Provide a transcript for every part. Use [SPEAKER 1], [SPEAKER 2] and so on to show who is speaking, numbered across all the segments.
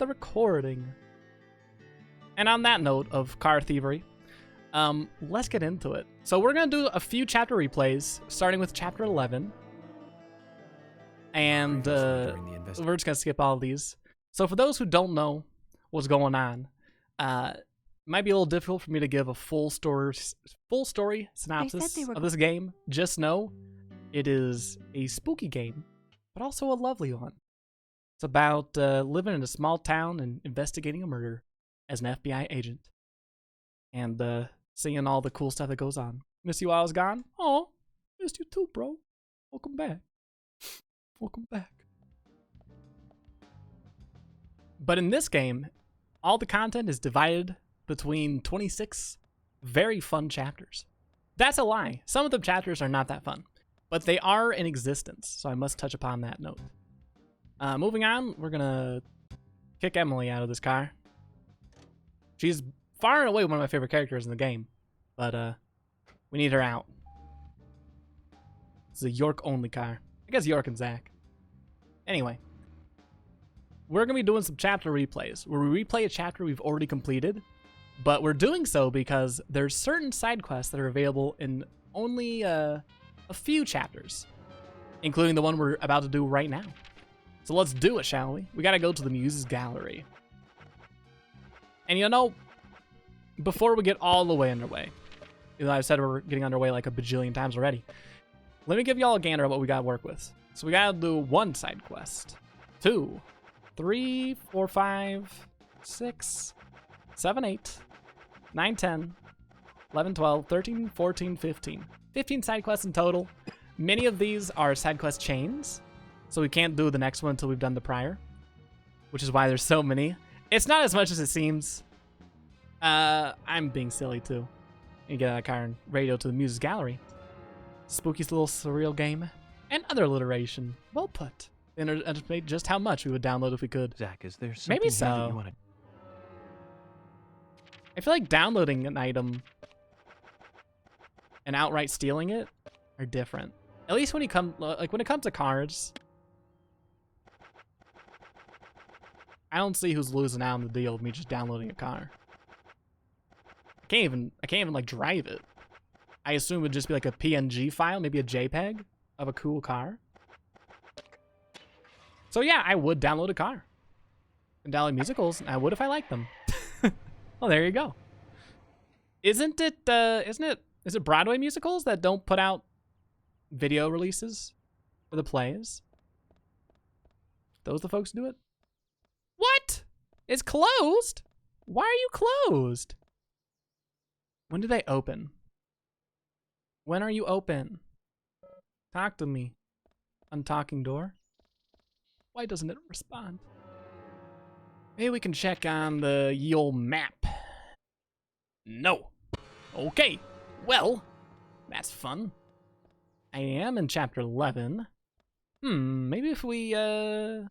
[SPEAKER 1] the recording. And on that note of car thievery, let's get into it. So we're gonna do a few chapter replays, starting with chapter 11. And we're just gonna skip all of these. So for those who don't know what's going on, it might be a little difficult for me to give a full story synopsis of this game. Just know it is a spooky game, but also a lovely one. It's about living in a small town and investigating a murder as an FBI agent. And seeing all the cool stuff that goes on. Miss you while I was gone? Oh, missed you too, bro. Welcome back. Welcome back. But in this game, all the content is divided between 26 very fun chapters. That's a lie. Some of the chapters are not that fun, but they are in existence, so I must touch upon that note. Moving on, we're gonna kick Emily out of this car. She's far and away one of my favorite characters in the game, but we need her out. It's a York-only car. I guess York and Zach. Anyway, we're going to be doing some chapter replays, where we replay a chapter we've already completed, but we're doing so because there's certain side quests that are available in only a few chapters, including the one we're about to do right now. So let's do it, shall we? We got to go to the Muses Gallery. And you know, before we get all the way underway, even though I've said we're getting underway like a bajillion times already, let me give y'all a gander of what we got to work with. So we got to do 1 side quest, 2, 3, 4, 5, 6, 7, 8, 9, 10, 11, 12, 13, 14, 15. 15 side quests in total. Many of these are side quest chains, so we can't do the next one until we've done the prior, which is why there's so many. It's not as much as it seems. I'm being silly too. You get out of the car and radio to the Muses Gallery. Spooky little surreal game, and other alliteration. Well put. And estimate just how much we would download if we could.
[SPEAKER 2] Zach, is there something
[SPEAKER 1] maybe so.
[SPEAKER 2] that you want to...
[SPEAKER 1] I feel like downloading an item and outright stealing it are different. At least when it comes to cards, I don't see who's losing out on the deal of me just downloading a car. I can't even like drive it. I assume it would just be like a PNG file, maybe a JPEG of a cool car. So yeah, I would download a car. And download musicals, I would if I liked them. Well, there you go. Is it Broadway musicals that don't put out video releases for the plays? Those the folks do it? What? It's closed? Why are you closed? When do they open? When are you open? Talk to me. Untalking door. Why doesn't it respond? Maybe we can check on the ye ol' map. No. Okay. Well, that's fun. I am in chapter 11. Maybe if we get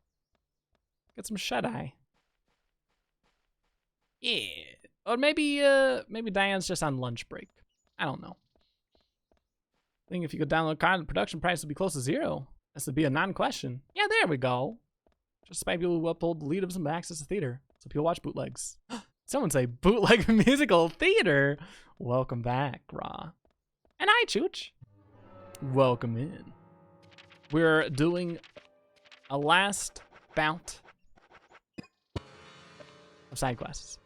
[SPEAKER 1] some shut-eye. Yeah. Or maybe Diane's just on lunch break. I don't know. I think if you could download content, the production price would be close to 0. This would be a non-question. Yeah, there we go. Just by people who uphold the lead of some access to theater, so people watch bootlegs. Someone say bootleg musical theater. Welcome back, Raw. And hi, Chooch. Welcome in. We're doing a last bout of side quests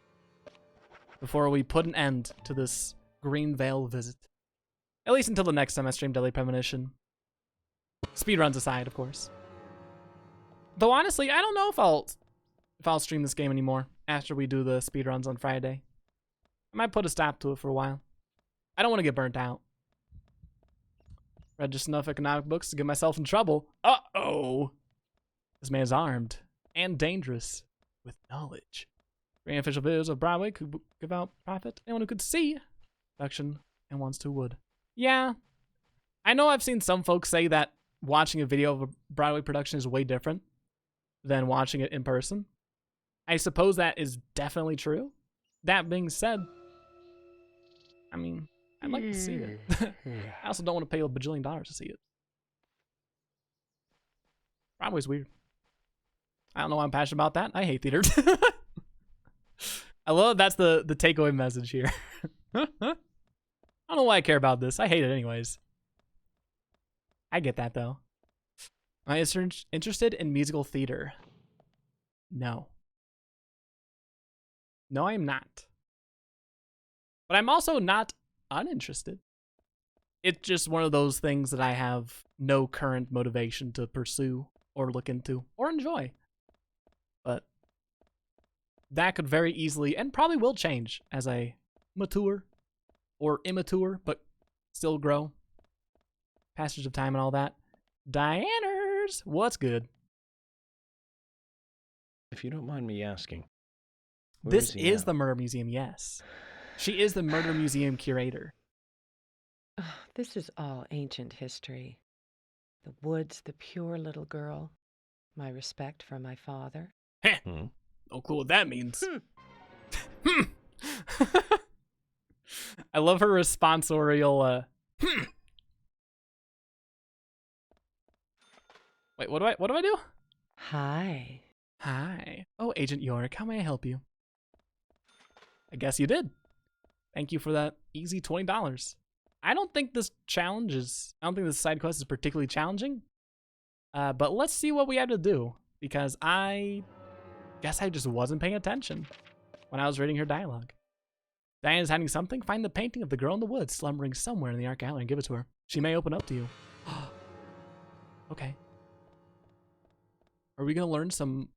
[SPEAKER 1] before we put an end to this Green Veil visit. At least until the next time I stream Deadly Premonition. Speedruns aside, of course. Though honestly, I don't know if I'll stream this game anymore after we do the speedruns on Friday. I might put a stop to it for a while. I don't want to get burnt out. Read just enough economic books to get myself in trouble. Uh-oh! This man is armed and dangerous with knowledge. Bringing official videos of Broadway could give out profit. Anyone who could see production and wants to would. Yeah. I know I've seen some folks say that watching a video of a Broadway production is way different than watching it in person. I suppose that is definitely true. That being said, I mean, I'd like to see it. I also don't want to pay $1 bajillion to see it. Broadway's weird. I don't know why I'm passionate about that. I hate theater. I love that's the takeaway message here. I don't know why I care about this. I hate it anyways. I get that though. Am I interested in musical theater? No. No, I am not. But I'm also not uninterested. It's just one of those things that I have no current motivation to pursue or look into or enjoy. But that could very easily and probably will change as I mature or immature, but still grow. Passage of time and all that. Dianers, what's good?
[SPEAKER 2] If you don't mind me asking.
[SPEAKER 1] This is the Murder Museum, yes. She is the Murder Museum curator.
[SPEAKER 3] Oh, this is all ancient history. The woods, the pure little girl. My respect for my father.
[SPEAKER 1] Heh. No clue what that means. I love her responsorial. Wait, what do I do?
[SPEAKER 3] Hi.
[SPEAKER 1] Hi. Oh, Agent Yorick, how may I help you? I guess you did. Thank you for that easy $20. I don't think this side quest is particularly challenging. But let's see what we have to do, because I guess I just wasn't paying attention when I was reading her dialogue. Diana's hiding something. Find the painting of the girl in the woods slumbering somewhere in the art gallery and give it to her. She may open up to you. Okay. Are we going to learn some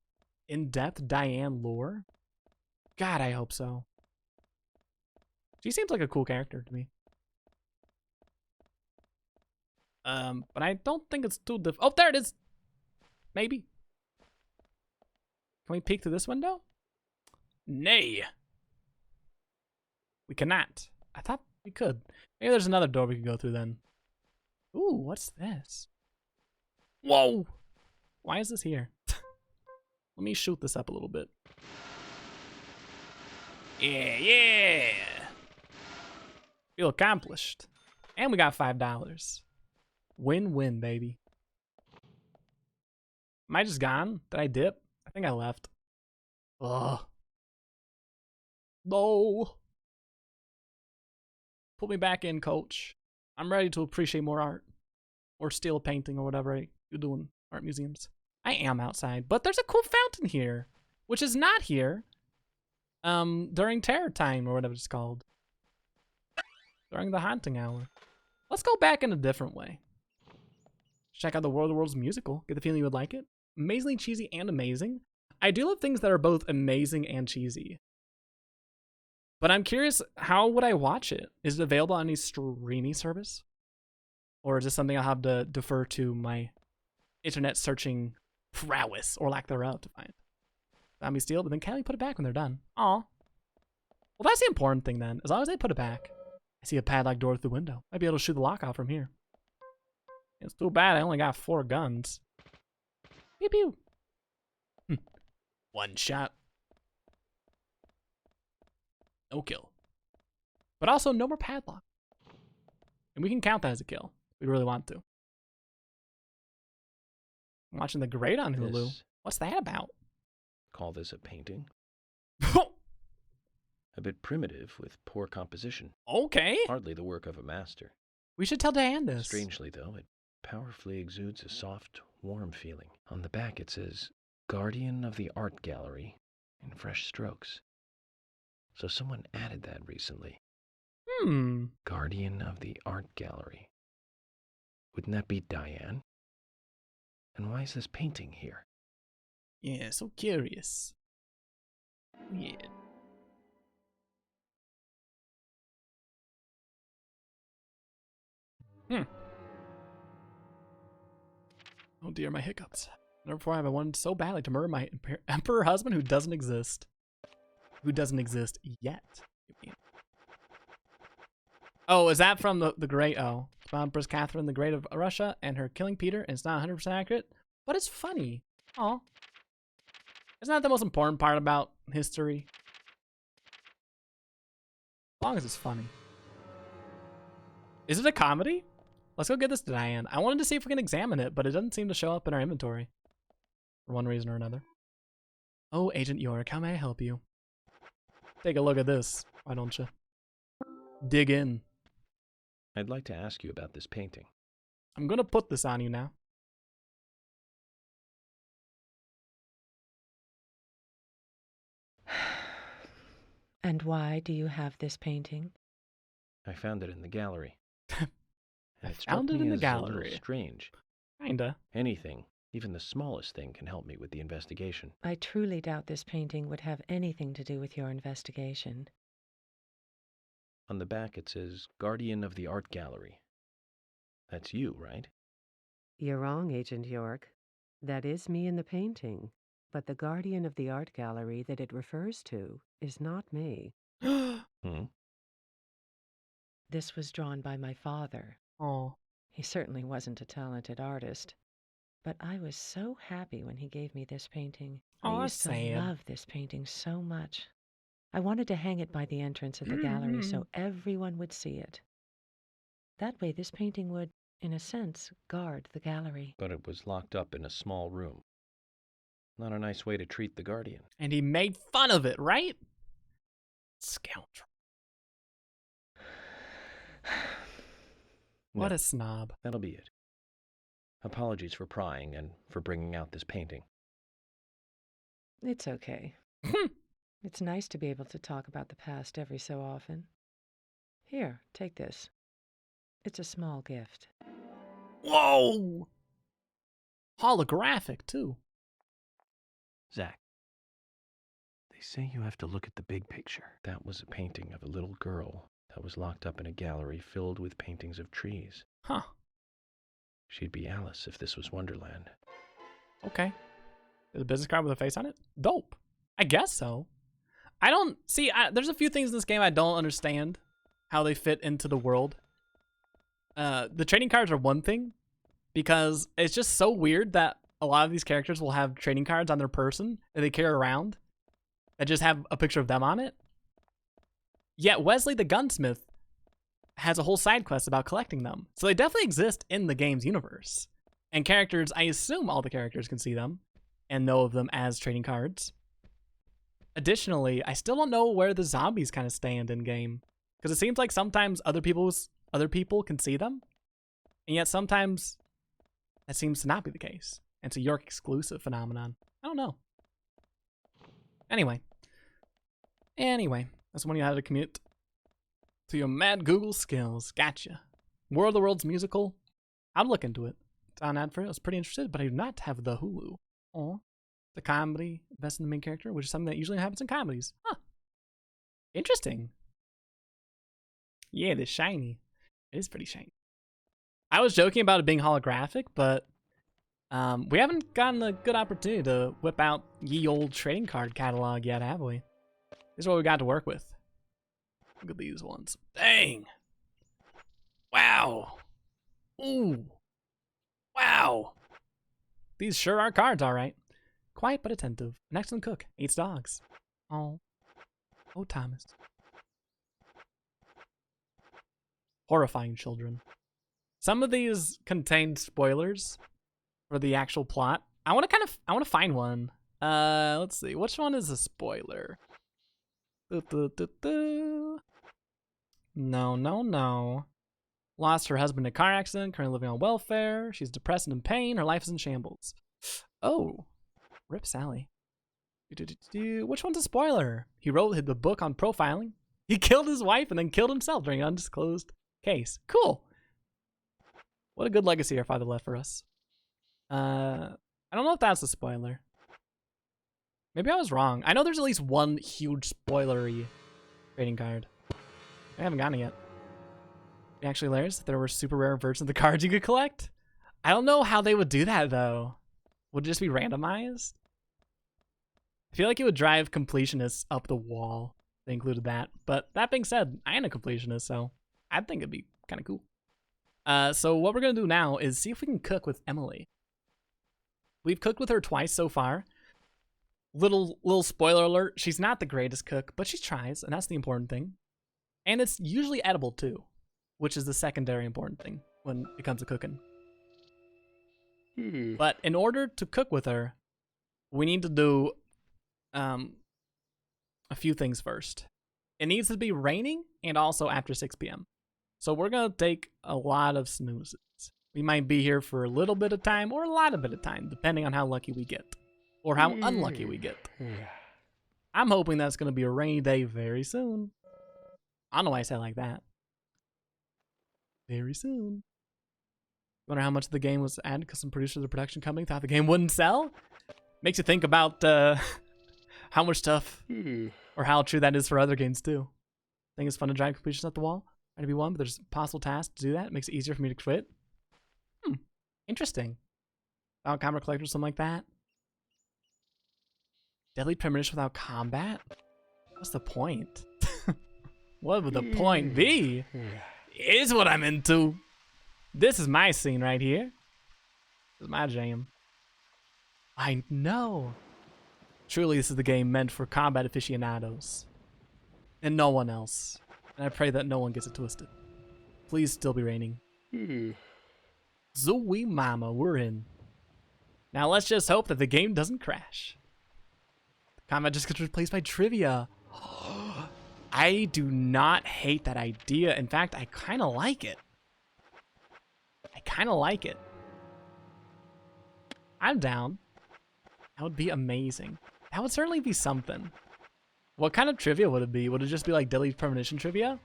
[SPEAKER 1] in-depth Diane lore? God, I hope so. She seems like a cool character to me. But I don't think it's too oh, there it is! Maybe. Can we peek through this window? Nay. We cannot. I thought we could. Maybe there's another door we could go through then. Ooh, what's this? Whoa! Why is this here? Let me shoot this up a little bit. Yeah! Feel accomplished. And we got $5. Win-win, baby. Am I just gone? Did I dip? I think I left. Ugh. No. Put me back in, coach. I'm ready to appreciate more art. Or steel painting or whatever you do in art museums. I am outside, but there's a cool fountain here, which is not here during terror time or whatever it's called. During the haunting hour. Let's go back in a different way. Check out the World of Worlds musical. Get the feeling you would like it. Amazingly cheesy and amazing. I do love things that are both amazing and cheesy. But I'm curious, how would I watch it? Is it available on any streaming service? Or is this something I'll have to defer to my internet searching prowess or lack thereof to find? Zombie steal, but then can we put it back when they're done? Aw. Well, that's the important thing then. As long as they put it back. I see a padlocked door through the window. Might be able to shoot the lock out from here. It's too bad I only got 4 guns. Pew pew. One shot. No kill. But also no more padlock. And we can count that as a kill. If we really want to. I'm watching The Great on Hulu. What's that about?
[SPEAKER 2] Call this a painting? A bit primitive with poor composition.
[SPEAKER 1] Okay.
[SPEAKER 2] Hardly the work of a master.
[SPEAKER 1] We should tell Diane this.
[SPEAKER 2] Strangely, though, it powerfully exudes a soft, warm feeling. On the back it says, Guardian of the Art Gallery, in fresh strokes. So someone added that recently. Guardian of the Art Gallery. Wouldn't that be Diane? And why is this painting here?
[SPEAKER 1] Yeah, so curious. Yeah. Oh dear, my hiccups. Never before have I wanted so badly to murder my emperor husband who doesn't exist. Who doesn't exist yet. Oh, is that from the Great? Oh, it's about Empress Catherine the Great of Russia and her killing Peter, and it's not 100% accurate, but it's funny. Aw. Isn't that the most important part about history? As long as it's funny. Is it a comedy? Let's go get this to Diane. I wanted to see if we can examine it, but it doesn't seem to show up in our inventory. For one reason or another. Oh, Agent York, how may I help you? Take a look at this, why don't you? Dig in.
[SPEAKER 2] I'd like to ask you about this painting.
[SPEAKER 1] I'm gonna put this on you now.
[SPEAKER 3] And why do you have this painting?
[SPEAKER 2] I found it in the gallery. And it
[SPEAKER 1] Found
[SPEAKER 2] struck
[SPEAKER 1] it in
[SPEAKER 2] me
[SPEAKER 1] the
[SPEAKER 2] as a
[SPEAKER 1] gallery.
[SPEAKER 2] little strange.
[SPEAKER 1] Kinda.
[SPEAKER 2] Anything, even the smallest thing, can help me with the investigation.
[SPEAKER 3] I truly doubt this painting would have anything to do with your investigation.
[SPEAKER 2] On the back it says, Guardian of the Art Gallery. That's you, right?
[SPEAKER 4] You're wrong, Agent York. That is me in the painting, but the guardian of the art gallery that it refers to is not me.
[SPEAKER 2] Hmm?
[SPEAKER 3] This was drawn by my father.
[SPEAKER 1] Oh.
[SPEAKER 3] He certainly wasn't a talented artist, but I was so happy when he gave me this painting.
[SPEAKER 1] Aw,
[SPEAKER 3] I used to
[SPEAKER 1] sad.
[SPEAKER 3] love this painting so much. I wanted to hang it by the entrance of the gallery so everyone would see it. That way this painting would, in a sense, guard the gallery.
[SPEAKER 2] But it was locked up in a small room. Not a nice way to treat the Guardian.
[SPEAKER 1] And he made fun of it, right? Scoundrel. What
[SPEAKER 2] No,
[SPEAKER 1] a snob.
[SPEAKER 2] that'll be it. Apologies for prying and for bringing out this painting.
[SPEAKER 3] It's okay. It's nice to be able to talk about the past every so often. Here, take this. It's a small gift.
[SPEAKER 1] Whoa! Holographic, too.
[SPEAKER 2] Zach, they say you have to look at the big picture. That was a painting of a little girl that was locked up in a gallery filled with paintings of trees.
[SPEAKER 1] Huh.
[SPEAKER 2] She'd be Alice if this was Wonderland.
[SPEAKER 1] Okay. There's a business card with a face on it? Dope. I guess so. I don't... See, there's a few things in this game I don't understand how they fit into the world. The trading cards are one thing, because it's just so weird that a lot of these characters will have trading cards on their person that they carry around that just have a picture of them on it. Yet Wesley the Gunsmith has a whole side quest about collecting them. So they definitely exist in the game's universe. And characters, I assume all the characters can see them and know of them as trading cards. Additionally, I still don't know where the zombies kind of stand in game, because it seems like sometimes other people can see them, and yet sometimes that seems to not be the case. And it's a York exclusive phenomenon. I don't know. Anyway, that's when you had to commute to your mad Google skills. Gotcha. War of the Worlds musical. I'd look into it. It's on ad for it. I was pretty interested, but I do not have the Hulu. Oh, the comedy best in the main character, which is something that usually happens in comedies. Huh. Interesting. Yeah, the shiny. It is pretty shiny. I was joking about it being holographic, but we haven't gotten a good opportunity to whip out ye old trading card catalog yet, have we? This is what we got to work with. Look at these ones. Dang. Wow. Ooh. Wow. These sure are cards, all right. Quiet but attentive. An excellent cook. Eats dogs. Oh. Oh, Thomas. Horrifying children. Some of these contain spoilers for the actual plot. I want to find one. Let's see. Which one is a spoiler? No. Lost her husband in a car accident, currently living on welfare. She's depressed and in pain. Her life is in shambles. Oh. Rip Sally. Which one's a spoiler? He wrote the book on profiling. He killed his wife and then killed himself during an undisclosed case. Cool. What a good legacy our father left for us. I don't know if that's a spoiler. Maybe I was wrong. I know there's at least one huge spoilery trading card. I haven't gotten it yet. Actually, hilarious. There were super rare versions of the cards you could collect. I don't know how they would do that though. Would it just be randomized? I feel like it would drive completionists up the wall. They included that. But that being said, I am a completionist, so I think it'd be kind of cool. So what we're gonna do now is see if we can cook with Emily. We've cooked with her twice so far. Little spoiler alert, she's not the greatest cook, but she tries, and that's the important thing. And it's usually edible too, which is the secondary important thing when it comes to cooking. But in order to cook with her, we need to do a few things first. It needs to be raining and also after 6 p.m. So we're going to take a lot of snoozes. We might be here for a little bit of time or a lot of bit of time, depending on how lucky we get or how unlucky we get. I'm hoping that's going to be a rainy day very soon. I don't know why I say it like that. Very soon. Wonder how much of the game was added because some producers of the production company thought the game wouldn't sell? Makes you think about how much stuff or how true that is for other games too. I think it's fun to drive completions at the wall. Try to be one, but there's possible tasks to do that. It makes it easier for me to quit. Interesting. Without combat collector or something like that. Deadly Premonition without combat? What's the point? What would the point be? Is what I'm into. This is my scene right here. This is my jam. I know. Truly, this is the game meant for combat aficionados. And no one else. And I pray that no one gets it twisted. Please still be raining. Zooey mama, we're in. Now let's just hope that the game doesn't crash. Combat just gets replaced by trivia. I do not hate that idea. In fact, I kind of like it. I'm down. That would be amazing. That would certainly be something. What kind of trivia would it be? Would it just be like Deadly Premonition trivia?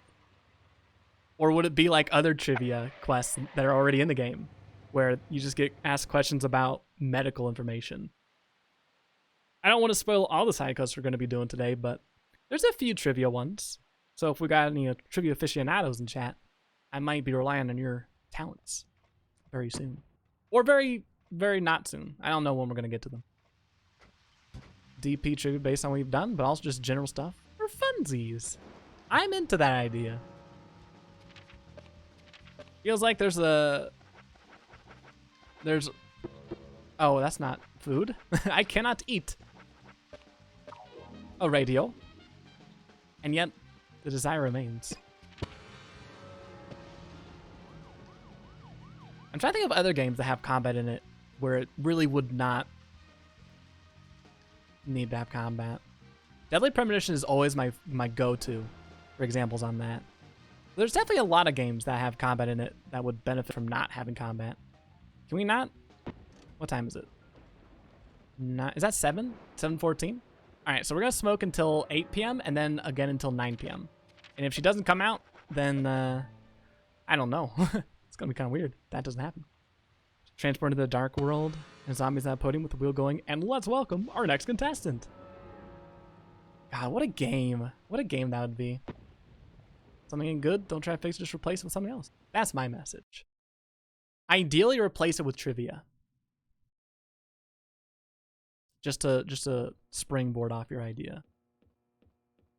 [SPEAKER 1] Or would it be like other trivia quests that are already in the game? Where you just get asked questions about medical information. I don't want to spoil all the side quests we're going to be doing today, but there's a few trivia ones. So if we got any trivia aficionados in chat, I might be relying on your talents very soon. Or very, very not soon. I don't know when we're going to get to them. DP trivia based on what we've done, but also just general stuff for funsies. I'm into that idea. Feels like there's oh, that's not food. I cannot eat a radio. And yet, the desire remains. I'm trying to think of other games that have combat in it where it really would not need to have combat. Deadly Premonition is always my go-to for examples on that. There's definitely a lot of games that have combat in it that would benefit from not having combat. Can we not? What time is it? Is that 7? 7:14? All right, so we're going to smoke until 8 p.m. and then again until 9 p.m. And if she doesn't come out, then I don't know. It's going to be kind of weird. That doesn't happen. Transport into the dark world and zombies at a podium with the wheel going. And let's welcome our next contestant. God, what a game. What a game that would be. Something ain't good, don't try to fix it, just replace it with something else. That's my message. Ideally, replace it with trivia. Just to springboard off your idea.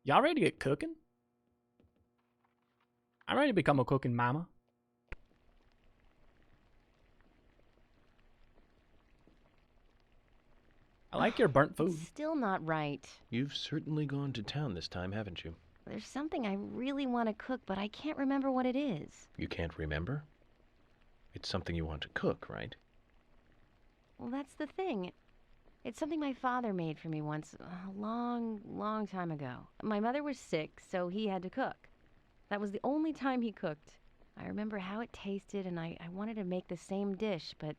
[SPEAKER 1] Y'all ready to get cooking? I'm ready to become a cooking mama. I like your burnt food.
[SPEAKER 5] It's still not right.
[SPEAKER 2] You've certainly gone to town this time, haven't you?
[SPEAKER 5] There's something I really want to cook, but I can't remember what it is.
[SPEAKER 2] You can't remember? It's something you want to cook, right?
[SPEAKER 5] Well, that's the thing. It's something my father made for me once, a long, long time ago. My mother was sick, so he had to cook. That was the only time he cooked. I remember how it tasted, and I wanted to make the same dish, but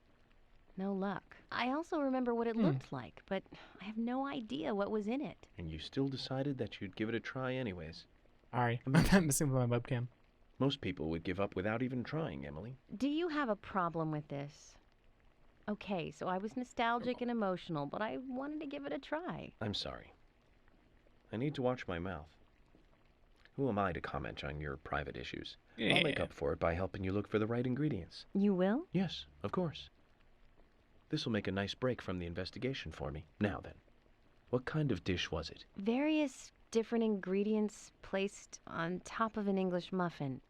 [SPEAKER 5] no luck. I also remember what it looked like, but I have no idea what was in it.
[SPEAKER 2] And you still decided that you'd give it a try anyways.
[SPEAKER 1] Sorry, I'm messing with my webcam.
[SPEAKER 2] Most people would give up without even trying, Emily.
[SPEAKER 5] Do you have a problem with this? Okay, so I was nostalgic and emotional, but I wanted to give it a try.
[SPEAKER 2] I'm sorry. I need to watch my mouth. Who am I to comment on your private issues?
[SPEAKER 1] Yeah.
[SPEAKER 2] I'll make up for it by helping you look for the right ingredients.
[SPEAKER 5] You will?
[SPEAKER 2] Yes, of course. This will make a nice break from the investigation for me. Now then, what kind of dish was it?
[SPEAKER 5] Various different ingredients placed on top of an English muffin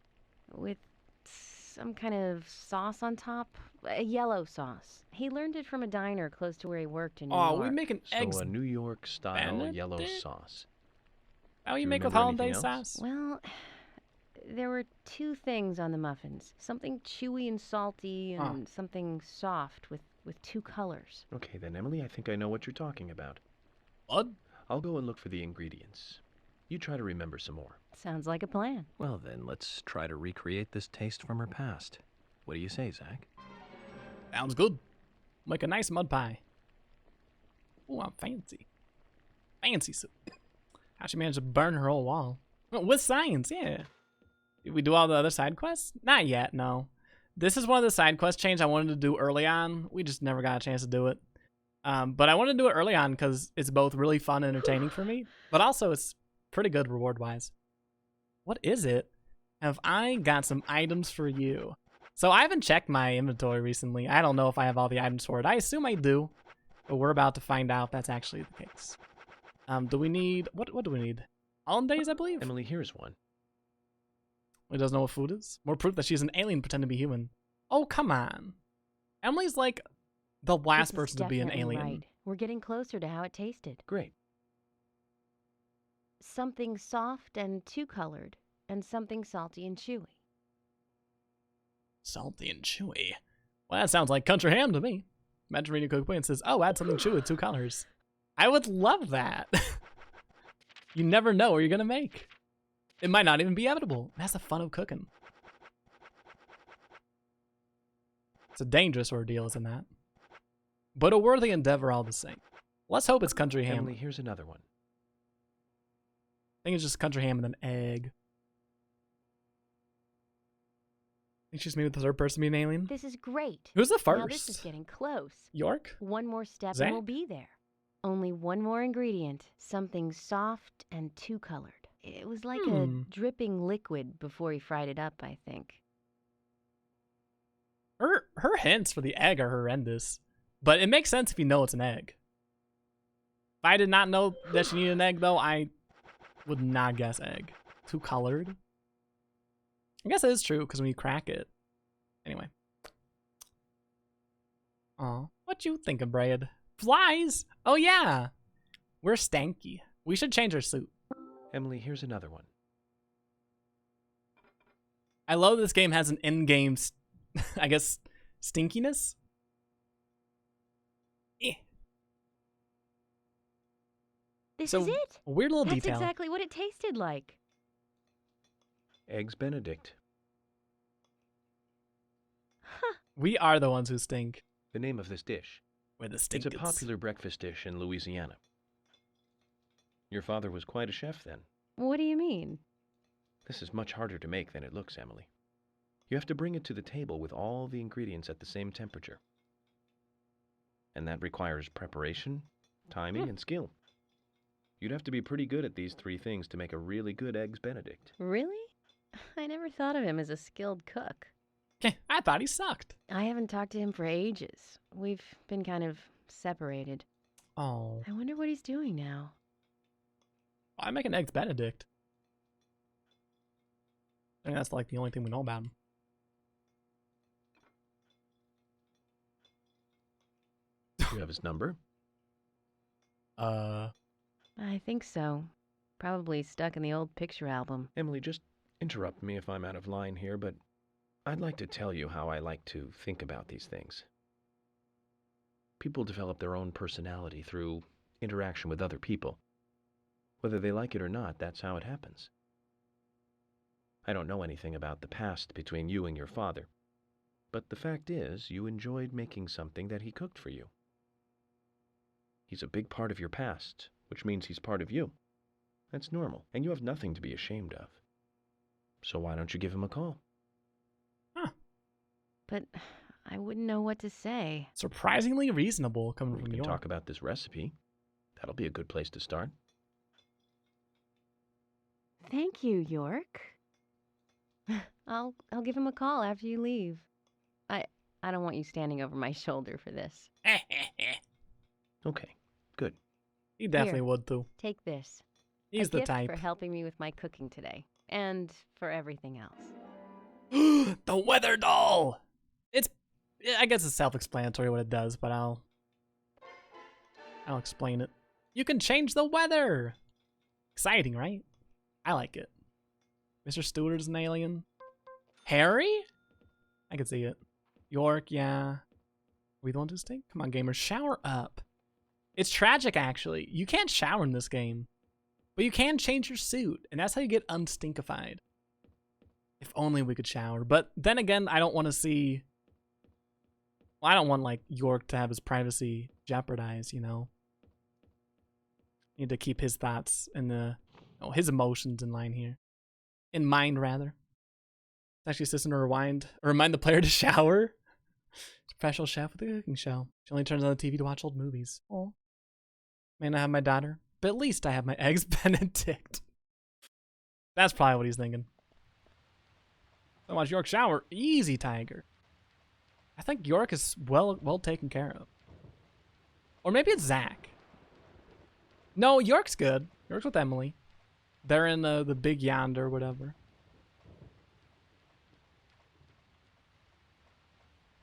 [SPEAKER 5] with some kind of sauce on top, a yellow sauce. He learned it from a diner close to where he worked in New York.
[SPEAKER 1] Oh, we making eggs.
[SPEAKER 2] So a New York style
[SPEAKER 1] Benedict?
[SPEAKER 2] yellow sauce.
[SPEAKER 1] How
[SPEAKER 2] Do
[SPEAKER 1] you
[SPEAKER 2] you
[SPEAKER 1] make with
[SPEAKER 2] remember
[SPEAKER 1] hollandaise
[SPEAKER 2] anything else?
[SPEAKER 1] sauce?
[SPEAKER 5] Well, there were two things on the muffins. Something chewy and salty and something soft with two colors.
[SPEAKER 2] Okay then, Emily, I think I know what you're talking about.
[SPEAKER 1] Blood?
[SPEAKER 2] I'll go and look for the ingredients. You try to remember some more.
[SPEAKER 5] Sounds like a plan.
[SPEAKER 2] Well then, let's try to recreate this taste from her past. What do you say, Zach?
[SPEAKER 1] Sounds good. Make a nice mud pie. Ooh, I'm fancy. Fancy soup. How she managed to burn her whole wall. Oh, with science, yeah. Did we do all the other side quests? Not yet, no. This is one of the side quest chains I wanted to do early on. We just never got a chance to do it. But I wanted to do it early on because it's both really fun and entertaining for me, but also it's pretty good reward-wise. What is it? Have I got some items for you? So I haven't checked my inventory recently. I don't know if I have all the items for it. I assume I do, but we're about to find out if that's actually the case. Do we need... What do we need? Hollandaise, I believe?
[SPEAKER 2] Emily, here's one.
[SPEAKER 1] He doesn't know what food is? More proof that she's an alien pretending to be human. Oh, come on. Emily's like the last
[SPEAKER 5] This is
[SPEAKER 1] person to be an
[SPEAKER 5] definitely
[SPEAKER 1] alien.
[SPEAKER 5] Right. We're getting closer to how it tasted.
[SPEAKER 2] Great.
[SPEAKER 5] Something soft and two-colored, and something salty and chewy.
[SPEAKER 1] Salty and chewy. Well, that sounds like country ham to me. Imagine reading a cookbook and says, oh, add something chewy with 2 colors. I would love that. You never know what you're going to make. It might not even be edible. That's the fun of cooking. It's a dangerous ordeal, isn't that? But a worthy endeavor all the same. Let's hope it's country ham.
[SPEAKER 2] Emily, here's another one.
[SPEAKER 1] I think it's just country ham and an egg. I think she's maybe the third person to be an alien.
[SPEAKER 5] This is great.
[SPEAKER 1] Who's the first?
[SPEAKER 5] Now this is getting close.
[SPEAKER 1] York?
[SPEAKER 5] One more step
[SPEAKER 1] Zach?
[SPEAKER 5] and we'll be there. Only one more ingredient. Something soft and two-colored. It was like a dripping liquid before he fried it up, I think.
[SPEAKER 1] Her hints for the egg are horrendous. But it makes sense if you know it's an egg. If I did not know that she needed an egg, though, I would not guess egg. Two colored. I guess it is true, because when you crack it. Anyway. Aw, what you thinking, Brad? Flies? Oh, yeah. We're stanky. We should change our suit.
[SPEAKER 2] Emily, here's another one.
[SPEAKER 1] I love this game has an in-game, I guess, stinkiness.
[SPEAKER 5] This
[SPEAKER 1] So,
[SPEAKER 5] is it?
[SPEAKER 1] a weird little
[SPEAKER 5] That's
[SPEAKER 1] detail.
[SPEAKER 5] exactly what it tasted like.
[SPEAKER 2] Eggs Benedict.
[SPEAKER 1] We are the ones who stink.
[SPEAKER 2] The name of this dish.
[SPEAKER 1] We're the
[SPEAKER 2] It's
[SPEAKER 1] stinkers.
[SPEAKER 2] a popular breakfast dish in Louisiana. Your father was quite a chef then.
[SPEAKER 5] What do you mean?
[SPEAKER 2] This is much harder to make than it looks, Emily. You have to bring it to the table with all the ingredients at the same temperature. And that requires preparation, timing, and skill. You'd have to be pretty good at these 3 things to make a really good Eggs Benedict.
[SPEAKER 5] Really? I never thought of him as a skilled cook.
[SPEAKER 1] I thought he sucked.
[SPEAKER 5] I haven't talked to him for ages. We've been kind of separated.
[SPEAKER 1] Oh,
[SPEAKER 5] I wonder what he's doing now.
[SPEAKER 1] I make an eggs Benedict. I think that's like the only thing we know about him.
[SPEAKER 2] You have his number?
[SPEAKER 5] I think so. Probably stuck in the old picture album.
[SPEAKER 2] Emily, just interrupt me if I'm out of line here, but I'd like to tell you how I like to think about these things. People develop their own personality through interaction with other people. Whether they like it or not, that's how it happens. I don't know anything about the past between you and your father, but the fact is, you enjoyed making something that he cooked for you. He's a big part of your past, which means he's part of you. That's normal, and you have nothing to be ashamed of. So why don't you give him a call?
[SPEAKER 5] But I wouldn't know what to say.
[SPEAKER 1] Surprisingly reasonable coming
[SPEAKER 2] We
[SPEAKER 1] from
[SPEAKER 2] can
[SPEAKER 1] York.
[SPEAKER 2] talk about this recipe. That'll be a good place to start.
[SPEAKER 5] Thank you, York. I'll give him a call after you leave. I don't want you standing over my shoulder for this.
[SPEAKER 2] Okay, good.
[SPEAKER 1] He definitely
[SPEAKER 5] Here.
[SPEAKER 1] would too.
[SPEAKER 5] Take this.
[SPEAKER 1] He's
[SPEAKER 5] a
[SPEAKER 1] the
[SPEAKER 5] gift
[SPEAKER 1] type.
[SPEAKER 5] for helping me with my cooking today. And for everything else.
[SPEAKER 1] The weather doll! I guess it's self-explanatory what it does, but I'll explain it. You can change the weather! Exciting, right? I like it. Mr. Stewart's an alien. Harry? I can see it. York, yeah. Are we the ones who stink? Come on, gamers, shower up. It's tragic, actually. You can't shower in this game, but you can change your suit, and that's how you get unstinkified. If only we could shower. But then again, I don't want to see... Well, I don't want, like, York to have his privacy jeopardized, you know? Need to keep his thoughts and his emotions in line here. In mind, rather. It's actually assistant to remind the player to shower. Professional chef with a cooking show. She only turns on the TV to watch old movies. Oh. May not have my daughter, but at least I have my eggs Benedict. That's probably what he's thinking. So watch York shower. Easy, Tiger. I think York is well taken care of. Or maybe it's Zach. No, York's good. York's with Emily. They're in the big yonder or whatever.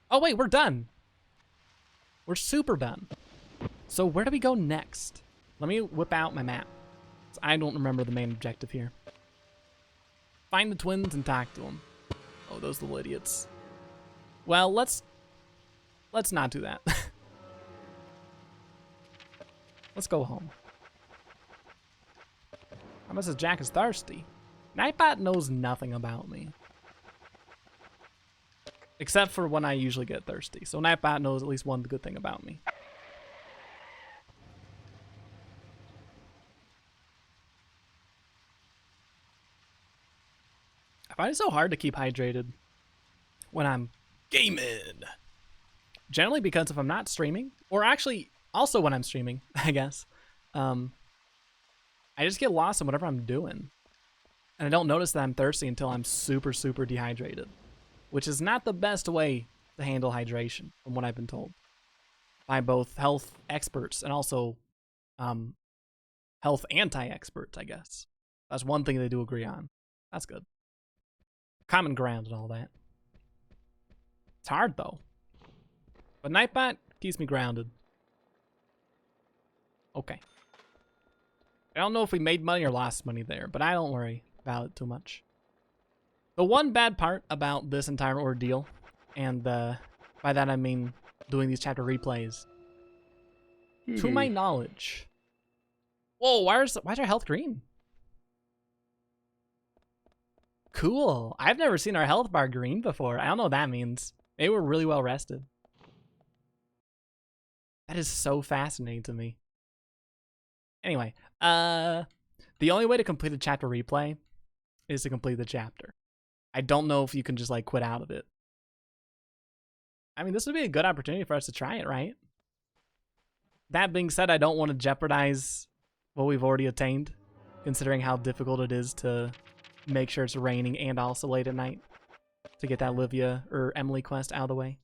[SPEAKER 1] Oh wait, we're done. We're super done. So where do we go next? Let me whip out my map. I don't remember the main objective here. Find the twins and talk to them. Oh, those little idiots. Well, let's not do that. Let's go home. How much says Jack is thirsty? Nightbot knows nothing about me. Except for when I usually get thirsty. So Nightbot knows at least one good thing about me. I find it so hard to keep hydrated when I'm gaming. Generally because if I'm not streaming, or actually also when I'm streaming, I guess, I just get lost in whatever I'm doing. And I don't notice that I'm thirsty until I'm super, super dehydrated. Which is not the best way to handle hydration, from what I've been told. By both health experts and also health anti-experts, I guess. That's one thing they do agree on. That's good. Common ground and all that. It's hard, though. But Nightbot keeps me grounded. Okay. I don't know if we made money or lost money there, but I don't worry about it too much. The one bad part about this entire ordeal, and by that I mean doing these chapter replays, to my knowledge... Whoa, why's our health green? Cool. I've never seen our health bar green before. I don't know what that means. Maybe we're really well rested. That is so fascinating to me. Anyway, the only way to complete a chapter replay is to complete the chapter. I don't know if you can just like quit out of it. I mean, this would be a good opportunity for us to try it, right? That being said, I don't want to jeopardize what we've already attained, considering how difficult it is to make sure it's raining and also late at night to get that Olivia or Emily quest out of the way.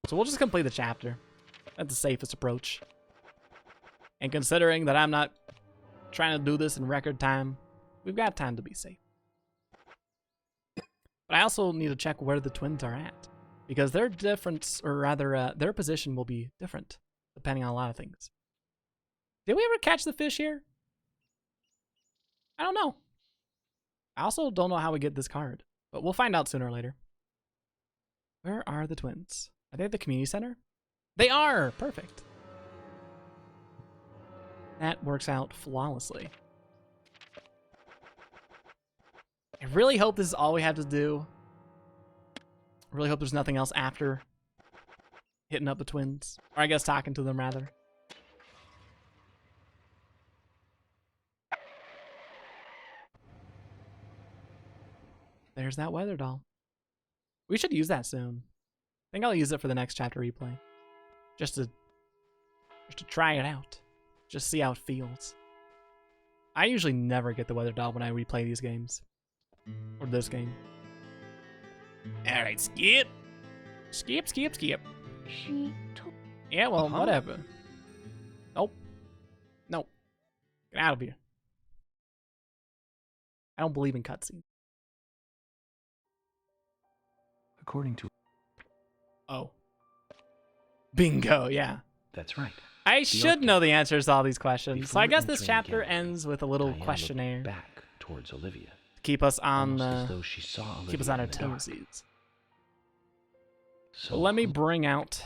[SPEAKER 1] So we'll just complete the chapter. That's the safest approach. And considering that I'm not trying to do this in record time, we've got time to be safe. But I also need to check where the twins are at, because their difference, or rather, their position will be different depending on a lot of things. Did we ever catch the fish here? I don't know. I also don't know how we get this card, but we'll find out sooner or later. Where are the twins? Are they at the community center? They are! Perfect. That works out flawlessly. I really hope this is all we have to do. I really hope there's nothing else after hitting up the twins. Or I guess talking to them, rather. There's that weather doll. We should use that soon. I think I'll use it for the next chapter replay. Just to try it out. Just see how it feels. I usually never get the weather doll when I replay these games. Or this game. Alright, skip. Skip, skip, skip. Yeah, well, whatever. Nope. Nope. Get out of here. I don't believe in cutscenes.
[SPEAKER 2] According to...
[SPEAKER 1] Oh. Bingo, yeah.
[SPEAKER 2] That's right.
[SPEAKER 1] I should know the answers to all these questions. So I
[SPEAKER 2] Before
[SPEAKER 1] guess this
[SPEAKER 2] entering
[SPEAKER 1] chapter
[SPEAKER 2] Gallery,
[SPEAKER 1] ends with a little
[SPEAKER 2] Diane looked
[SPEAKER 1] questionnaire.
[SPEAKER 2] back towards Olivia.
[SPEAKER 1] Keep us on
[SPEAKER 2] Almost as though she saw
[SPEAKER 1] keep us
[SPEAKER 2] Olivia
[SPEAKER 1] on our
[SPEAKER 2] in the dark.
[SPEAKER 1] toesies.
[SPEAKER 2] So
[SPEAKER 1] Let me bring out...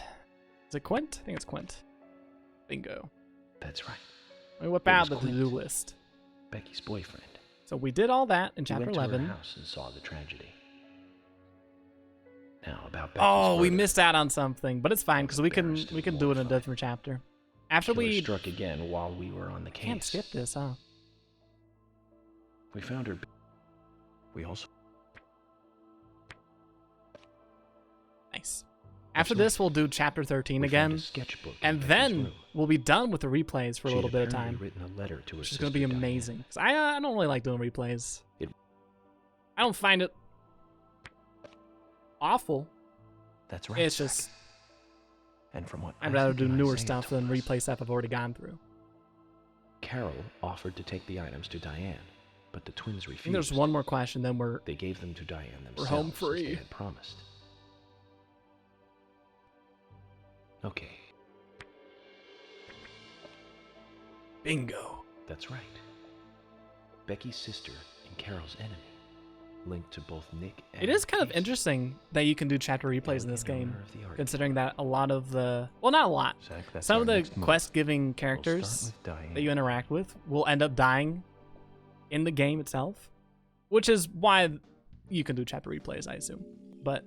[SPEAKER 1] Is it Quint? I think it's Quint. Bingo.
[SPEAKER 2] That's right.
[SPEAKER 1] We whip
[SPEAKER 2] It
[SPEAKER 1] out
[SPEAKER 2] was
[SPEAKER 1] the to-do
[SPEAKER 2] Clint.
[SPEAKER 1] list.
[SPEAKER 2] Becky's boyfriend.
[SPEAKER 1] So we did all that in
[SPEAKER 2] We
[SPEAKER 1] chapter
[SPEAKER 2] went to
[SPEAKER 1] 11.
[SPEAKER 2] her house and saw the tragedy. Now about Becky's
[SPEAKER 1] Oh, we
[SPEAKER 2] murder.
[SPEAKER 1] missed out on something, but it's fine because we can
[SPEAKER 2] Embarrassed and
[SPEAKER 1] do it in a
[SPEAKER 2] mortified.
[SPEAKER 1] different chapter. After
[SPEAKER 2] Killer
[SPEAKER 1] we
[SPEAKER 2] struck again while we were on the case.
[SPEAKER 1] can't skip this, huh?
[SPEAKER 2] We found her. We also.
[SPEAKER 1] Nice. After this, we'll do chapter 13
[SPEAKER 2] we found
[SPEAKER 1] again,
[SPEAKER 2] a sketchbook in
[SPEAKER 1] and
[SPEAKER 2] Becky's
[SPEAKER 1] then
[SPEAKER 2] room.
[SPEAKER 1] we'll be done with the replays for a
[SPEAKER 2] She
[SPEAKER 1] little
[SPEAKER 2] had
[SPEAKER 1] bit of
[SPEAKER 2] apparently
[SPEAKER 1] time,
[SPEAKER 2] written a letter to her
[SPEAKER 1] which is going to
[SPEAKER 2] sister
[SPEAKER 1] be
[SPEAKER 2] Diane.
[SPEAKER 1] amazing. 'Cause I don't really like doing replays. I don't find it awful.
[SPEAKER 2] That's right.
[SPEAKER 1] It's
[SPEAKER 2] Zach.
[SPEAKER 1] just
[SPEAKER 2] And from what
[SPEAKER 1] I'd
[SPEAKER 2] I
[SPEAKER 1] rather
[SPEAKER 2] think
[SPEAKER 1] do
[SPEAKER 2] and
[SPEAKER 1] newer
[SPEAKER 2] Isaiah
[SPEAKER 1] stuff
[SPEAKER 2] told
[SPEAKER 1] than
[SPEAKER 2] us,
[SPEAKER 1] replay stuff I've already gone through.
[SPEAKER 2] Carol offered to take the items to Diane, but the twins
[SPEAKER 1] I
[SPEAKER 2] refused.
[SPEAKER 1] think there's one more question, then we're
[SPEAKER 2] They gave them to Diane themselves,
[SPEAKER 1] home
[SPEAKER 2] as
[SPEAKER 1] free.
[SPEAKER 2] they had promised. Okay,
[SPEAKER 1] bingo.
[SPEAKER 2] that's right. Becky's sister and Carol's enemy, linked to both Nick and
[SPEAKER 1] It is kind of
[SPEAKER 2] Casey.
[SPEAKER 1] interesting that you can do chapter replays in this
[SPEAKER 2] Alien
[SPEAKER 1] game,
[SPEAKER 2] owner of the art.
[SPEAKER 1] considering that a lot of the, well, not a lot,
[SPEAKER 2] Zach, that's
[SPEAKER 1] some
[SPEAKER 2] our
[SPEAKER 1] of the
[SPEAKER 2] next move.
[SPEAKER 1] quest-giving
[SPEAKER 2] We'll
[SPEAKER 1] characters
[SPEAKER 2] start with Diane.
[SPEAKER 1] that you interact with will end up dying in the game itself, which is why you can do chapter replays, I assume. But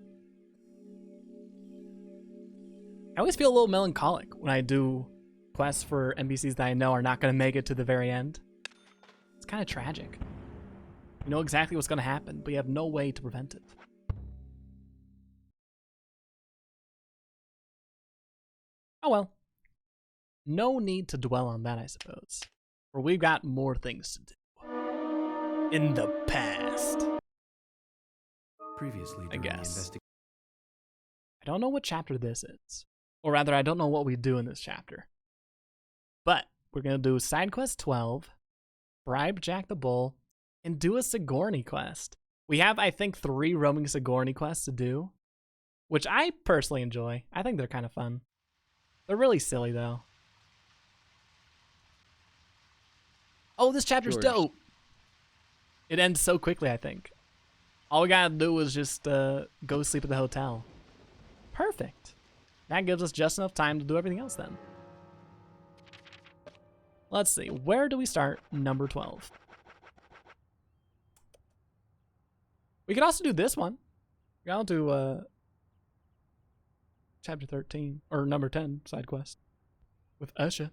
[SPEAKER 1] I always feel a little melancholic when I do quests for NPCs that I know are not going to make it to the very end. It's kind of tragic. You know exactly what's going to happen, but you have no way to prevent it. Oh well. No need to dwell on that, I suppose. For we've got more things to do. In the past.
[SPEAKER 6] Previously,
[SPEAKER 1] I
[SPEAKER 6] during the
[SPEAKER 1] guess.
[SPEAKER 6] investigation.
[SPEAKER 1] I don't know what chapter this is. Or rather, I don't know what we do in this chapter. But we're going to do Side Quest 12, Bribe Jack the Bull, and do a Sigourney quest. We have, I think, 3 roaming Sigourney quests to do, which I personally enjoy. I think they're kind of fun. They're really silly, though. Oh, this chapter's
[SPEAKER 2] George.
[SPEAKER 1] dope. It ends so quickly, I think. All we gotta do is just go sleep at the hotel. Perfect. That gives us just enough time to do everything else then. Let's see. Where do we start? Number 12. We could also do this one. I'll do chapter 13 or number 10 side quest with Usha.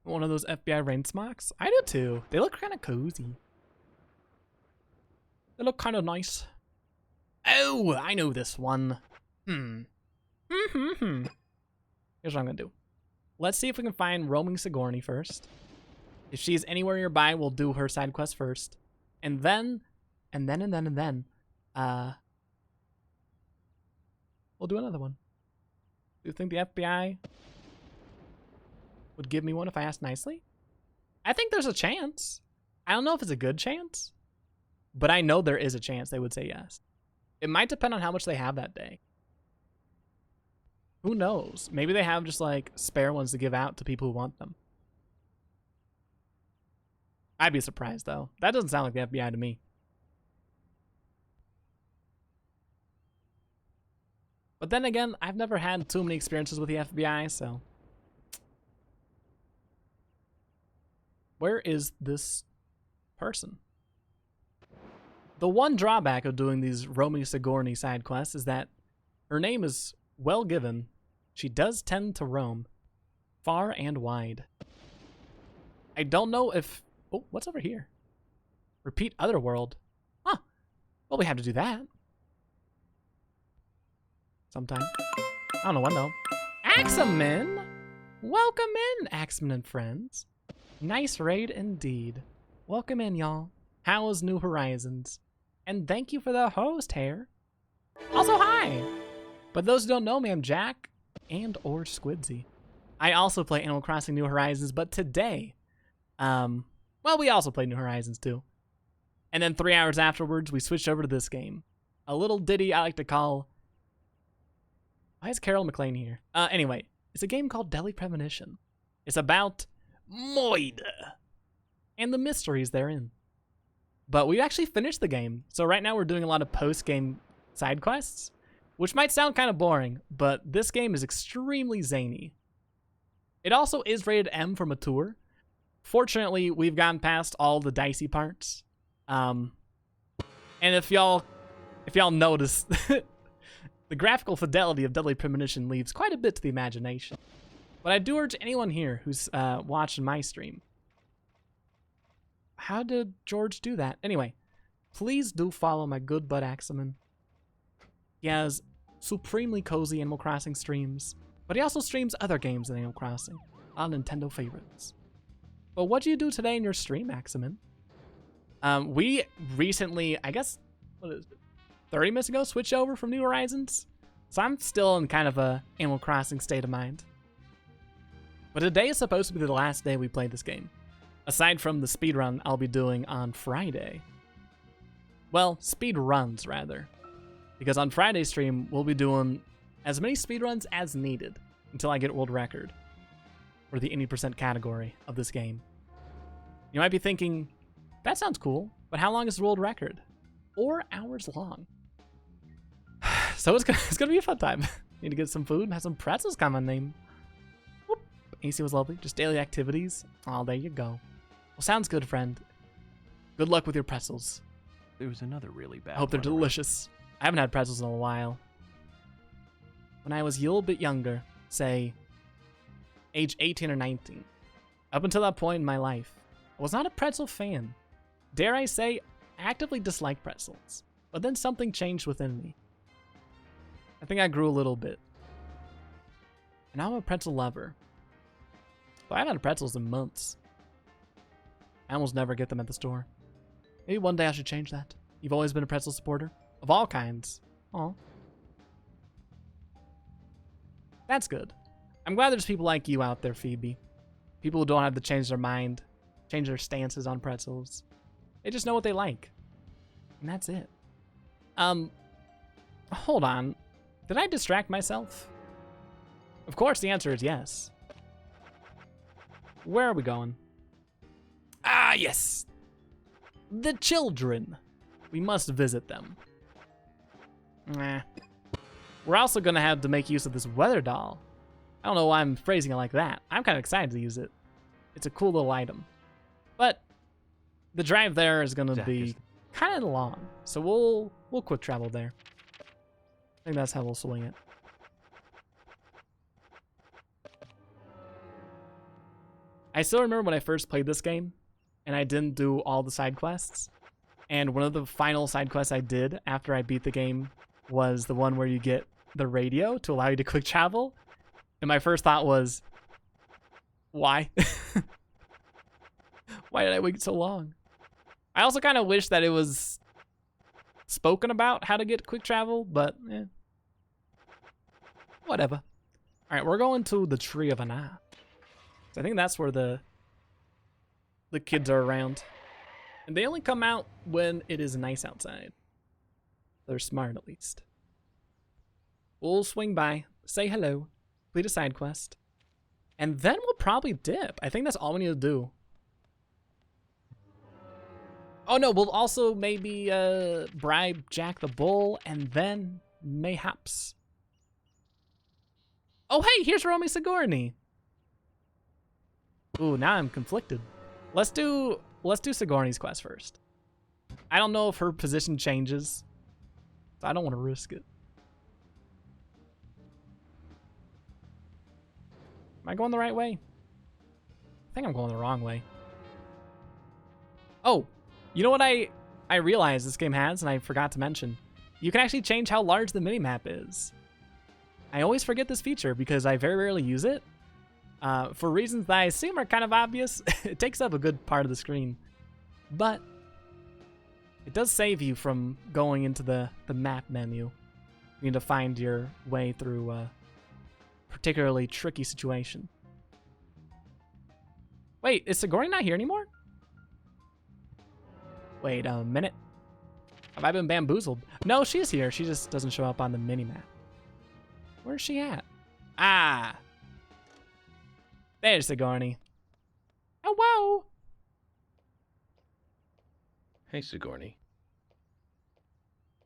[SPEAKER 1] One of those FBI rain smocks. I do too. They look kind of cozy. They look kind of nice. Oh, I know this one. Here's what I'm gonna do. Let's see if we can find roaming Sigourney first. If she's anywhere nearby, we'll do her side quest first, and then, we'll do another one. Do you think the FBI would give me one if I asked nicely? I think there's a chance. I don't know if it's a good chance, but I know there is a chance they would say yes. It might depend on how much they have that day. Who knows? Maybe they have just like spare ones to give out to people who want them. I'd be surprised though. That doesn't sound like the FBI to me. But then again, I've never had too many experiences with the FBI, so. Where is this person? The one drawback of doing these roaming Sigourney side quests is that her name is well given. She does tend to roam far and wide. I don't know if... Oh, what's over here? Repeat Otherworld. Huh. Well, we have to do that. Sometime. I don't know when, though. Axeman! Welcome in, Axeman and friends. Nice raid indeed. Welcome in, y'all. How is New Horizons? And thank you for the host, Hair. Also, hi! But those who don't know me, I'm Jack and or Squiddsey. I also play Animal Crossing New Horizons, but today, well, we also played New Horizons too. And then 3 hours afterwards, we switched over to this game. A little ditty I like to call... Why is Carol McLean here? Anyway, it's a game called Deadly Premonition. It's about Moida and the mysteries therein. But we actually finished the game, so right now we're doing a lot of post-game side quests, which might sound kind of boring, but this game is extremely zany. It also is rated M for mature. Fortunately, we've gone past all the dicey parts. And if y'all notice, the graphical fidelity of Deadly Premonition leaves quite a bit to the imagination. But I do urge anyone here who's watching my stream. How did George do that? Anyway, please do follow my good bud Axeman. He has supremely cozy Animal Crossing streams, but he also streams other games in Animal Crossing, all Nintendo favorites. But what do you do today in your stream, Axeman? We recently, I guess, 30 minutes ago, switched over from New Horizons. So I'm still in kind of a Animal Crossing state of mind. But today is supposed to be the last day we play this game. Aside from the speedrun I'll be doing on Friday. Well, speedruns, rather. Because on Friday's stream, we'll be doing as many speedruns as needed until I get world record for the 80% category of this game. You might be thinking, that sounds cool, but how long is the world record? 4 hours long. So it's gonna be a fun time. Need to get some food, have some pretzels come on name. Whoop. AC was lovely. Just daily activities. Oh, there you go. Well, sounds good, friend. Good luck with your pretzels.
[SPEAKER 2] There was another really bad
[SPEAKER 1] I hope they're
[SPEAKER 2] one around.
[SPEAKER 1] delicious. I haven't had pretzels in a while. When I was a little bit younger, say age 18 or 19, up until that point in my life, I was not a pretzel fan. Dare I say, actively disliked pretzels. But then something changed within me. I think I grew a little bit. And now I'm a pretzel lover. But I haven't had pretzels in months. I almost never get them at the store. Maybe one day I should change that. You've always been a pretzel supporter? Of all kinds. Aw. That's good. I'm glad there's people like you out there, Phoebe. People who don't have to change their mind, change their stances on pretzels. They just know what they like. And that's it. Hold on. Did I distract myself? Of course, the answer is yes. Where are we going? Ah, yes. The children. We must visit them. We're also going to have to make use of this weather doll. I don't know why I'm phrasing it like that. I'm kind of excited to use it. It's a cool little item. But the drive there is going to be kind of long. So we'll quick travel there. I think that's how we'll swing it. I still remember when I first played this game and I didn't do all the side quests. And one of the final side quests I did after I beat the game was the one where you get the radio to allow you to quick travel. And my first thought was, why? Why did I wait so long? I also kind of wish that it was spoken about how to get quick travel, but whatever. All right, we're going to the Tree of Anna. I think that's where the kids are around. And they only come out when it is nice outside. They're smart, at least. We'll swing by, say hello, complete a side quest, and then we'll probably dip. I think that's all we need to do. Oh no, we'll also maybe bribe Jack the Bull, and then mayhaps. Oh hey, here's Romy Sigourney. Ooh, now I'm conflicted. Let's do Sigourney's quest first. I don't know if her position changes, so I don't want to risk it. Am I going the right way? I think I'm going the wrong way. Oh, you know what I realized this game has, and I forgot to mention? You can actually change how large the minimap is. I always forget this feature because I very rarely use it. For reasons that I assume are kind of obvious. It takes up a good part of the screen. But it does save you from going into the map menu. You need to find your way through a particularly tricky situation. Wait, is Sigourney not here anymore? Wait a minute. Have I been bamboozled? No, she's here. She just doesn't show up on the minimap. Where's she at? Ah! There's Sigourney. Oh, whoa!
[SPEAKER 2] Hey, Sigourney.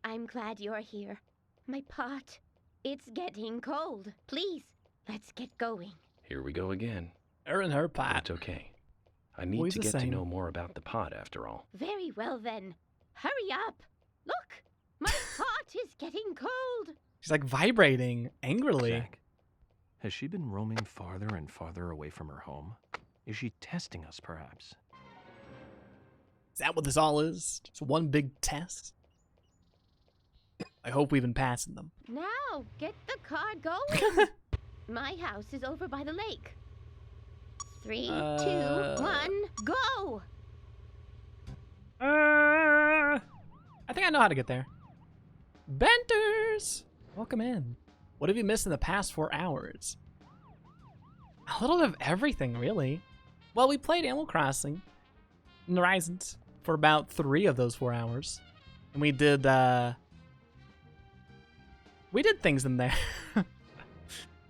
[SPEAKER 6] I'm glad you're here. My pot, it's getting cold. Please, let's get going.
[SPEAKER 2] Here we go again.
[SPEAKER 1] Her and her
[SPEAKER 2] But
[SPEAKER 1] pot.
[SPEAKER 2] it's okay. I need
[SPEAKER 1] Always
[SPEAKER 2] to
[SPEAKER 1] the
[SPEAKER 2] get to
[SPEAKER 1] same.
[SPEAKER 2] know more about the pot after all.
[SPEAKER 5] Very well then. Hurry up. Look, my pot is getting cold.
[SPEAKER 1] She's like vibrating angrily.
[SPEAKER 2] Zach, has she been roaming farther and farther away from her home? Is she testing us, perhaps?
[SPEAKER 1] Is that what this all is? Just one big test? I hope we've been passing them.
[SPEAKER 5] Now, get the car going. My house is over by the lake. 3, 2, 1, go!
[SPEAKER 1] I think I know how to get there. Benters! Welcome in. What have you missed in the past 4 hours? A little bit of everything, really. Well, we played Animal Crossing in Horizons for about 3 of those 4 hours. And we did things in there.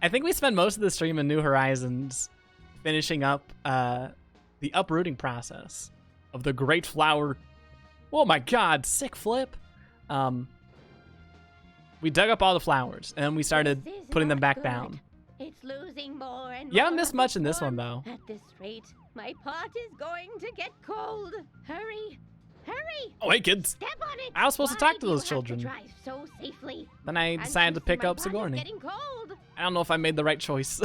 [SPEAKER 1] I think we spent most of the stream in New Horizons finishing up the uprooting process of the Great Flower. Oh my god, sick flip. We dug up all the flowers and we started
[SPEAKER 5] This is
[SPEAKER 1] putting them
[SPEAKER 5] not
[SPEAKER 1] back
[SPEAKER 5] good.
[SPEAKER 1] down.
[SPEAKER 5] It's losing more and
[SPEAKER 1] You
[SPEAKER 5] more.
[SPEAKER 1] haven't missed
[SPEAKER 5] of
[SPEAKER 1] much
[SPEAKER 5] its
[SPEAKER 1] in this one,
[SPEAKER 5] warmth.
[SPEAKER 1] though.
[SPEAKER 5] At this rate, my pot is going to get cold. Hurry! Hurry!
[SPEAKER 1] Oh, hey, kids.
[SPEAKER 5] Step on it!
[SPEAKER 1] I was supposed to
[SPEAKER 5] Why
[SPEAKER 1] talk to
[SPEAKER 5] do you
[SPEAKER 1] those
[SPEAKER 5] have
[SPEAKER 1] children.
[SPEAKER 5] drive so safely?
[SPEAKER 1] Then I
[SPEAKER 5] Can't
[SPEAKER 1] decided
[SPEAKER 5] you
[SPEAKER 1] to
[SPEAKER 5] see
[SPEAKER 1] pick
[SPEAKER 5] my
[SPEAKER 1] up
[SPEAKER 5] pot is
[SPEAKER 1] Sigourney.
[SPEAKER 5] getting cold?
[SPEAKER 1] I don't know if I made the right choice.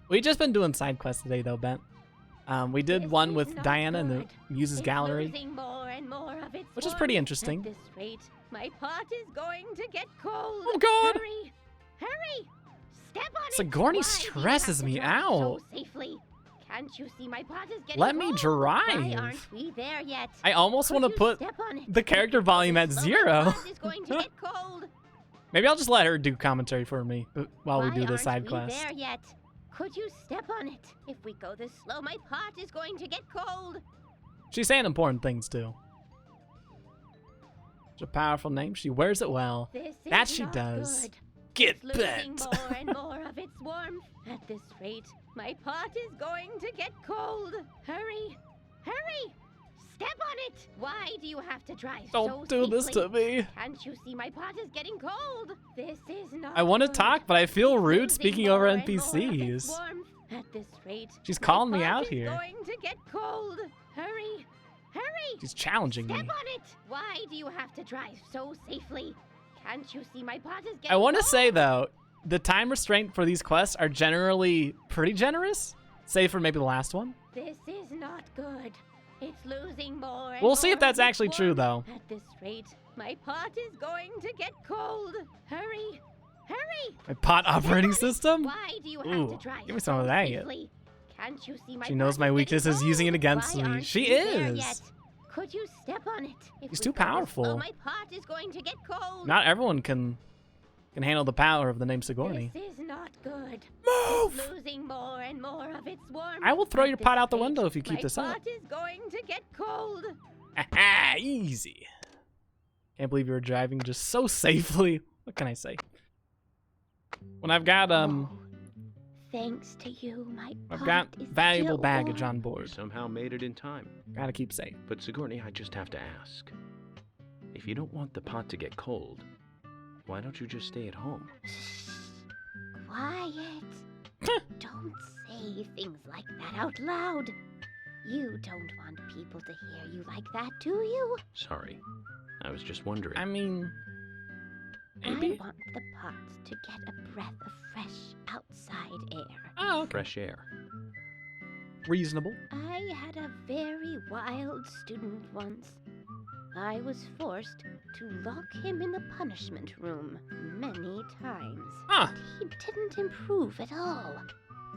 [SPEAKER 1] We've just been doing side quests today, though, Bent. We did
[SPEAKER 5] This
[SPEAKER 1] one
[SPEAKER 5] is
[SPEAKER 1] with
[SPEAKER 5] not
[SPEAKER 1] Diana in the
[SPEAKER 5] good.
[SPEAKER 1] Muses
[SPEAKER 5] It's
[SPEAKER 1] Gallery,
[SPEAKER 5] losing more and more of its
[SPEAKER 1] which is pretty
[SPEAKER 5] warmth.
[SPEAKER 1] interesting.
[SPEAKER 5] At this rate, my pot is going to get cold.
[SPEAKER 1] Oh, God.
[SPEAKER 5] Hurry! Hurry! Step on
[SPEAKER 1] Sigourney
[SPEAKER 5] it! Why do you
[SPEAKER 1] stresses
[SPEAKER 5] have to
[SPEAKER 1] me
[SPEAKER 5] drive
[SPEAKER 1] out.
[SPEAKER 5] So safely? Can't you see my pot is getting
[SPEAKER 1] Let me
[SPEAKER 5] cold?
[SPEAKER 1] drive.
[SPEAKER 5] Why aren't we there yet?
[SPEAKER 1] I almost
[SPEAKER 5] Could
[SPEAKER 1] want to
[SPEAKER 5] you
[SPEAKER 1] put
[SPEAKER 5] step on it?
[SPEAKER 1] the character volume at
[SPEAKER 5] Slow,
[SPEAKER 1] 0.
[SPEAKER 5] My pot is going to get cold.
[SPEAKER 1] Maybe I'll just let her do commentary for me while we
[SPEAKER 5] Why
[SPEAKER 1] do the
[SPEAKER 5] aren't
[SPEAKER 1] side
[SPEAKER 5] we
[SPEAKER 1] quest.
[SPEAKER 5] there yet? Could you step on it? If we go this slow, my pot is going to get cold.
[SPEAKER 1] She's saying important things, too. It's a powerful name. She wears it well.
[SPEAKER 5] This is
[SPEAKER 1] That she
[SPEAKER 5] not
[SPEAKER 1] does.
[SPEAKER 5] good.
[SPEAKER 1] Get
[SPEAKER 5] It's losing
[SPEAKER 1] bent.
[SPEAKER 5] more and more of its warmth. At this rate, my pot is going to get cold. Hurry! Hurry! Step on it! Why do you have to drive so
[SPEAKER 1] Don't do this to
[SPEAKER 5] safely?
[SPEAKER 1] me.
[SPEAKER 5] Can't you see my pot is getting cold? This is not
[SPEAKER 1] I want to
[SPEAKER 5] good.
[SPEAKER 1] talk, but I feel
[SPEAKER 5] It's
[SPEAKER 1] rude
[SPEAKER 5] losing
[SPEAKER 1] speaking
[SPEAKER 5] more
[SPEAKER 1] over
[SPEAKER 5] and more of its
[SPEAKER 1] NPCs.
[SPEAKER 5] warmth. At this rate,
[SPEAKER 1] She's
[SPEAKER 5] my
[SPEAKER 1] calling me
[SPEAKER 5] pot
[SPEAKER 1] out
[SPEAKER 5] is
[SPEAKER 1] here.
[SPEAKER 5] going to get cold. Hurry! Hurry!
[SPEAKER 1] She's challenging
[SPEAKER 5] Step
[SPEAKER 1] me.
[SPEAKER 5] on it! Why do you have to drive so safely? Can't you see my pot is getting
[SPEAKER 1] I want to
[SPEAKER 5] cold?
[SPEAKER 1] say, though, the time restraint for these quests are generally pretty generous, save for maybe the last one.
[SPEAKER 5] This is not good. It's losing more and
[SPEAKER 1] We'll see
[SPEAKER 5] more
[SPEAKER 1] if that's
[SPEAKER 5] of its
[SPEAKER 1] actually true,
[SPEAKER 5] warmth.
[SPEAKER 1] though.
[SPEAKER 5] At this rate, my pot is going to get cold. Hurry! Hurry!
[SPEAKER 1] My pot operating
[SPEAKER 5] Step on it.
[SPEAKER 1] system?
[SPEAKER 5] Why do you have
[SPEAKER 1] Ooh,
[SPEAKER 5] to drive
[SPEAKER 1] give me some of
[SPEAKER 5] so
[SPEAKER 1] that.
[SPEAKER 5] safely? Can't you see my
[SPEAKER 1] She knows
[SPEAKER 5] pot
[SPEAKER 1] my
[SPEAKER 5] is
[SPEAKER 1] weakness
[SPEAKER 5] getting
[SPEAKER 1] is using it
[SPEAKER 5] cold?
[SPEAKER 1] against
[SPEAKER 5] Why
[SPEAKER 1] me.
[SPEAKER 5] aren't
[SPEAKER 1] She
[SPEAKER 5] we there
[SPEAKER 1] is.
[SPEAKER 5] yet? Could you step on it? If
[SPEAKER 1] She's
[SPEAKER 5] we
[SPEAKER 1] too
[SPEAKER 5] go this
[SPEAKER 1] powerful.
[SPEAKER 5] slow, my pot is going to get cold.
[SPEAKER 1] Not everyone can handle the power of the name Sigourney.
[SPEAKER 5] This is not good.
[SPEAKER 1] Move!
[SPEAKER 5] It's losing more and more of its warmth.
[SPEAKER 1] I will throw
[SPEAKER 5] At
[SPEAKER 1] your
[SPEAKER 5] this
[SPEAKER 1] pot out the
[SPEAKER 5] rate,
[SPEAKER 1] window if you keep
[SPEAKER 5] my
[SPEAKER 1] this up.
[SPEAKER 5] pot is going to get cold.
[SPEAKER 1] Easy. Can't believe you were driving just so safely. What can I say? When I've got
[SPEAKER 5] Thanks to you, my
[SPEAKER 1] I've
[SPEAKER 5] pot
[SPEAKER 1] got
[SPEAKER 5] is
[SPEAKER 1] valuable
[SPEAKER 5] still
[SPEAKER 1] baggage
[SPEAKER 5] warm.
[SPEAKER 1] on
[SPEAKER 2] You
[SPEAKER 1] board.
[SPEAKER 2] somehow made it in time.
[SPEAKER 1] Gotta keep safe.
[SPEAKER 2] But Sigourney, I just have to ask. If you don't want the pot to get cold, why don't you just stay at home?
[SPEAKER 5] Quiet. Don't say things like that out loud. You don't want people to hear you like that, do you?
[SPEAKER 2] Sorry. I was just wondering.
[SPEAKER 1] I mean,
[SPEAKER 5] I
[SPEAKER 1] maybe.
[SPEAKER 5] want the pot to get a breath of fresh outside air.
[SPEAKER 1] Oh, okay.
[SPEAKER 2] Fresh air.
[SPEAKER 1] Reasonable.
[SPEAKER 5] I had a very wild student once. I was forced to lock him in the punishment room many times.
[SPEAKER 1] Huh.
[SPEAKER 5] He didn't improve at all.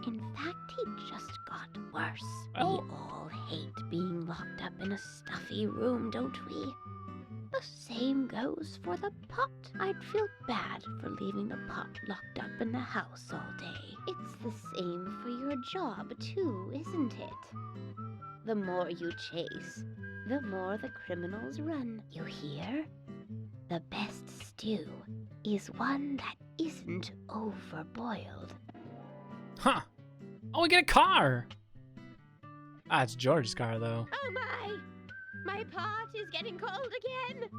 [SPEAKER 5] In fact, he just got worse.
[SPEAKER 1] Well-
[SPEAKER 5] We all hate being locked up in a stuffy room, don't we? The same goes for the pot. I'd feel bad for leaving the pot locked up in the house all day. It's the same for your job, too, isn't it? The more you chase, the more the criminals run. You hear? The best stew is one that isn't overboiled.
[SPEAKER 1] Huh. Oh, we get a car. Ah, it's George's car, though.
[SPEAKER 5] Oh my! My pot is getting cold again!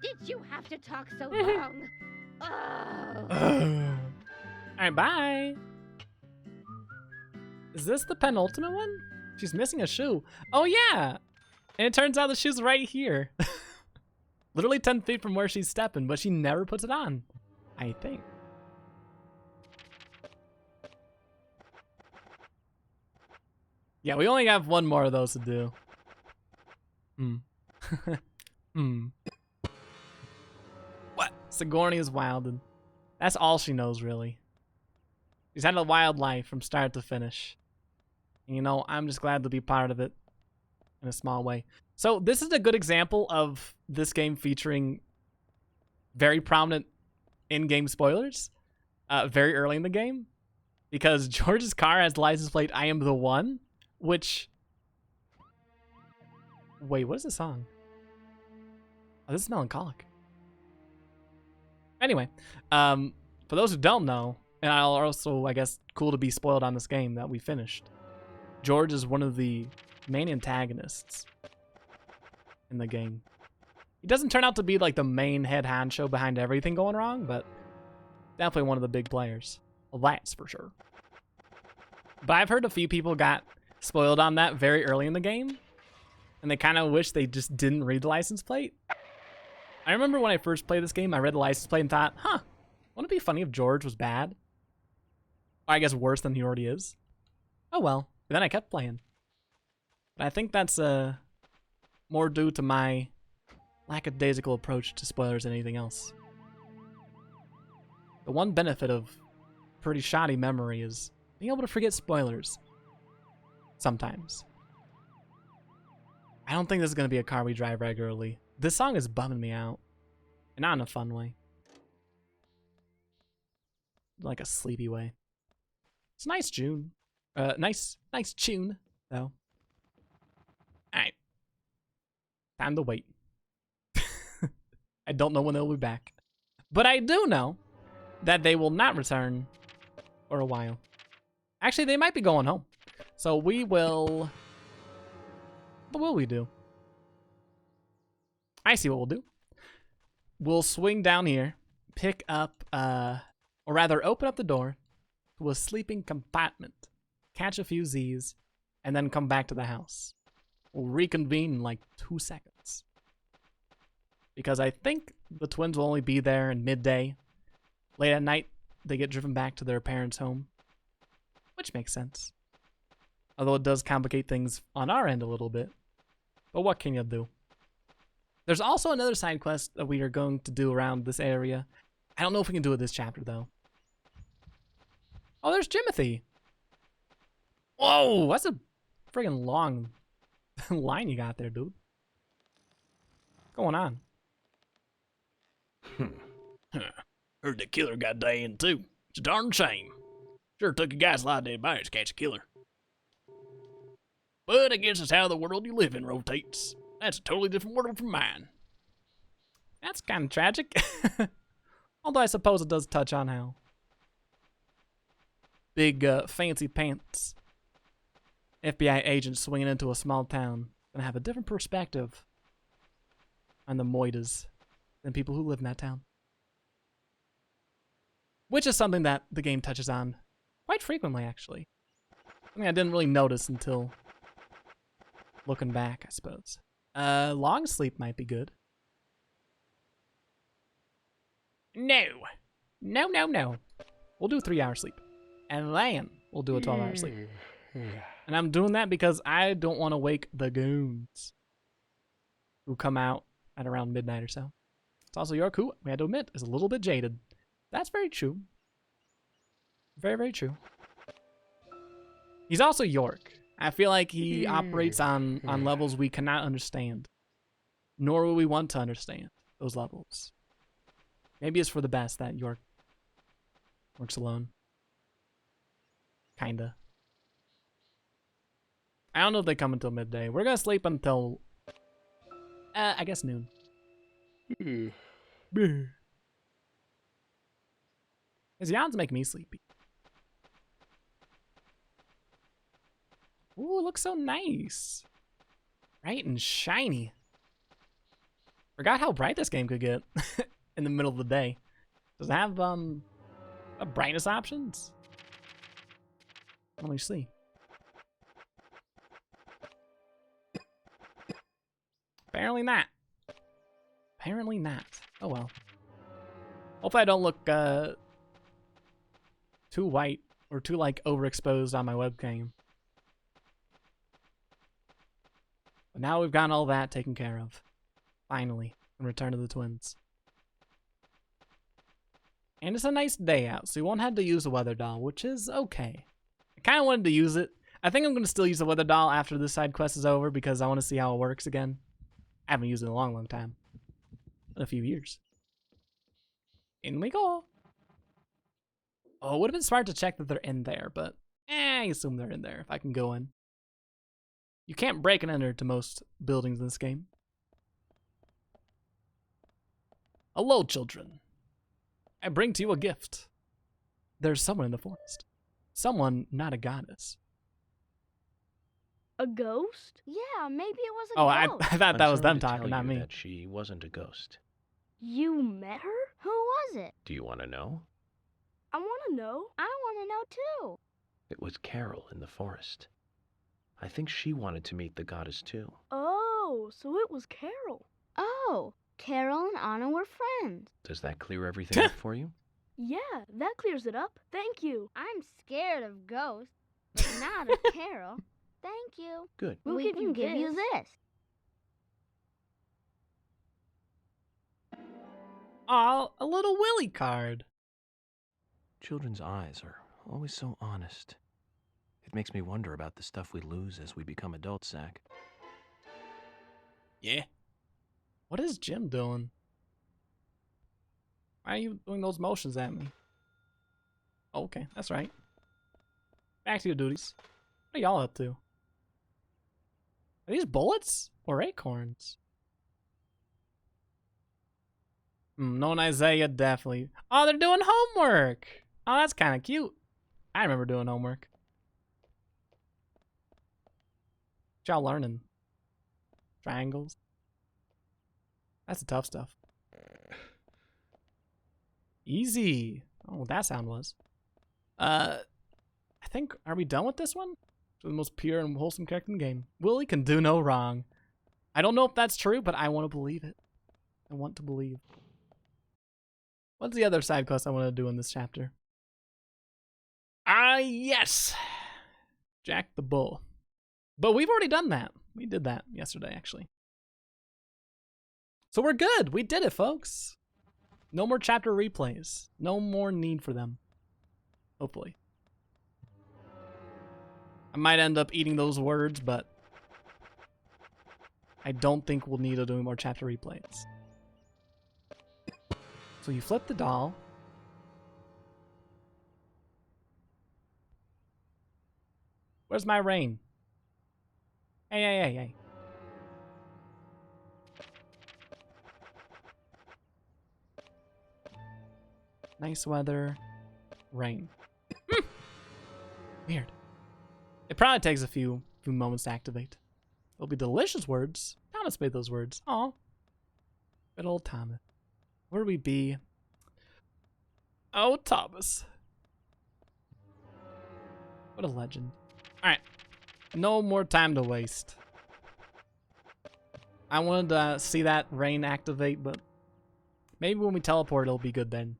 [SPEAKER 5] Did you have to talk so long? Oh!
[SPEAKER 1] Alright, bye. Is this the penultimate one? She's missing a shoe. Oh yeah! And it turns out the shoe's right here. Literally 10 feet from where she's stepping, but she never puts it on. I think. Yeah, we only have one more of those to do. What? Sigourney is wildin'. That's all she knows, really. She's had a wild life from start to finish. And, you know, I'm just glad to be part of it in a small way. So this is a good example of this game featuring very prominent in-game spoilers very early in the game. Because George's car has the license plate, I am the one, which... Wait, what is this song? Oh, this is melancholic. Anyway, for those who don't know, and I'll also, I guess, cool to be spoiled on this game that we finished, George is one of the main antagonists in the game. He doesn't turn out to be like the main head honcho behind everything going wrong, but definitely one of the big players. Well, that's for sure. But I've heard a few people got spoiled on that very early in the game, and they kind of wish they just didn't read the license plate. I remember when I first played this game, I read the license plate and thought, huh, wouldn't it be funny if George was bad? Or I guess worse than he already is. Oh well. But then I kept playing. But I think that's more due to my lackadaisical approach to spoilers than anything else. The one benefit of pretty shoddy memory is being able to forget spoilers. Sometimes. I don't think this is going to be a car we drive regularly. This song is bumming me out. And not in a fun way. Like a sleepy way. It's a nice tune. Nice tune, though. Alright. Time to wait. I don't know when they'll be back. But I do know that they will not return for a while. Actually, they might be going home. So we will... What will we do? I see what we'll do. We'll swing down here, pick up, or rather open up the door to a sleeping compartment, catch a few Z's, and then come back to the house. We'll reconvene in like 2 seconds. Because I think the twins will only be there in midday. Late at night, they get driven back to their parents' home. Which makes sense. Although it does complicate things on our end a little bit. But what can you do? There's also another side quest that we are going to do around this area. I don't know if we can do it this chapter, though. Oh, there's Jimothy. Whoa, that's a friggin' long line you got there, dude. What's going on?
[SPEAKER 6] Heard the killer got Diane too. It's a darn shame. Sure took you guys a lot of dead bodies to catch a killer. But I guess it's how the world you live in rotates. That's a totally different world from mine.
[SPEAKER 1] That's kind of tragic. Although I suppose it does touch on how big fancy pants FBI agents swinging into a small town gonna have a different perspective on the Moitas than people who live in that town. Which is something that the game touches on quite frequently, actually. Something I didn't really notice until looking back, I suppose. Long sleep might be good. No. No. We'll do 3-hour sleep. And then we'll do a 12-hour sleep. And I'm doing that because I don't want to wake the goons who come out at around midnight or so. It's also York, who, we had to admit, is a little bit jaded. That's very true. Very, very true. He's also York. I feel like he operates on levels we cannot understand. Nor will we want to understand those levels. Maybe it's for the best that York works alone. Kinda. I don't know if they come until midday. We're gonna sleep until, I guess noon. His yawns make me sleepy. Ooh, it looks so nice. Bright and shiny. Forgot how bright this game could get in the middle of the day. Does it have Brightness options? Let me see. Apparently not. Apparently not. Oh well. Hopefully I don't look too white or too like overexposed on my webcam. But now we've gotten all that taken care of. Finally, in Return of the Twins. And it's a nice day out, so you won't have to use the weather doll, which is okay. I kind of wanted to use it. I think I'm going to still use the weather doll after this side quest is over because I want to see how it works again. I haven't used it in a long, long time. In a few years. In we go. Oh, it would have been smart to check that they're in there, but I assume they're in there if I can go in. You can't break and enter to most buildings in this game. Hello, children. I bring to you a gift. There's someone in the forest. Someone not a goddess.
[SPEAKER 7] A ghost? Yeah, maybe it was a
[SPEAKER 1] Oh,
[SPEAKER 7] ghost.
[SPEAKER 1] I thought that was
[SPEAKER 2] I'm sorry
[SPEAKER 1] them
[SPEAKER 2] to tell
[SPEAKER 1] talking, not
[SPEAKER 2] you
[SPEAKER 1] me.
[SPEAKER 2] that she wasn't a ghost.
[SPEAKER 7] You met her? Who was it?
[SPEAKER 2] Do you want to know?
[SPEAKER 7] I want to know. I want to know too.
[SPEAKER 2] It was Carol in the forest. I think she wanted to meet the goddess too.
[SPEAKER 7] Oh, so it was Carol.
[SPEAKER 8] Oh, Carol and Anna were friends.
[SPEAKER 2] Does that clear everything up for you?
[SPEAKER 7] Yeah, that clears it up. Thank you.
[SPEAKER 8] I'm scared of ghosts, but not of Carol. Thank you.
[SPEAKER 2] Good.
[SPEAKER 7] We'll
[SPEAKER 8] we
[SPEAKER 7] give
[SPEAKER 8] can
[SPEAKER 7] you
[SPEAKER 8] give you this.
[SPEAKER 1] Aw, a little Willy card.
[SPEAKER 2] Children's eyes are always so honest. It makes me wonder about the stuff we lose as we become adults, Zach.
[SPEAKER 6] Yeah.
[SPEAKER 1] What is Jim doing? Why are you doing those motions at me? Oh, okay, that's right. Back to your duties. What are y'all up to? Are these bullets or acorns? Known Isaiah, definitely. Oh, they're doing homework. Oh, that's kind of cute. I remember doing homework. What y'all learning? Triangles. That's the tough stuff. Easy. Oh, what that sound was. I think, are we done with this one? The most pure and wholesome character in the game. Willie can do no wrong. I don't know if that's true, but I want to believe it. I want to believe. What's the other side quest I want to do in this chapter? Yes! Jack the Bull. But we've already done that. We did that yesterday, actually. So we're good. We did it, folks. No more chapter replays. No more need for them. Hopefully. I might end up eating those words, but I don't think we'll need to do more chapter replays. So you flip the doll. Where's my rain? Hey. Nice weather. Rain. Weird. It probably takes a few moments to activate. It'll be delicious words. Thomas made those words. Aw. Good old Thomas. Where do we be? Oh, Thomas. What a legend. Alright. No more time to waste. I wanted to see that rain activate, but maybe when we teleport it'll be good then.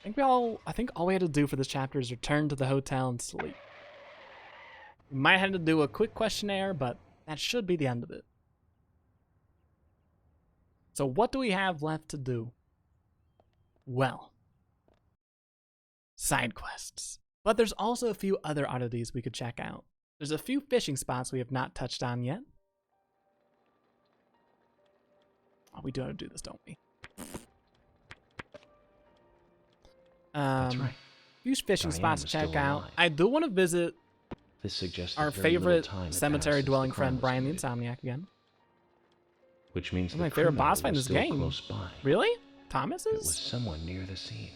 [SPEAKER 1] I think all we had to do for this chapter is return to the hotel and sleep. We might have to do a quick questionnaire, but that should be the end of it. So what do we have left to do? Well, side quests. But there's also a few other oddities we could check out. There's a few fishing spots we have not touched on yet. Oh, we do have to do this, don't we?
[SPEAKER 2] That's right.
[SPEAKER 1] Few fishing spots to
[SPEAKER 2] Diane is
[SPEAKER 1] check
[SPEAKER 2] still
[SPEAKER 1] out.
[SPEAKER 2] alive.
[SPEAKER 1] I do want to visit
[SPEAKER 2] This suggests
[SPEAKER 1] our
[SPEAKER 2] that very little
[SPEAKER 1] favorite
[SPEAKER 2] time had
[SPEAKER 1] cemetery
[SPEAKER 2] passed since
[SPEAKER 1] dwelling
[SPEAKER 2] the crime
[SPEAKER 1] friend,
[SPEAKER 2] was
[SPEAKER 1] Brian the
[SPEAKER 2] committed,
[SPEAKER 1] Insomniac, again.
[SPEAKER 2] which means
[SPEAKER 1] That's my
[SPEAKER 2] the
[SPEAKER 1] favorite
[SPEAKER 2] criminal
[SPEAKER 1] boss fight in
[SPEAKER 2] was
[SPEAKER 1] this
[SPEAKER 2] still
[SPEAKER 1] game.
[SPEAKER 2] close by.
[SPEAKER 1] Really?
[SPEAKER 2] It was
[SPEAKER 1] Thomas's?
[SPEAKER 2] someone near the scene.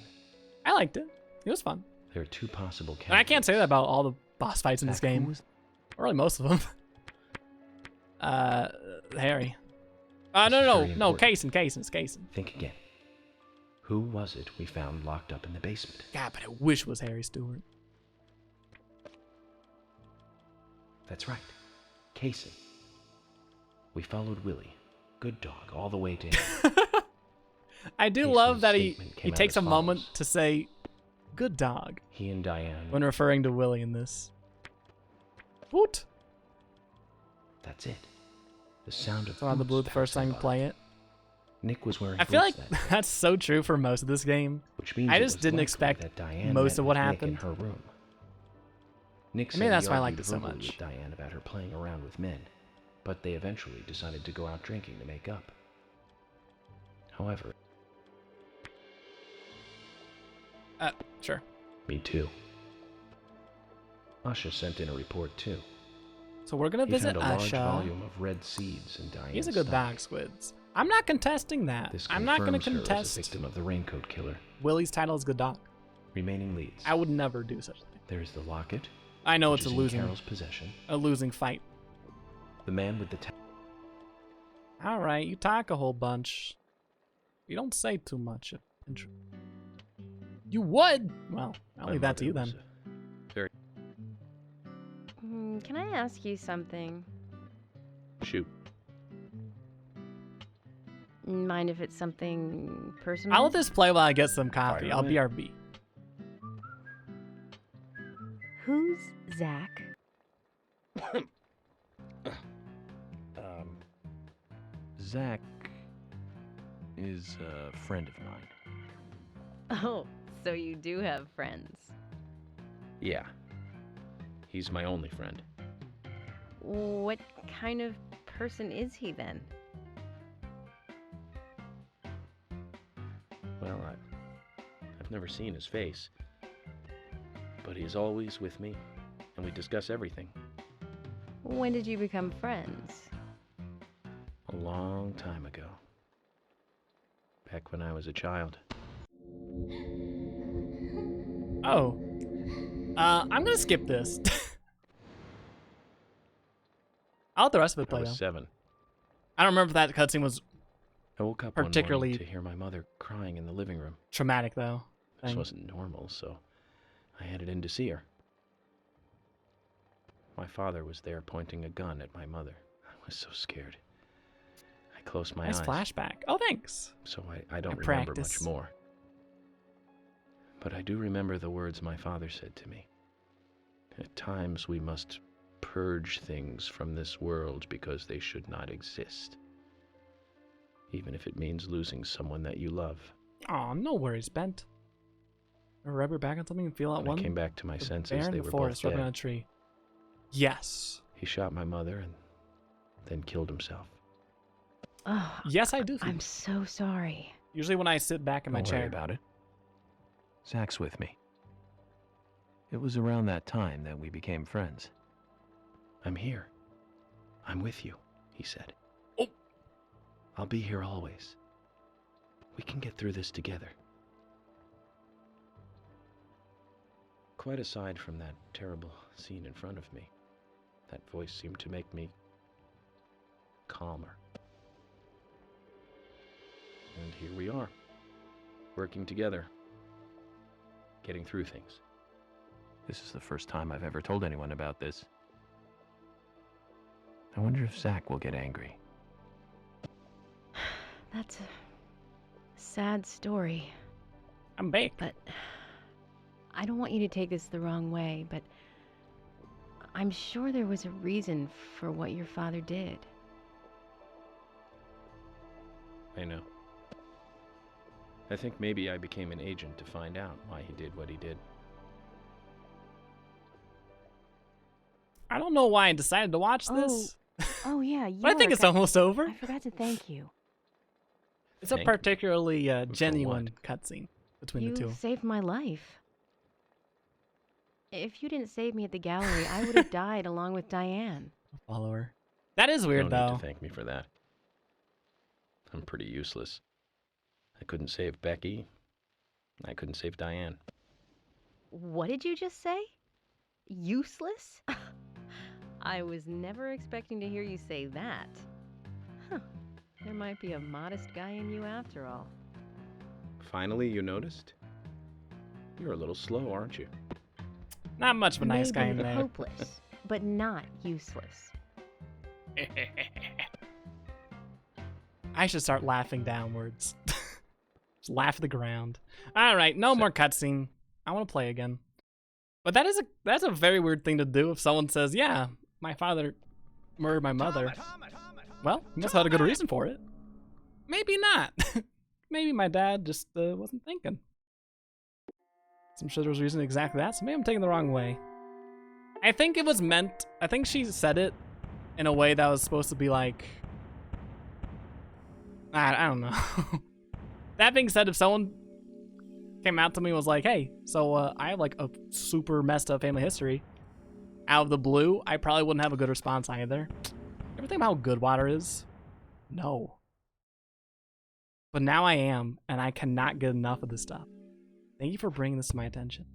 [SPEAKER 1] I liked it. It was fun.
[SPEAKER 2] There are two possible candidates.
[SPEAKER 1] And I can't say that about all the boss fights in this
[SPEAKER 2] fact, who
[SPEAKER 1] game.
[SPEAKER 2] was-
[SPEAKER 1] Or really most of them. Harry.
[SPEAKER 2] This is very
[SPEAKER 1] No,
[SPEAKER 2] important.
[SPEAKER 1] Kaysen.
[SPEAKER 2] Think again. Who was it we found locked up in the basement?
[SPEAKER 1] God, but I wish it was Harry Stewart.
[SPEAKER 2] That's right. Casey. We followed Willie, good dog, all the way to him.
[SPEAKER 1] I do
[SPEAKER 2] Casey's
[SPEAKER 1] love that he
[SPEAKER 2] statement came out
[SPEAKER 1] takes a
[SPEAKER 2] as
[SPEAKER 1] moment
[SPEAKER 2] follows.
[SPEAKER 1] to say, good dog,
[SPEAKER 2] He and Diane.
[SPEAKER 1] when referring to Willie in this. Woot!
[SPEAKER 2] That's it. The sound of
[SPEAKER 1] So on the blue
[SPEAKER 2] boots
[SPEAKER 1] the first time you
[SPEAKER 2] passing
[SPEAKER 1] play
[SPEAKER 2] by.
[SPEAKER 1] it.
[SPEAKER 2] Nick was wearing
[SPEAKER 1] I feel like
[SPEAKER 2] boots that day,
[SPEAKER 1] that's so true for most of this game.
[SPEAKER 2] which means
[SPEAKER 1] I
[SPEAKER 2] it
[SPEAKER 1] just
[SPEAKER 2] was
[SPEAKER 1] didn't
[SPEAKER 2] likely
[SPEAKER 1] expect
[SPEAKER 2] that Diane
[SPEAKER 1] most
[SPEAKER 2] met
[SPEAKER 1] of what
[SPEAKER 2] with Nick
[SPEAKER 1] happened.
[SPEAKER 2] in her room. Nick
[SPEAKER 1] Maybe
[SPEAKER 2] said
[SPEAKER 1] that's
[SPEAKER 2] he
[SPEAKER 1] why I
[SPEAKER 2] argued
[SPEAKER 1] liked it so
[SPEAKER 2] verbally
[SPEAKER 1] much.
[SPEAKER 2] with Diane about her playing around with men, but they eventually decided to go out drinking to make up. However,
[SPEAKER 1] Sure.
[SPEAKER 2] me too. Asha sent in a report too.
[SPEAKER 1] So we're gonna
[SPEAKER 2] He
[SPEAKER 1] visit
[SPEAKER 2] found a large
[SPEAKER 1] Asha.
[SPEAKER 2] volume of red seeds in Diane's
[SPEAKER 1] He's a good
[SPEAKER 2] stomach.
[SPEAKER 1] dog, Squids. I'm not contesting that.
[SPEAKER 2] This
[SPEAKER 1] I'm not gonna
[SPEAKER 2] confirms her as a
[SPEAKER 1] contest
[SPEAKER 2] victim of the raincoat killer.
[SPEAKER 1] Willie's title is good dog.
[SPEAKER 2] Remaining leads.
[SPEAKER 1] I would never do such a thing.
[SPEAKER 2] There's the locket.
[SPEAKER 1] I know
[SPEAKER 2] which
[SPEAKER 1] it's a
[SPEAKER 2] is in
[SPEAKER 1] losing
[SPEAKER 2] Carol's possession.
[SPEAKER 1] fight.
[SPEAKER 2] The man with the
[SPEAKER 1] All right, you talk a whole bunch. You don't say too much. You would. Well, I'll
[SPEAKER 2] My
[SPEAKER 1] leave that to you
[SPEAKER 2] mother
[SPEAKER 1] then.
[SPEAKER 2] was a very
[SPEAKER 5] Can I ask you something?
[SPEAKER 2] shoot.
[SPEAKER 5] Mind if it's something personal?
[SPEAKER 1] I'll let this play while I get some coffee.
[SPEAKER 2] Fire
[SPEAKER 1] I'll
[SPEAKER 2] away.
[SPEAKER 1] BRB.
[SPEAKER 5] Who's Zach?
[SPEAKER 2] Zach is a friend of mine.
[SPEAKER 5] Oh, so you do have friends.
[SPEAKER 2] Yeah. He's my only friend.
[SPEAKER 5] What kind of person is he then?
[SPEAKER 2] Well, I've never seen his face. But he's always with me, and we discuss everything.
[SPEAKER 5] When did you become friends?
[SPEAKER 2] A long time ago. Back when I was a child.
[SPEAKER 1] Oh. I'm gonna skip this. I'll let the rest of it
[SPEAKER 2] I
[SPEAKER 1] play
[SPEAKER 2] was
[SPEAKER 1] though.
[SPEAKER 2] 7.
[SPEAKER 1] I don't remember if that cutscene was
[SPEAKER 2] I woke up
[SPEAKER 1] particularly
[SPEAKER 2] one morning to hear my mother crying in the living room.
[SPEAKER 1] traumatic though.
[SPEAKER 2] This
[SPEAKER 1] Thing.
[SPEAKER 2] wasn't normal, so I headed in to see her. My father was there pointing a gun at my mother. I was so scared. I closed my
[SPEAKER 1] Nice
[SPEAKER 2] eyes,
[SPEAKER 1] flashback. Oh, thanks.
[SPEAKER 2] so I don't
[SPEAKER 1] I
[SPEAKER 2] remember
[SPEAKER 1] practice.
[SPEAKER 2] much more. But I do remember the words my father said to me. At times we must purge things from this world because they should not exist. Even if it means losing someone that you love.
[SPEAKER 1] Aw, no worries, Bent. Rub your back on something and feel out
[SPEAKER 2] When
[SPEAKER 1] one.
[SPEAKER 2] I came back to my
[SPEAKER 1] The
[SPEAKER 2] senses,
[SPEAKER 1] bear in
[SPEAKER 2] they
[SPEAKER 1] the
[SPEAKER 2] were
[SPEAKER 1] forest,
[SPEAKER 2] both
[SPEAKER 1] rubbing on a
[SPEAKER 2] dead.
[SPEAKER 1] tree. Yes.
[SPEAKER 2] He shot my mother and then killed himself.
[SPEAKER 5] Oh,
[SPEAKER 1] Yes, I do.
[SPEAKER 5] I'm so sorry.
[SPEAKER 1] Usually when I sit back in my
[SPEAKER 2] Don't
[SPEAKER 1] chair.
[SPEAKER 2] worry about it. Zach's with me. It was around that time that we became friends. I'm here. I'm with you, he said.
[SPEAKER 1] Oh.
[SPEAKER 2] I'll be here always. We can get through this together. Quite aside from that terrible scene in front of me, that voice seemed to make me calmer. And here we are, working together, getting through things. This is the first time I've ever told anyone about this. I wonder if Zach will get angry.
[SPEAKER 5] That's a sad story,
[SPEAKER 1] I'm baked.
[SPEAKER 5] but I don't want you to take this the wrong way, but I'm sure there was a reason for what your father did.
[SPEAKER 2] I know. I think maybe I became an agent to find out why he did what he did.
[SPEAKER 1] I don't know why I decided to watch this.
[SPEAKER 5] Oh yeah,
[SPEAKER 1] But I think it's almost over.
[SPEAKER 5] I forgot to thank you.
[SPEAKER 1] It's a
[SPEAKER 2] Thank you.
[SPEAKER 1] particularly
[SPEAKER 2] For
[SPEAKER 1] genuine cutscene between
[SPEAKER 5] You
[SPEAKER 1] the two.
[SPEAKER 5] saved my life. If you didn't save me at the gallery, I would have died along with Diane.
[SPEAKER 1] Follower. That is weird
[SPEAKER 2] No need
[SPEAKER 1] though.
[SPEAKER 2] to thank me for that. I'm pretty useless. I couldn't save Becky. I couldn't save Diane.
[SPEAKER 5] What did you just say? Useless? I was never expecting to hear you say that. Huh. There might be a modest guy in you after all.
[SPEAKER 2] Finally, you noticed? You're a little slow, aren't you?
[SPEAKER 1] Not much of a nice guy in
[SPEAKER 5] Maybe
[SPEAKER 1] there.
[SPEAKER 5] hopeless, but not useless.
[SPEAKER 1] I should start laughing downwards. Just laugh at the ground. All right, no more cutscene. I want to play again. But that's a very weird thing to do if someone says, "Yeah, my father murdered my mother." Well, he must have had a good reason for it. Maybe not. Maybe my dad just wasn't thinking. I'm sure there was a reason exactly that, so maybe I'm taking the wrong way. I think it was meant, I think she said it in a way that was supposed to be like, I don't know. That being said, if someone came out to me and was like, hey, so I have like a super messed up family history, out of the blue, I probably wouldn't have a good response either. Ever think about how good water is? No. But now I am, and I cannot get enough of this stuff. Thank you for bringing this to my attention.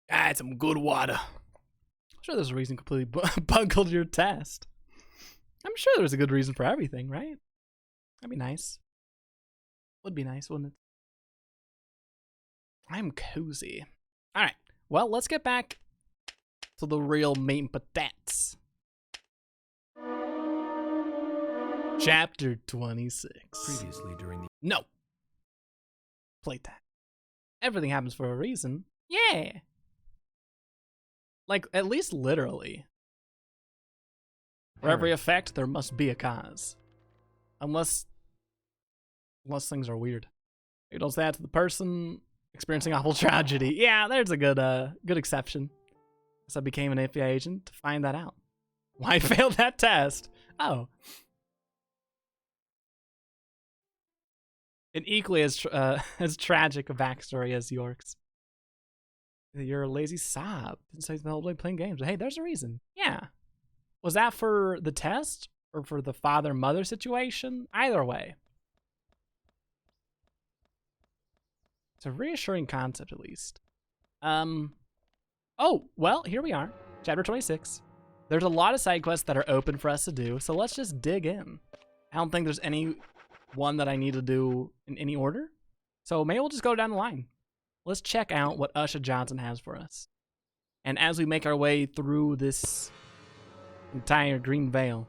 [SPEAKER 1] Ah, it's some good water. I'm sure there's a reason completely bungled your test. I'm sure there's a good reason for everything, right? That'd be nice. Would be nice, wouldn't it? I'm cozy. All right. Well, let's get back to the real meat and potatoes. Chapter 26.
[SPEAKER 2] Previously during the...
[SPEAKER 1] No. Playtime. Everything happens for a reason. Yeah. Like, at least literally. For every effect, there must be a cause. Unless things are weird. You don't say that to the person experiencing awful tragedy. Yeah, there's a good exception. So I became an FBI agent to find that out. Why I failed that test? Oh. An equally as tragic a backstory as York's. You're a lazy sob. Didn't say the whole day playing games. Hey, there's a reason. Yeah. Was that for the test or for the father-mother situation? Either way. It's a reassuring concept, at least. Oh, well, here we are. Chapter 26. There's a lot of side quests that are open for us to do, so let's just dig in. I don't think there's any one that I need to do in any order. So maybe we'll just go down the line. Let's check out what Usha Johnson has for us. And as we make our way through this entire Green Veil,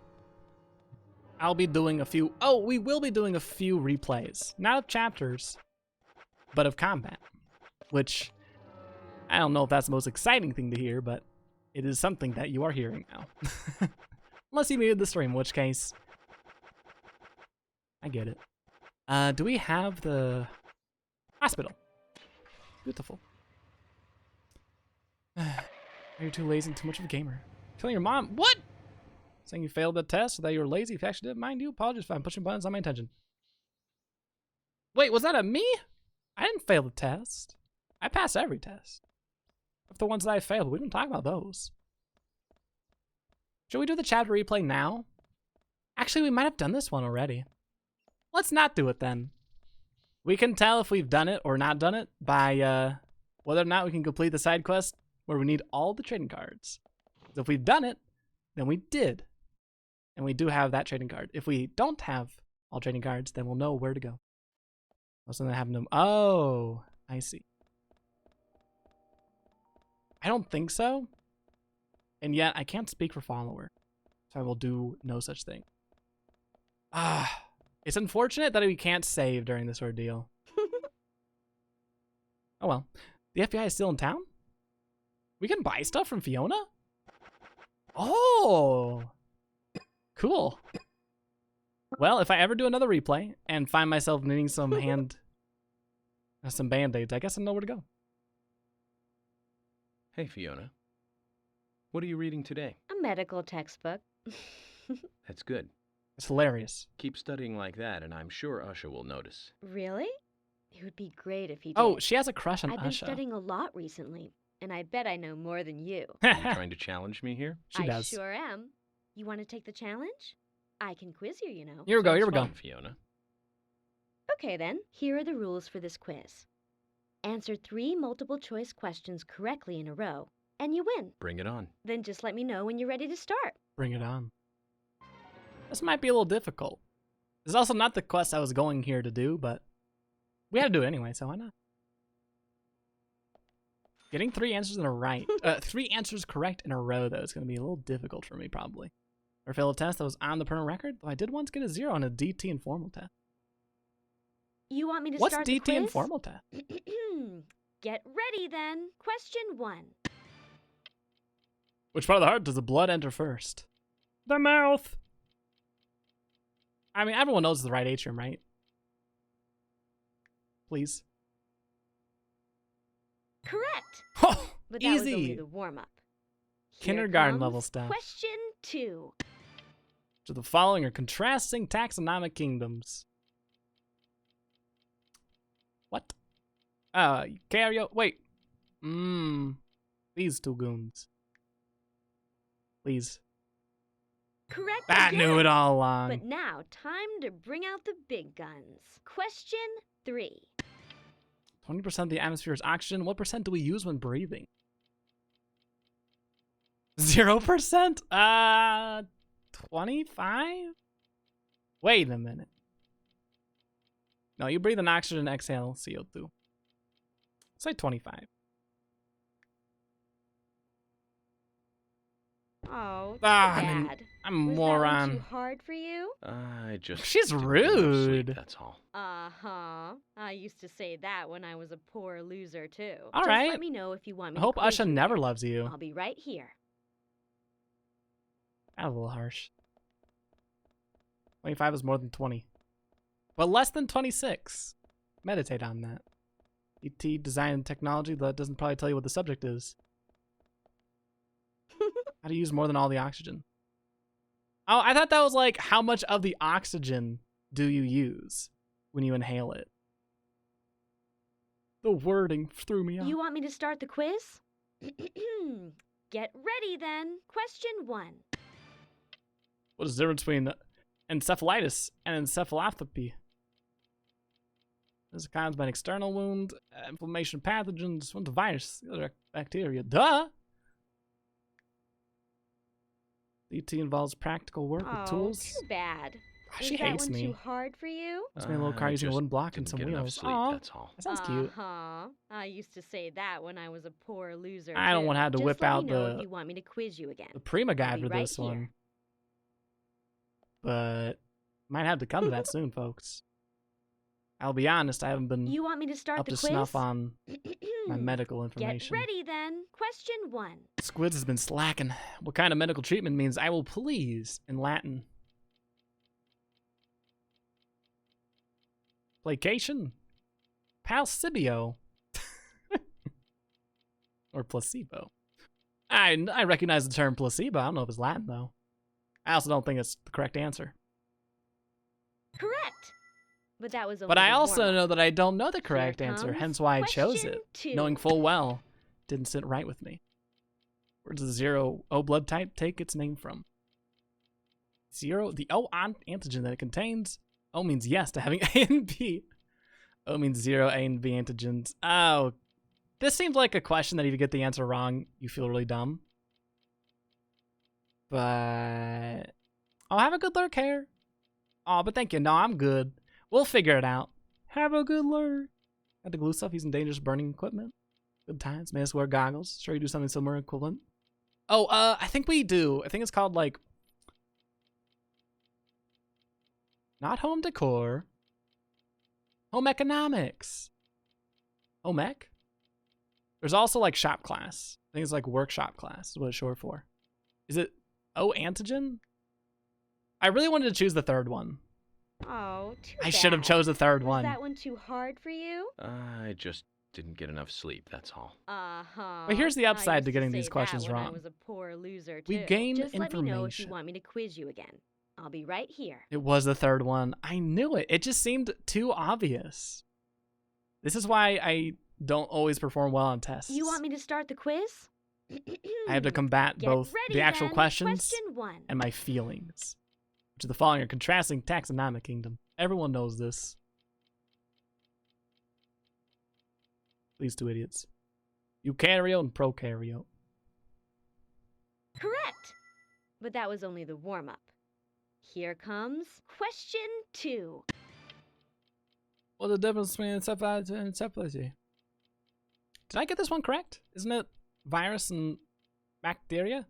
[SPEAKER 1] I'll be doing a few... Oh, we will be doing a few replays. Not of chapters, but of combat. Which, I don't know if that's the most exciting thing to hear, but it is something that you are hearing now. Unless you muted the stream, in which case... I get it. Do we have the hospital? Beautiful. Are you too lazy and too much of a gamer? Killing your mom? What? Saying you failed the test or that you were lazy if you actually didn't mind you? Apologies if I'm pushing buttons on my intention. Wait, was that a me? I didn't fail the test. I passed every test. Of the ones that I failed, we don't talk about those. Should we do the chapter replay now? Actually, we might have done this one already. Let's not do it then. We can tell if we've done it or not done it by whether or not we can complete the side quest where we need all the trading cards. So if we've done it, then we did. And we do have that trading card. If we don't have all trading cards, then we'll know where to go. What's something that happened to him? Oh, I see. I don't think so. And yet, I can't speak for follower. So I will do no such thing. It's unfortunate that we can't save during this ordeal. Oh well. The FBI is still in town? We can buy stuff from Fiona? Oh! Cool. Well, if I ever do another replay and find myself needing some some band-aids, I guess I know where to go.
[SPEAKER 2] Hey, Fiona. What are you reading today?
[SPEAKER 5] A medical textbook.
[SPEAKER 2] That's good.
[SPEAKER 1] It's hilarious.
[SPEAKER 2] Keep studying like that, and I'm sure Usha will notice.
[SPEAKER 9] Really? It would be great if he did.
[SPEAKER 1] Oh, she has a crush on
[SPEAKER 9] I've been
[SPEAKER 1] Usha.
[SPEAKER 9] studying a lot recently, and I bet I know more than you.
[SPEAKER 2] Are you trying to challenge me here?
[SPEAKER 1] She
[SPEAKER 9] I
[SPEAKER 1] does.
[SPEAKER 9] sure am. You want to take the challenge? I can quiz you, you know.
[SPEAKER 1] Here we go,
[SPEAKER 2] Sounds
[SPEAKER 1] here we go.
[SPEAKER 2] fun, Fiona.
[SPEAKER 9] Okay then, here are the rules for this quiz. Answer 3 multiple choice questions correctly in a row, and you win.
[SPEAKER 2] Bring it on.
[SPEAKER 9] Then just let me know when you're ready to start.
[SPEAKER 1] Bring it on. This might be a little difficult. This is also not the quest I was going here to do, but we had to do it anyway, so why not? Getting 3 answers in a right, 3 answers correct in a row, though, is going to be a little difficult for me, probably. Or fail a test that was on the permanent record, though I did once get a 0 on a DT informal test.
[SPEAKER 9] You want me to
[SPEAKER 1] What's
[SPEAKER 9] start
[SPEAKER 1] DT
[SPEAKER 9] the quiz?
[SPEAKER 1] informal test?
[SPEAKER 9] Get ready then. Question 1.
[SPEAKER 1] Which part of the heart does the blood enter first? The mouth! I mean, everyone knows the right atrium, right? Please.
[SPEAKER 9] Correct.
[SPEAKER 1] Oh,
[SPEAKER 9] But that was only
[SPEAKER 1] easy!
[SPEAKER 9] the warm-up. Here
[SPEAKER 1] Kindergarten
[SPEAKER 9] comes
[SPEAKER 1] level stuff.
[SPEAKER 9] Question 2.
[SPEAKER 1] To the following are contrasting taxonomic kingdoms. What? Cario. Wait. These 2 goons. Please.
[SPEAKER 9] Correct.
[SPEAKER 1] I
[SPEAKER 9] again.
[SPEAKER 1] knew it all along.
[SPEAKER 9] But now, time to bring out the big guns. Question 3.
[SPEAKER 1] 20% of the atmosphere is oxygen. What percent do we use when breathing? 0%? 25? Wait a minute. No, you breathe in oxygen, exhale CO2. Say 25.
[SPEAKER 9] Oh, too
[SPEAKER 1] I'm
[SPEAKER 9] bad.
[SPEAKER 1] a
[SPEAKER 9] Was
[SPEAKER 1] moron.
[SPEAKER 9] that one too hard for you?
[SPEAKER 2] I just.
[SPEAKER 1] She's
[SPEAKER 2] didn't get enough sleep,
[SPEAKER 1] rude.
[SPEAKER 2] that's all.
[SPEAKER 9] Uh-huh. I used to say that when I was a poor loser, too.
[SPEAKER 1] All
[SPEAKER 9] Just
[SPEAKER 1] right.
[SPEAKER 9] let me know if you want me
[SPEAKER 1] I
[SPEAKER 9] to
[SPEAKER 1] hope
[SPEAKER 9] quiz
[SPEAKER 1] Usha
[SPEAKER 9] you
[SPEAKER 1] never
[SPEAKER 9] again.
[SPEAKER 1] loves you.
[SPEAKER 9] I'll be right here.
[SPEAKER 1] That was a little harsh. 25 is more than 20. But less than 26. Meditate on that. ET design and technology, that doesn't probably tell you what the subject is. How to use more than all the oxygen. Oh, I thought that was like, how much of the oxygen do you use when you inhale it? The wording threw me off.
[SPEAKER 9] You want me to start the quiz? Get ready then. Question 1.
[SPEAKER 1] What is the difference between encephalitis and encephalopathy? This is caused by an external wound, inflammation pathogens, one's a virus, the other a bacteria. Duh! ET involves practical work with tools.
[SPEAKER 9] Too bad.
[SPEAKER 1] She
[SPEAKER 9] Was that
[SPEAKER 1] hates
[SPEAKER 9] one
[SPEAKER 1] me.
[SPEAKER 9] too hard for you?
[SPEAKER 1] It's me a little car
[SPEAKER 2] I
[SPEAKER 1] using a
[SPEAKER 2] just
[SPEAKER 1] wooden block and
[SPEAKER 2] didn't
[SPEAKER 1] some
[SPEAKER 2] get enough
[SPEAKER 1] wheels.
[SPEAKER 2] sleep,
[SPEAKER 1] Aw,
[SPEAKER 2] that's all.
[SPEAKER 1] that sounds cute.
[SPEAKER 9] Uh-huh. I used to say that when I was a poor loser,
[SPEAKER 1] I don't
[SPEAKER 9] too.
[SPEAKER 1] want to have to
[SPEAKER 9] Just
[SPEAKER 1] whip
[SPEAKER 9] let
[SPEAKER 1] out
[SPEAKER 9] me know
[SPEAKER 1] the
[SPEAKER 9] if you want me to quiz you again.
[SPEAKER 1] Prima
[SPEAKER 9] I'll
[SPEAKER 1] guide
[SPEAKER 9] be
[SPEAKER 1] for
[SPEAKER 9] right
[SPEAKER 1] this
[SPEAKER 9] here.
[SPEAKER 1] one. But might have to come to that soon, folks. I'll be honest, I haven't been
[SPEAKER 9] You want me to start
[SPEAKER 1] up
[SPEAKER 9] the
[SPEAKER 1] to
[SPEAKER 9] quiz?
[SPEAKER 1] snuff on my medical
[SPEAKER 9] Get
[SPEAKER 1] information.
[SPEAKER 9] ready then. Question 1.
[SPEAKER 1] Squids has been slacking. What kind of medical treatment means I will please in Latin? Placation? Palsibio? Or placebo? I recognize the term placebo. I don't know if it's Latin, though. I also don't think it's the correct answer.
[SPEAKER 9] Correct. But that was
[SPEAKER 1] But
[SPEAKER 9] only
[SPEAKER 1] I
[SPEAKER 9] the
[SPEAKER 1] also
[SPEAKER 9] warm-up.
[SPEAKER 1] know that I don't know the correct answer,
[SPEAKER 9] comes
[SPEAKER 1] hence why I chose
[SPEAKER 9] question
[SPEAKER 1] it,
[SPEAKER 9] 2.
[SPEAKER 1] knowing full well it didn't sit right with me. Where does the 0 O blood type take its name from? 0, the O antigen that it contains. O means yes to having A and B. O means 0 A and B antigens. Oh, this seems like a question that if you get the answer wrong, you feel really dumb. But oh, have a good lurk here. Oh, but thank you. No, I'm good. We'll figure it out. Have a good lurk. Got the glue stuff using dangerous burning equipment. Good times. May us wear goggles. Sure you do something similar equivalent. Oh, I think we do. I think it's called like not home decor. Home economics. Home ec? There's also like shop class. I think it's like workshop class is what it's short for. Is it O antigen? I really wanted to choose the third one.
[SPEAKER 9] Oh, too
[SPEAKER 1] I should have
[SPEAKER 9] bad.
[SPEAKER 1] chose the third
[SPEAKER 9] Was
[SPEAKER 1] one.
[SPEAKER 9] that one too hard for you?
[SPEAKER 2] I just didn't get enough sleep, that's all.
[SPEAKER 9] Uh-huh.
[SPEAKER 1] But here's the
[SPEAKER 9] I
[SPEAKER 1] upside
[SPEAKER 9] used
[SPEAKER 1] to getting
[SPEAKER 9] say
[SPEAKER 1] these questions
[SPEAKER 9] that when I
[SPEAKER 1] wrong.
[SPEAKER 9] was a poor loser,
[SPEAKER 1] We
[SPEAKER 9] too.
[SPEAKER 1] gain
[SPEAKER 9] Just let me know if you
[SPEAKER 1] information.
[SPEAKER 9] want me to quiz you again. I'll be right here.
[SPEAKER 1] It was the third one. I knew it. It just seemed too obvious. This is why I don't always perform well on tests.
[SPEAKER 9] You want me to start the quiz?
[SPEAKER 1] I have to combat
[SPEAKER 9] Get
[SPEAKER 1] both
[SPEAKER 9] ready,
[SPEAKER 1] the actual
[SPEAKER 9] then.
[SPEAKER 1] questions
[SPEAKER 9] Question 1.
[SPEAKER 1] and my feelings. Which are the following are contrasting taxonomic kingdom. Everyone knows this. These two idiots. Eukaryote and prokaryote.
[SPEAKER 9] Correct! But that was only the warm-up. Here comes question 2.
[SPEAKER 1] What's the difference between encephalitis and encephalopathy? Did I get this one correct? Isn't it virus and bacteria?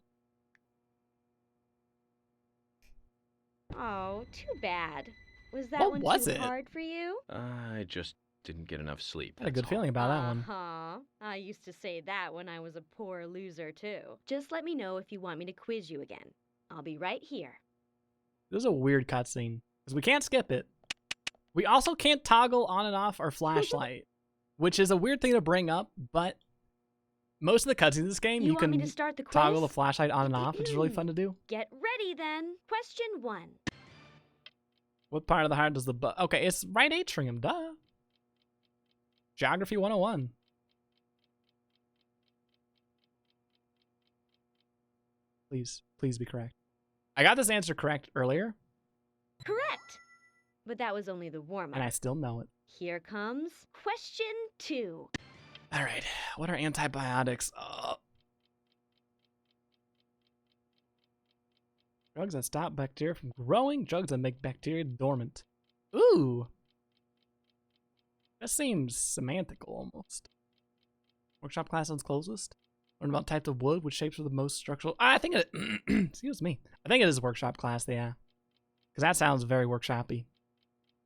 [SPEAKER 9] Oh, too bad. Was that
[SPEAKER 1] What
[SPEAKER 9] one
[SPEAKER 1] was
[SPEAKER 9] too
[SPEAKER 1] it?
[SPEAKER 9] hard for you?
[SPEAKER 2] I just didn't get enough sleep.
[SPEAKER 1] I had a
[SPEAKER 2] that's
[SPEAKER 1] good
[SPEAKER 2] all.
[SPEAKER 1] feeling about that one.
[SPEAKER 9] Uh-huh. I used to say that when I was a poor loser, too. Just let me know if you want me to quiz you again. I'll be right here.
[SPEAKER 1] This is a weird cutscene because we can't skip it. We also can't toggle on and off our flashlight, which is a weird thing to bring up, but most of the cutscenes in this game, you
[SPEAKER 9] want me
[SPEAKER 1] can
[SPEAKER 9] to start the quiz?
[SPEAKER 1] toggle the flashlight on and off, which is really fun to do.
[SPEAKER 9] Get ready then. Question 1.
[SPEAKER 1] What part of the heart does the okay, it's right atrium, duh. Geography 101. Please be correct. I got this answer correct earlier,
[SPEAKER 9] Correct! But that was only the warm-up.
[SPEAKER 1] and I still know it.
[SPEAKER 9] Here comes question 2.
[SPEAKER 1] All right, what are antibiotics? Drugs that stop bacteria from growing, drugs that make bacteria dormant. Ooh. That seems semantical almost. Workshop class sounds closest. Learn about types of wood, which shapes are the most structural. I think it, excuse me. I think it is workshop class, yeah. Because that sounds very workshoppy.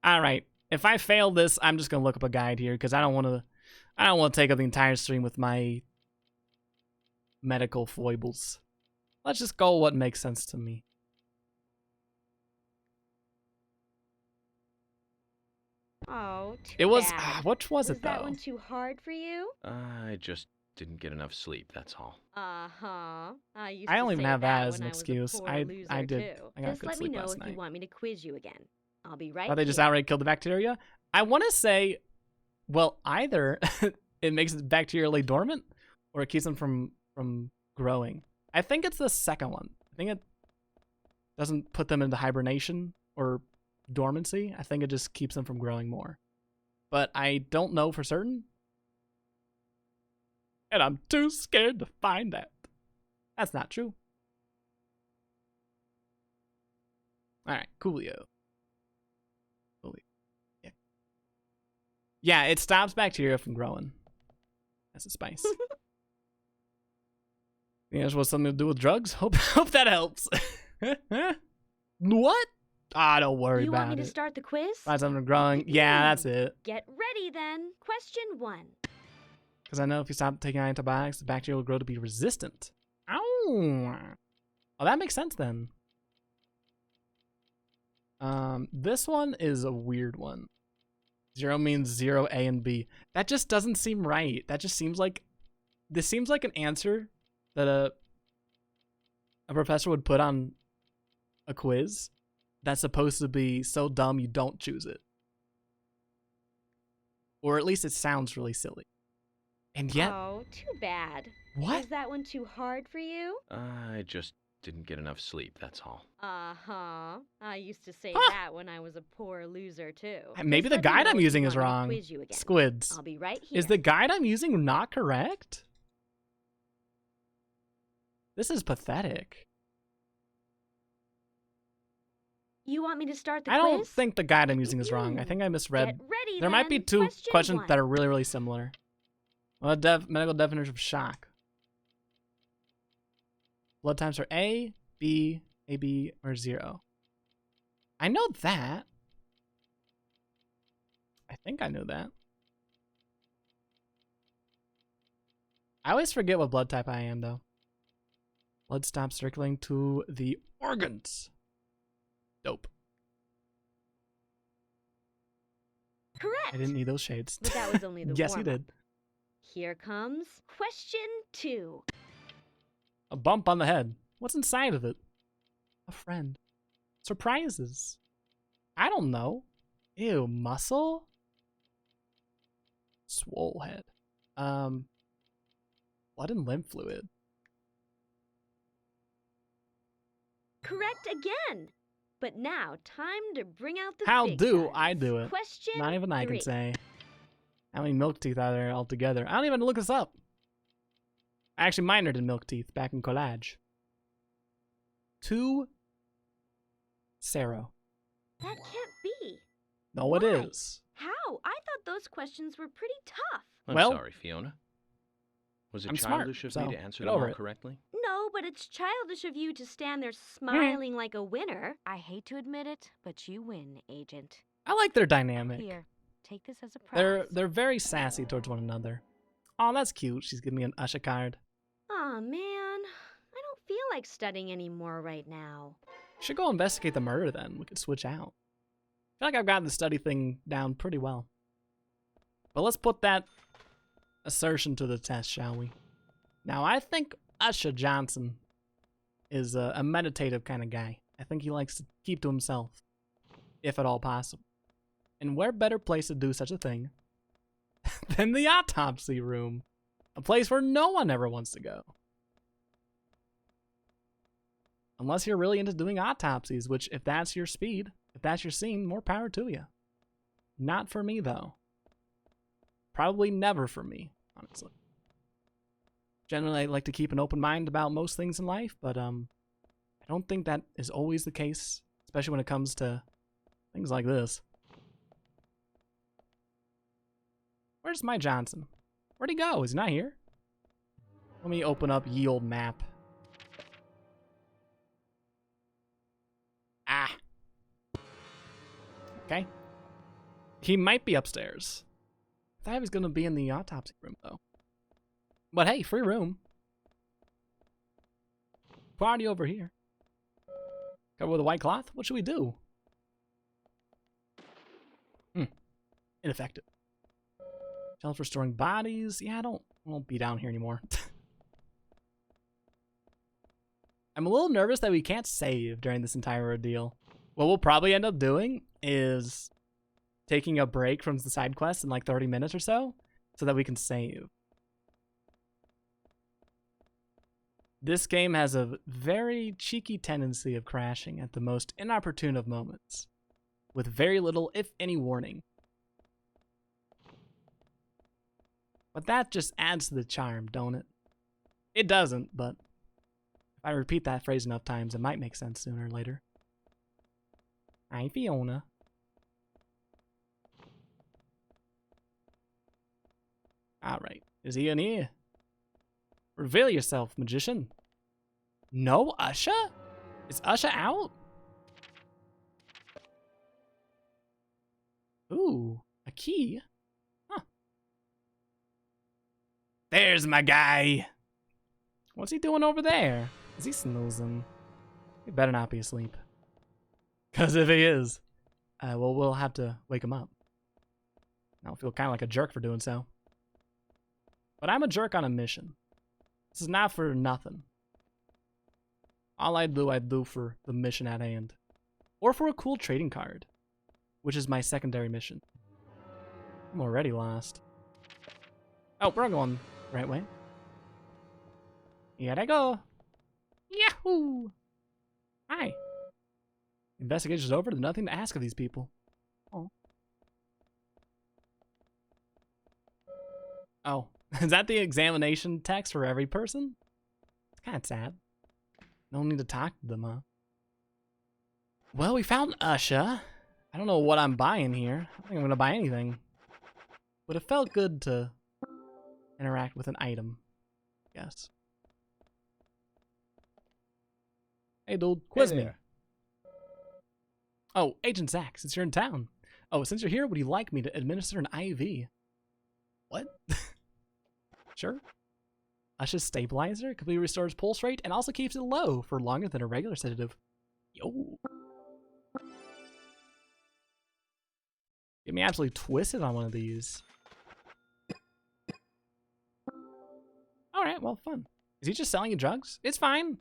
[SPEAKER 1] All right, if I fail this, I'm just gonna look up a guide here because I don't want to take up the entire stream with my medical foibles. Let's just go what makes sense to me.
[SPEAKER 9] Oh, too
[SPEAKER 1] It was
[SPEAKER 9] bad.
[SPEAKER 1] what was it
[SPEAKER 9] that
[SPEAKER 1] though?
[SPEAKER 9] one too hard for you?
[SPEAKER 2] I just didn't get enough sleep, that's all.
[SPEAKER 9] Uh-huh. I
[SPEAKER 1] don't even have that as an
[SPEAKER 9] when I was a
[SPEAKER 1] excuse.
[SPEAKER 9] poor
[SPEAKER 1] I
[SPEAKER 9] loser,
[SPEAKER 1] did.
[SPEAKER 9] too.
[SPEAKER 1] I got
[SPEAKER 9] Just
[SPEAKER 1] good
[SPEAKER 9] let me
[SPEAKER 1] sleep
[SPEAKER 9] know
[SPEAKER 1] last
[SPEAKER 9] if
[SPEAKER 1] night.
[SPEAKER 9] you want me to quiz you again. I'll be right
[SPEAKER 1] Thought they just
[SPEAKER 9] here.
[SPEAKER 1] outright killed the bacteria? I want to say, well, either it makes it bacterially dormant or it keeps them from growing. I think it's the second one. I think it doesn't put them into hibernation or dormancy. I think it just keeps them from growing more. But I don't know for certain. And I'm too scared to find out. That's not true. Alright, coolio. Yeah, it stops bacteria from growing. That's a spice. Yeah, this was something to do with drugs? Hope that helps. What? Ah, don't worry
[SPEAKER 9] You
[SPEAKER 1] about
[SPEAKER 9] want me
[SPEAKER 1] it.
[SPEAKER 9] to start the quiz?
[SPEAKER 1] Find something growing. Yeah, that's it.
[SPEAKER 9] Get ready then. Question 1.
[SPEAKER 1] Because I know if you stop taking antibiotics, the bacteria will grow to be resistant. Ow. Oh, that makes sense then. This one is a weird one. 0 means 0, A and B. That just doesn't seem right. That just seems like... This seems like an answer that a professor would put on a quiz that's supposed to be so dumb you don't choose it. Or at least it sounds really silly. And yet...
[SPEAKER 9] Oh, too bad.
[SPEAKER 1] What?
[SPEAKER 9] Was that one too hard for you?
[SPEAKER 2] I just didn't get enough sleep, that's all.
[SPEAKER 9] Uh-huh. I used to say
[SPEAKER 1] Huh.
[SPEAKER 9] that when I was a poor loser, too.
[SPEAKER 1] Maybe
[SPEAKER 9] Just
[SPEAKER 1] the
[SPEAKER 9] let me
[SPEAKER 1] guide
[SPEAKER 9] know
[SPEAKER 1] I'm
[SPEAKER 9] if you
[SPEAKER 1] using is
[SPEAKER 9] want me to
[SPEAKER 1] wrong.
[SPEAKER 9] quiz you again.
[SPEAKER 1] Squids.
[SPEAKER 9] I'll be right here.
[SPEAKER 1] Is the guide I'm using not correct? This is pathetic.
[SPEAKER 9] You want me to start the
[SPEAKER 1] I
[SPEAKER 9] quiz?
[SPEAKER 1] don't think the guide I'm using is wrong. I think I misread.
[SPEAKER 9] Get ready
[SPEAKER 1] There might be
[SPEAKER 9] then.
[SPEAKER 1] two
[SPEAKER 9] Question
[SPEAKER 1] questions
[SPEAKER 9] 1.
[SPEAKER 1] that are really, really similar. Well, medical definition of shock. Blood types are A, B, AB, or 0. I know that. I think I know that. I always forget what blood type I am, though. Blood stops circulating to the organs. Dope.
[SPEAKER 9] Correct.
[SPEAKER 1] I didn't need those shades.
[SPEAKER 9] But that was only the
[SPEAKER 1] Yes, you
[SPEAKER 9] warm-up.
[SPEAKER 1] did.
[SPEAKER 9] Here comes question 2.
[SPEAKER 1] A bump on the head. What's inside of it? A friend. Surprises. I don't know. Ew, muscle? Swole head. Blood and lymph fluid.
[SPEAKER 9] Correct again. But now, time to bring out the
[SPEAKER 1] How
[SPEAKER 9] big
[SPEAKER 1] do
[SPEAKER 9] guns.
[SPEAKER 1] I do it?
[SPEAKER 9] Question
[SPEAKER 1] Not even I
[SPEAKER 9] 3.
[SPEAKER 1] can say. How many milk teeth are there altogether? I don't even look this up. I actually minored in milk teeth back in college. to Sarah.
[SPEAKER 9] That can't be.
[SPEAKER 1] No,
[SPEAKER 9] Why?
[SPEAKER 1] it is.
[SPEAKER 9] How? I thought those questions were pretty tough.
[SPEAKER 2] I'm
[SPEAKER 1] Well,
[SPEAKER 2] sorry, Fiona. Was it
[SPEAKER 1] I'm smart,
[SPEAKER 2] childish of
[SPEAKER 1] so
[SPEAKER 2] me to answer
[SPEAKER 1] get
[SPEAKER 2] them
[SPEAKER 1] over
[SPEAKER 2] all
[SPEAKER 1] it.
[SPEAKER 2] correctly?
[SPEAKER 9] No, but it's childish of you to stand there smiling like a winner.
[SPEAKER 5] I hate to admit it, but you win, Agent.
[SPEAKER 1] I like their dynamic.
[SPEAKER 5] Here, take this as a prize.
[SPEAKER 1] They're very sassy towards one another. Oh, that's cute. She's giving me an Usher card.
[SPEAKER 9] Aw, man. I don't feel like studying anymore right now.
[SPEAKER 1] Should go investigate the murder then. We could switch out. I feel like I've gotten the study thing down pretty well. But let's put that assertion to the test, shall we? Now, I think Usher Johnson is a meditative kind of guy. I think he likes to keep to himself, if at all possible. And where better place to do such a thing than the autopsy room? A place where no one ever wants to go. Unless you're really into doing autopsies, which, if that's your speed, if that's your scene, more power to you. Not for me, though. Probably never for me, honestly. Generally, I like to keep an open mind about most things in life, but I don't think that is always the case, especially when it comes to things like this. Where's my Johnson? Where'd he go? Is he not here? Let me open up ye old map. Ah. Okay. He might be upstairs. I thought he was going to be in the autopsy room, though. But hey, free room. Party over here. Cover with a white cloth? What should we do? Ineffective. Shelf for storing bodies. Yeah, I won't be down here anymore. I'm a little nervous that we can't save during this entire ordeal. What we'll probably end up doing is taking a break from the side quest in like 30 minutes or so that we can save. This game has a very cheeky tendency of crashing at the most inopportune of moments, with very little, if any, warning. But that just adds to the charm, don't it? It doesn't, but if I repeat that phrase enough times, it might make sense sooner or later. Hi, Fiona. Alright, is he in here? Reveal yourself, magician. No Usher? Is Usher out? Ooh, a key? Huh. There's my guy. What's he doing over there? Is he snoozing? He better not be asleep. Because if he is, well, we'll have to wake him up. I'll feel kind of like a jerk for doing so. But I'm a jerk on a mission. This is not for nothing. All I do for the mission at hand. Or for a cool trading card, which is my secondary mission. I'm already lost. Oh, we're going the right way. Here I go. Yahoo! Hi. Investigation's over. There's nothing to ask of these people. Oh. Oh. Is that the examination text for every person? It's kind of sad. No need to talk to them, huh? Well, we found Usher. I don't know what I'm buying here. I don't think I'm going to buy anything. But it felt good to interact with an item, I guess. Hey, dude, quiz me. Oh, Agent Zach, since you're in town. Oh, since you're here, would you like me to administer an IV? What? Sure. Usher's stabilizer completely restores pulse rate and also keeps it low for longer than a regular sedative. Yo. Get me absolutely twisted on one of these. Alright, well, fun. Is he just selling you drugs? It's fine.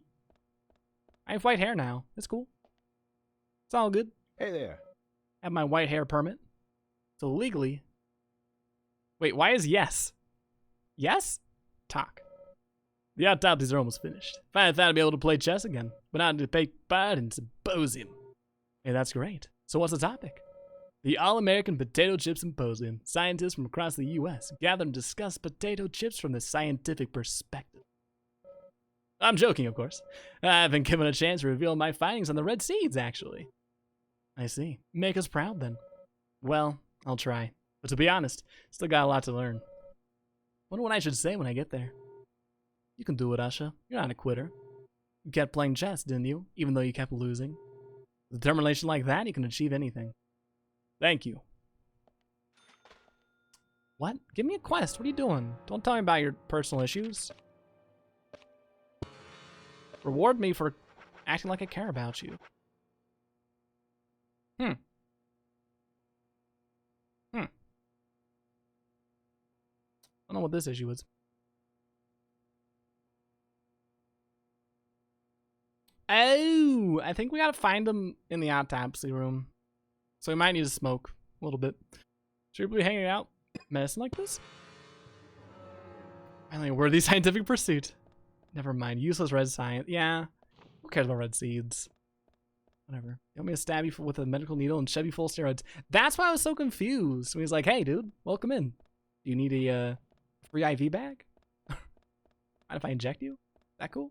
[SPEAKER 1] I have white hair now. It's cool. It's all good.
[SPEAKER 10] Hey there.
[SPEAKER 1] I have my white hair permit. So legally... Wait, why is yes? Yes? Talk. The autopsies are almost finished. Finally thought I'd be able to play chess again, but not to take part in symposium. Hey, that's great. So what's the topic? The All-American Potato Chip Symposium. Scientists from across the U.S. gather and discuss potato chips from the scientific perspective. I'm joking, of course. I've been given a chance to reveal my findings on the red seeds, actually. I see. Make us proud, then. Well, I'll try. But to be honest, still got a lot to learn. Wonder what I should say when I get there. You can do it, Usha. You're not a quitter. You kept playing chess, didn't you? Even though you kept losing. With determination like that, you can achieve anything. Thank you. What? Give me a quest. What are you doing? Don't tell me about your personal issues. Reward me for acting like I care about you. I don't know what this issue is. Oh, I think we gotta find him in the autopsy room. So we might need to smoke a little bit. Should we be hanging out medicine like this? Finally, a worthy scientific pursuit. Never mind, useless red science. Yeah, who cares about red seeds? Whatever. You want me to stab you with a medical needle and shove you full of steroids? That's why I was so confused. When he's like, hey, dude, welcome in. Do you need a free IV bag? Mind if I inject you? That cool?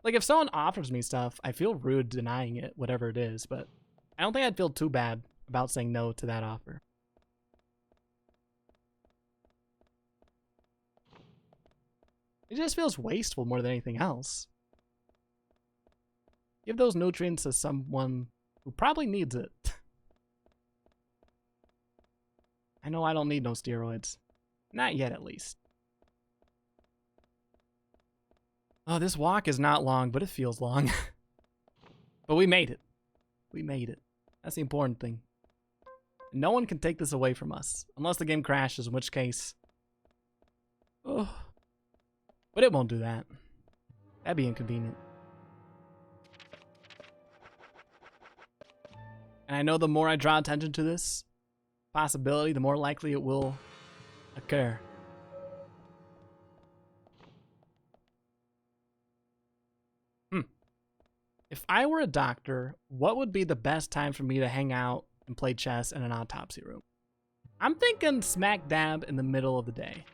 [SPEAKER 1] Like, if someone offers me stuff, I feel rude denying it, whatever it is, but I don't think I'd feel too bad about saying no to that offer. It just feels wasteful more than anything else. Give those nutrients to someone who probably needs it. I know I don't need no steroids. Not yet, at least. Oh, this walk is not long, but it feels long. But we made it. We made it. That's the important thing. No one can take this away from us. Unless the game crashes, in which case... Oh. But it won't do that. That'd be inconvenient. And I know the more I draw attention to this possibility, the more likely it will occur. If I were a doctor, what would be the best time for me to hang out and play chess in an autopsy room? I'm thinking smack dab in the middle of the day.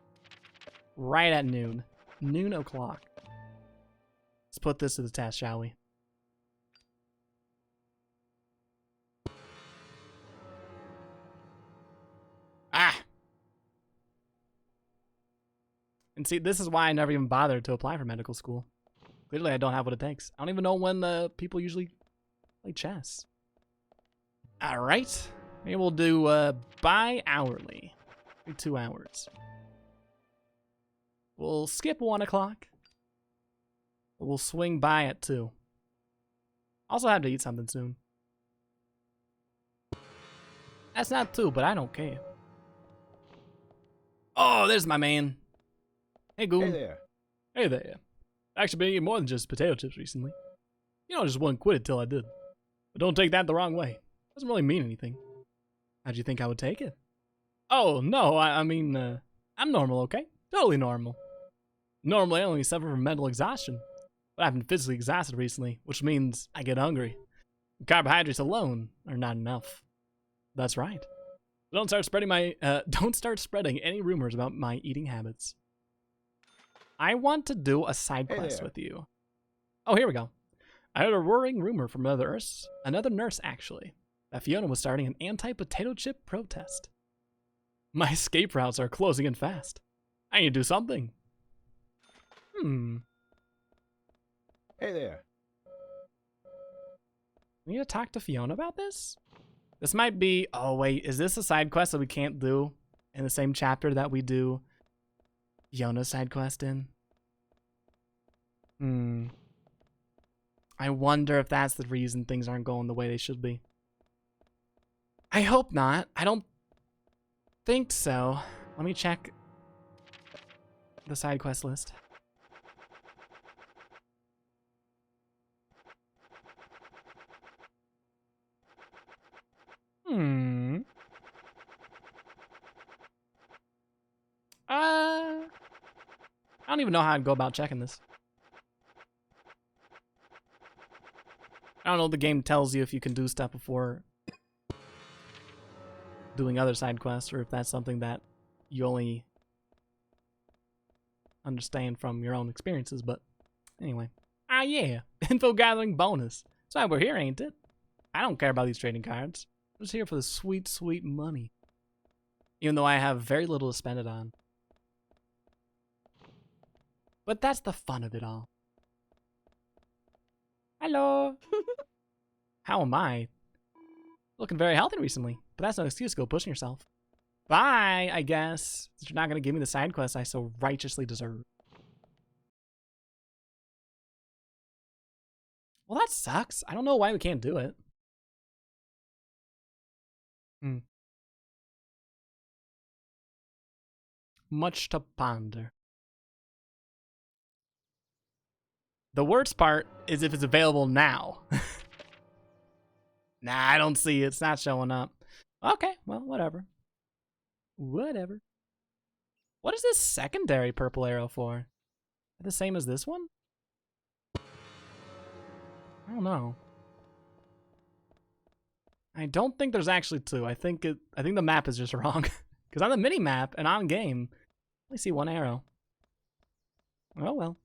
[SPEAKER 1] Right at noon. Noon o'clock. Let's put this to the test, shall we? Ah! And see, this is why I never even bothered to apply for medical school. Clearly, I don't have what it takes. I don't even know when people usually play chess. Alright. Maybe we'll do bi-hourly. 2 hours. We'll skip 1 o'clock. We'll swing by at 2. Also have to eat something soon. That's not 2, but I don't care. Oh, there's my man. Hey, Goon.
[SPEAKER 10] Hey there.
[SPEAKER 1] Hey there. Actually been eating more than just potato chips recently. You know, I just wouldn't quit it till I did. But don't take that the wrong way. Doesn't really mean anything. How'd you think I would take it? Oh, no, I mean, I'm normal, okay? Totally normal. Normally, I only suffer from mental exhaustion. But I've been physically exhausted recently, which means I get hungry. Carbohydrates alone are not enough. That's right. Don't start spreading any rumors about my eating habits. I want to do a side quest with you. Oh, here we go. I heard a roaring rumor from another nurse actually, that Fiona was starting an anti-potato chip protest. My escape routes are closing in fast. I need to do something.
[SPEAKER 10] Hey there.
[SPEAKER 1] We need to talk to Fiona about this? This might be... Oh, wait. Is this a side quest that we can't do in the same chapter that we do Fiona's side quest in? I wonder if that's the reason things aren't going the way they should be. I hope not. I don't think so. Let me check the side quest list. I don't even know how I'd go about checking this. I don't know if the game tells you if you can do stuff before doing other side quests, or if that's something that you only understand from your own experiences, but anyway. Ah, yeah. Info gathering bonus. That's why we're here, ain't it? I don't care about these trading cards. I'm just here for the sweet, sweet money. Even though I have very little to spend it on. But that's the fun of it all. Hello. How am I? Looking very healthy recently, but that's no excuse to go pushing yourself. Bye, I guess. Since you're not going to give me the side quest I so righteously deserve. Well, that sucks. I don't know why we can't do it. Much to ponder. The worst part is if it's available now. Nah, I don't see it. It's not showing up. Okay, well, whatever. Whatever. What is this secondary purple arrow for? The same as this one? I don't know. I don't think there's actually two. I think the map is just wrong. Because on the mini map and on game, I only see one arrow. Oh well.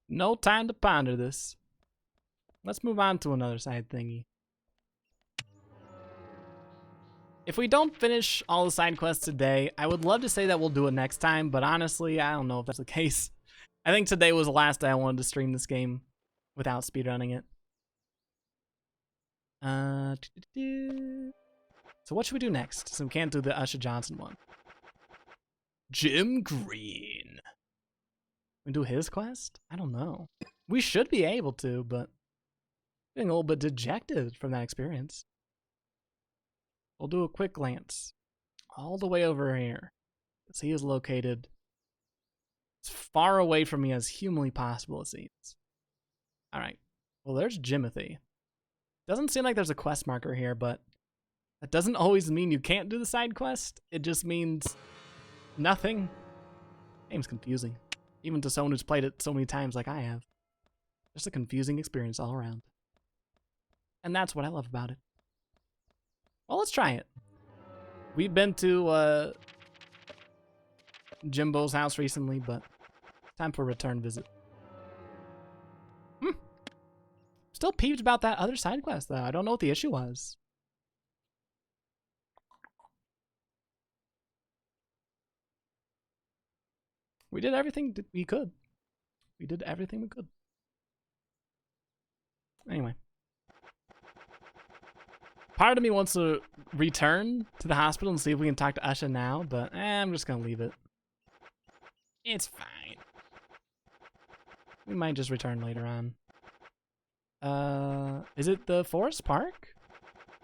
[SPEAKER 1] No time to ponder this. Let's move on to another side thingy. If we don't finish all the side quests today, I would love to say that we'll do it next time, but honestly, I don't know if that's the case. I think today was the last day I wanted to stream this game without speedrunning it. So what should we do next? So we can't do the Usher Johnson one. Jim Green. We do his quest? I don't know. We should be able to, but feeling a little bit dejected from that experience. We'll do a quick glance all the way over here, because he is located as far away from me as humanly possible, it seems. All right. Well, there's Jimothy. Doesn't seem like there's a quest marker here, but that doesn't always mean you can't do the side quest. It just means nothing. Game's confusing, even to someone who's played it so many times like I have. Just a confusing experience all around. And that's what I love about it. Well, let's try it. We've been to Jimbo's house recently, but time for a return visit. Still peeved about that other side quest, though. I don't know what the issue was. We did everything we could. We did everything we could. Anyway. Part of me wants to return to the hospital and see if we can talk to Usha now, but I'm just gonna leave it. It's fine. We might just return later on. Is it the Forest Park?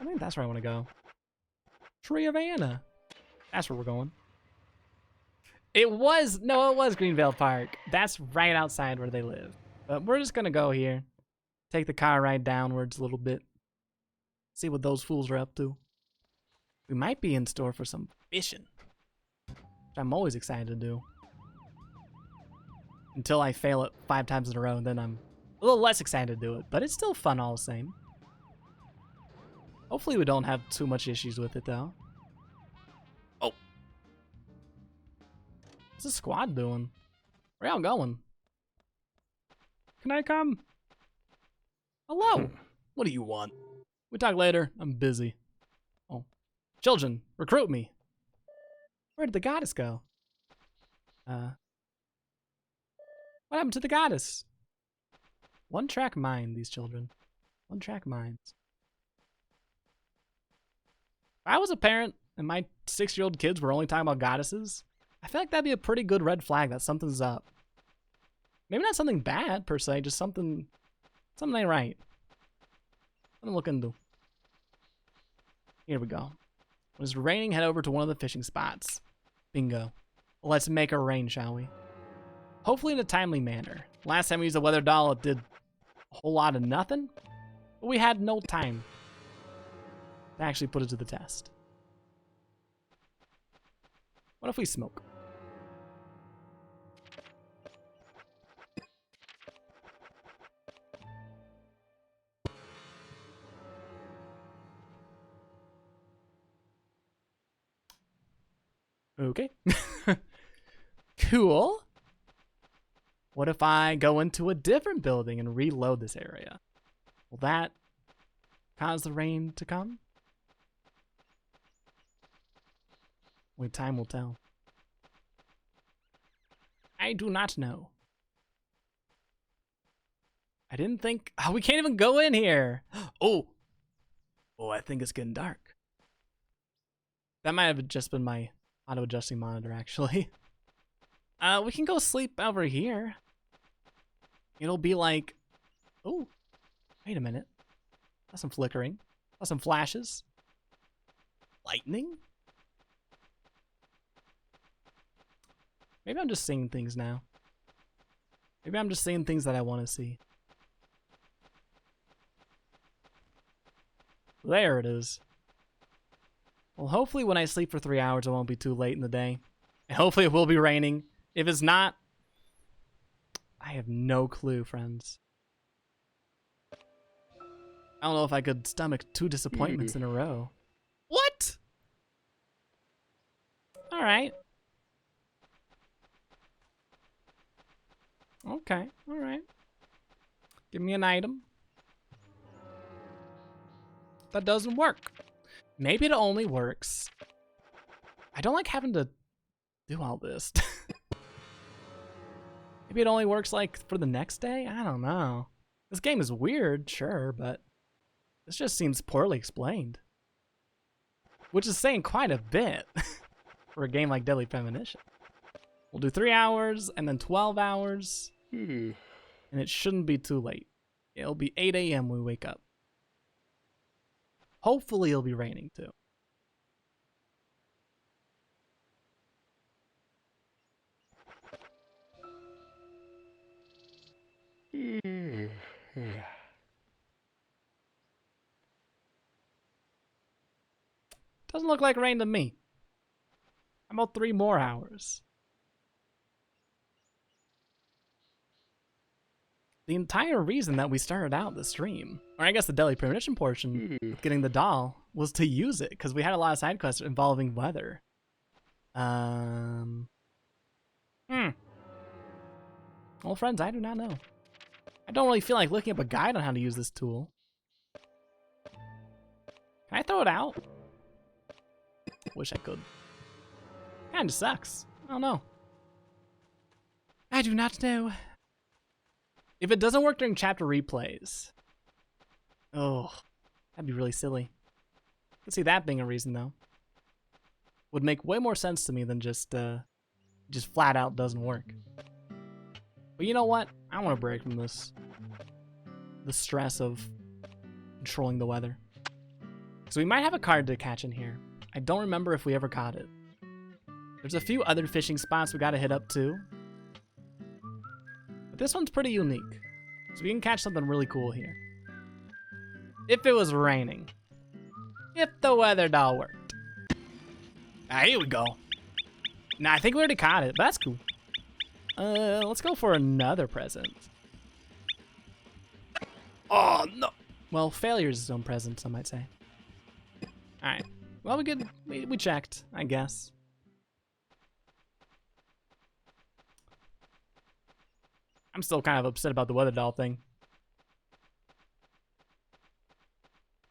[SPEAKER 1] I think that's where I want to go. Tree of Anna. That's where we're going. It was Greenvale Park. That's right outside where they live. But we're just gonna go here. Take the car ride downwards a little bit. See what those fools are up to. We might be in store for some fishing, which I'm always excited to do. Until I fail it 5 times in a row, and then I'm a little less excited to do it, but it's still fun all the same. Hopefully we don't have too much issues with it, though. Oh. What's the squad doing? Where y'all going? Can I come? Hello. What do you want? We talk later. I'm busy. Oh. Children, recruit me. Where did the goddess go? What happened to the goddess? One-track mind, these children. One-track minds. If I was a parent and my 6-year-old kids were only talking about goddesses, I feel like that'd be a pretty good red flag that something's up. Maybe not something bad, per se, just something ain't right. Something to look into. Here we go. When it's raining, head over to one of the fishing spots. Bingo. Let's make it rain, shall we? Hopefully in a timely manner. Last time we used a weather doll, it did a whole lot of nothing. But we had no time to actually put it to the test. What if we smoke? Okay. Cool. What if I go into a different building and reload this area? Will that cause the rain to come? Only time will tell. I do not know. I didn't think... Oh, we can't even go in here. Oh, I think it's getting dark. That might have just been my auto-adjusting monitor, actually. We can go sleep over here. It'll be like... Oh, wait a minute. That's some flickering. That's some flashes. Lightning? Maybe I'm just seeing things now. Maybe I'm just seeing things that I want to see. There it is. Well, hopefully when I sleep for 3 hours, it won't be too late in the day. And hopefully it will be raining. If it's not, I have no clue, friends. I don't know if I could stomach 2 disappointments in a row. What? All right. Okay, all right. Give me an item. That doesn't work. Maybe it only works. I don't like having to do all this. Maybe it only works like for the next day? I don't know. This game is weird, sure, but this just seems poorly explained. Which is saying quite a bit for a game like Deadly Premonition. We'll do 3 hours and then 12 hours. And it shouldn't be too late. It'll be 8 a.m. when we wake up. Hopefully it'll be raining too. Doesn't look like rain to me. How about 3 more hours? The entire reason that we started out the stream, or I guess the Deadly Premonition portion, of getting the doll, was to use it, because we had a lot of side quests involving weather. Well, friends, I do not know. I don't really feel like looking up a guide on how to use this tool. Can I throw it out? Wish I could. Kinda sucks. I don't know. I do not know. If it doesn't work during chapter replays, oh, that'd be really silly. I can see that being a reason though. Would make way more sense to me than just flat out doesn't work. But you know what? I want a break from this. The stress of controlling the weather. So we might have a card to catch in here. I don't remember if we ever caught it. There's a few other fishing spots we gotta hit up too. But this one's pretty unique. So we can catch something really cool here. If it was raining. If the weather doll worked. Ah, here we go. Nah, I think we already caught it, but that's cool. Let's go for another present. Oh, no. Well, failure is its own present, some might say. Alright. Well, we checked, I guess. I'm still kind of upset about the weather doll thing.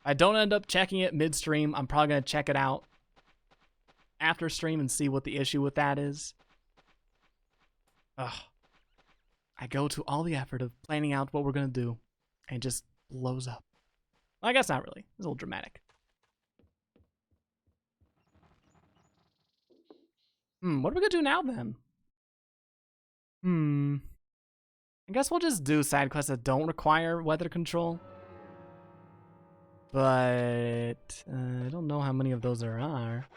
[SPEAKER 1] If I don't end up checking it midstream, I'm probably going to check it out after stream and see what the issue with that is. Ugh. I go to all the effort of planning out what we're going to do and it just blows up. Well, I guess not really. It's a little dramatic. What are we going to do now then? I guess we'll just do side quests that don't require weather control. But I don't know how many of those there are.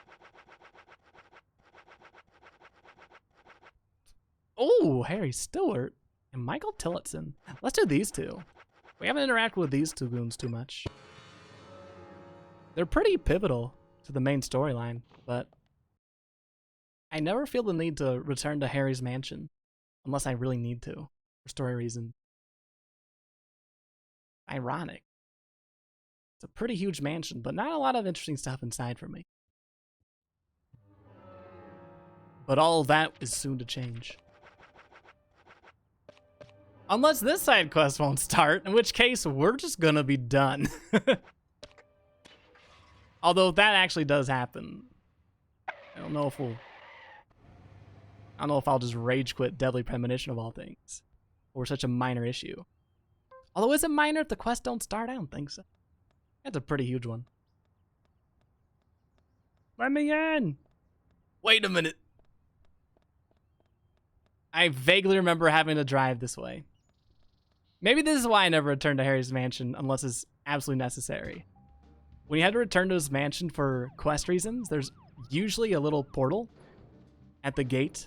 [SPEAKER 1] Oh, Harry Stewart and Michael Tillotson. Let's do these two. We haven't interacted with these two goons too much. They're pretty pivotal to the main storyline, but I never feel the need to return to Harry's mansion unless I really need to, for story reasons. Ironic. It's a pretty huge mansion, but not a lot of interesting stuff inside for me. But all of that is soon to change. Unless this side quest won't start, in which case we're just gonna be done. Although that actually does happen. I don't know if I'll just rage quit Deadly Premonition of all things. Or such a minor issue. Although is it minor if the quests don't start? I don't think so. That's a pretty huge one. Let me in! Wait a minute. I vaguely remember having to drive this way. Maybe this is why I never returned to Harry's mansion unless it's absolutely necessary. When you had to return to his mansion for quest reasons, there's usually a little portal at the gate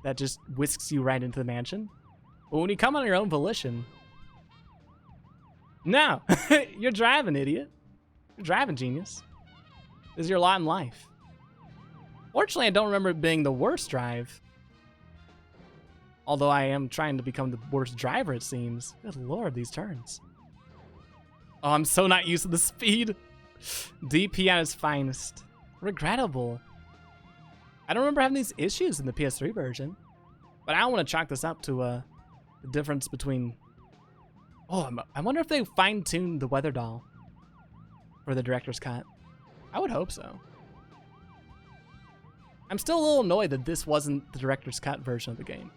[SPEAKER 1] that just whisks you right into the mansion. But when you come on your own volition, no, you're driving, idiot. You're driving, genius. This is your lot in life. Fortunately, I don't remember it being the worst drive. Although I am trying to become the worst driver, it seems. Good lord, these turns. Oh, I'm so not used to the speed. DP at its finest. Regrettable. I don't remember having these issues in the PS3 version. But I don't want to chalk this up to the difference between... Oh, I wonder if they fine-tuned the weather doll for the director's cut. I would hope so. I'm still a little annoyed that this wasn't the director's cut version of the game.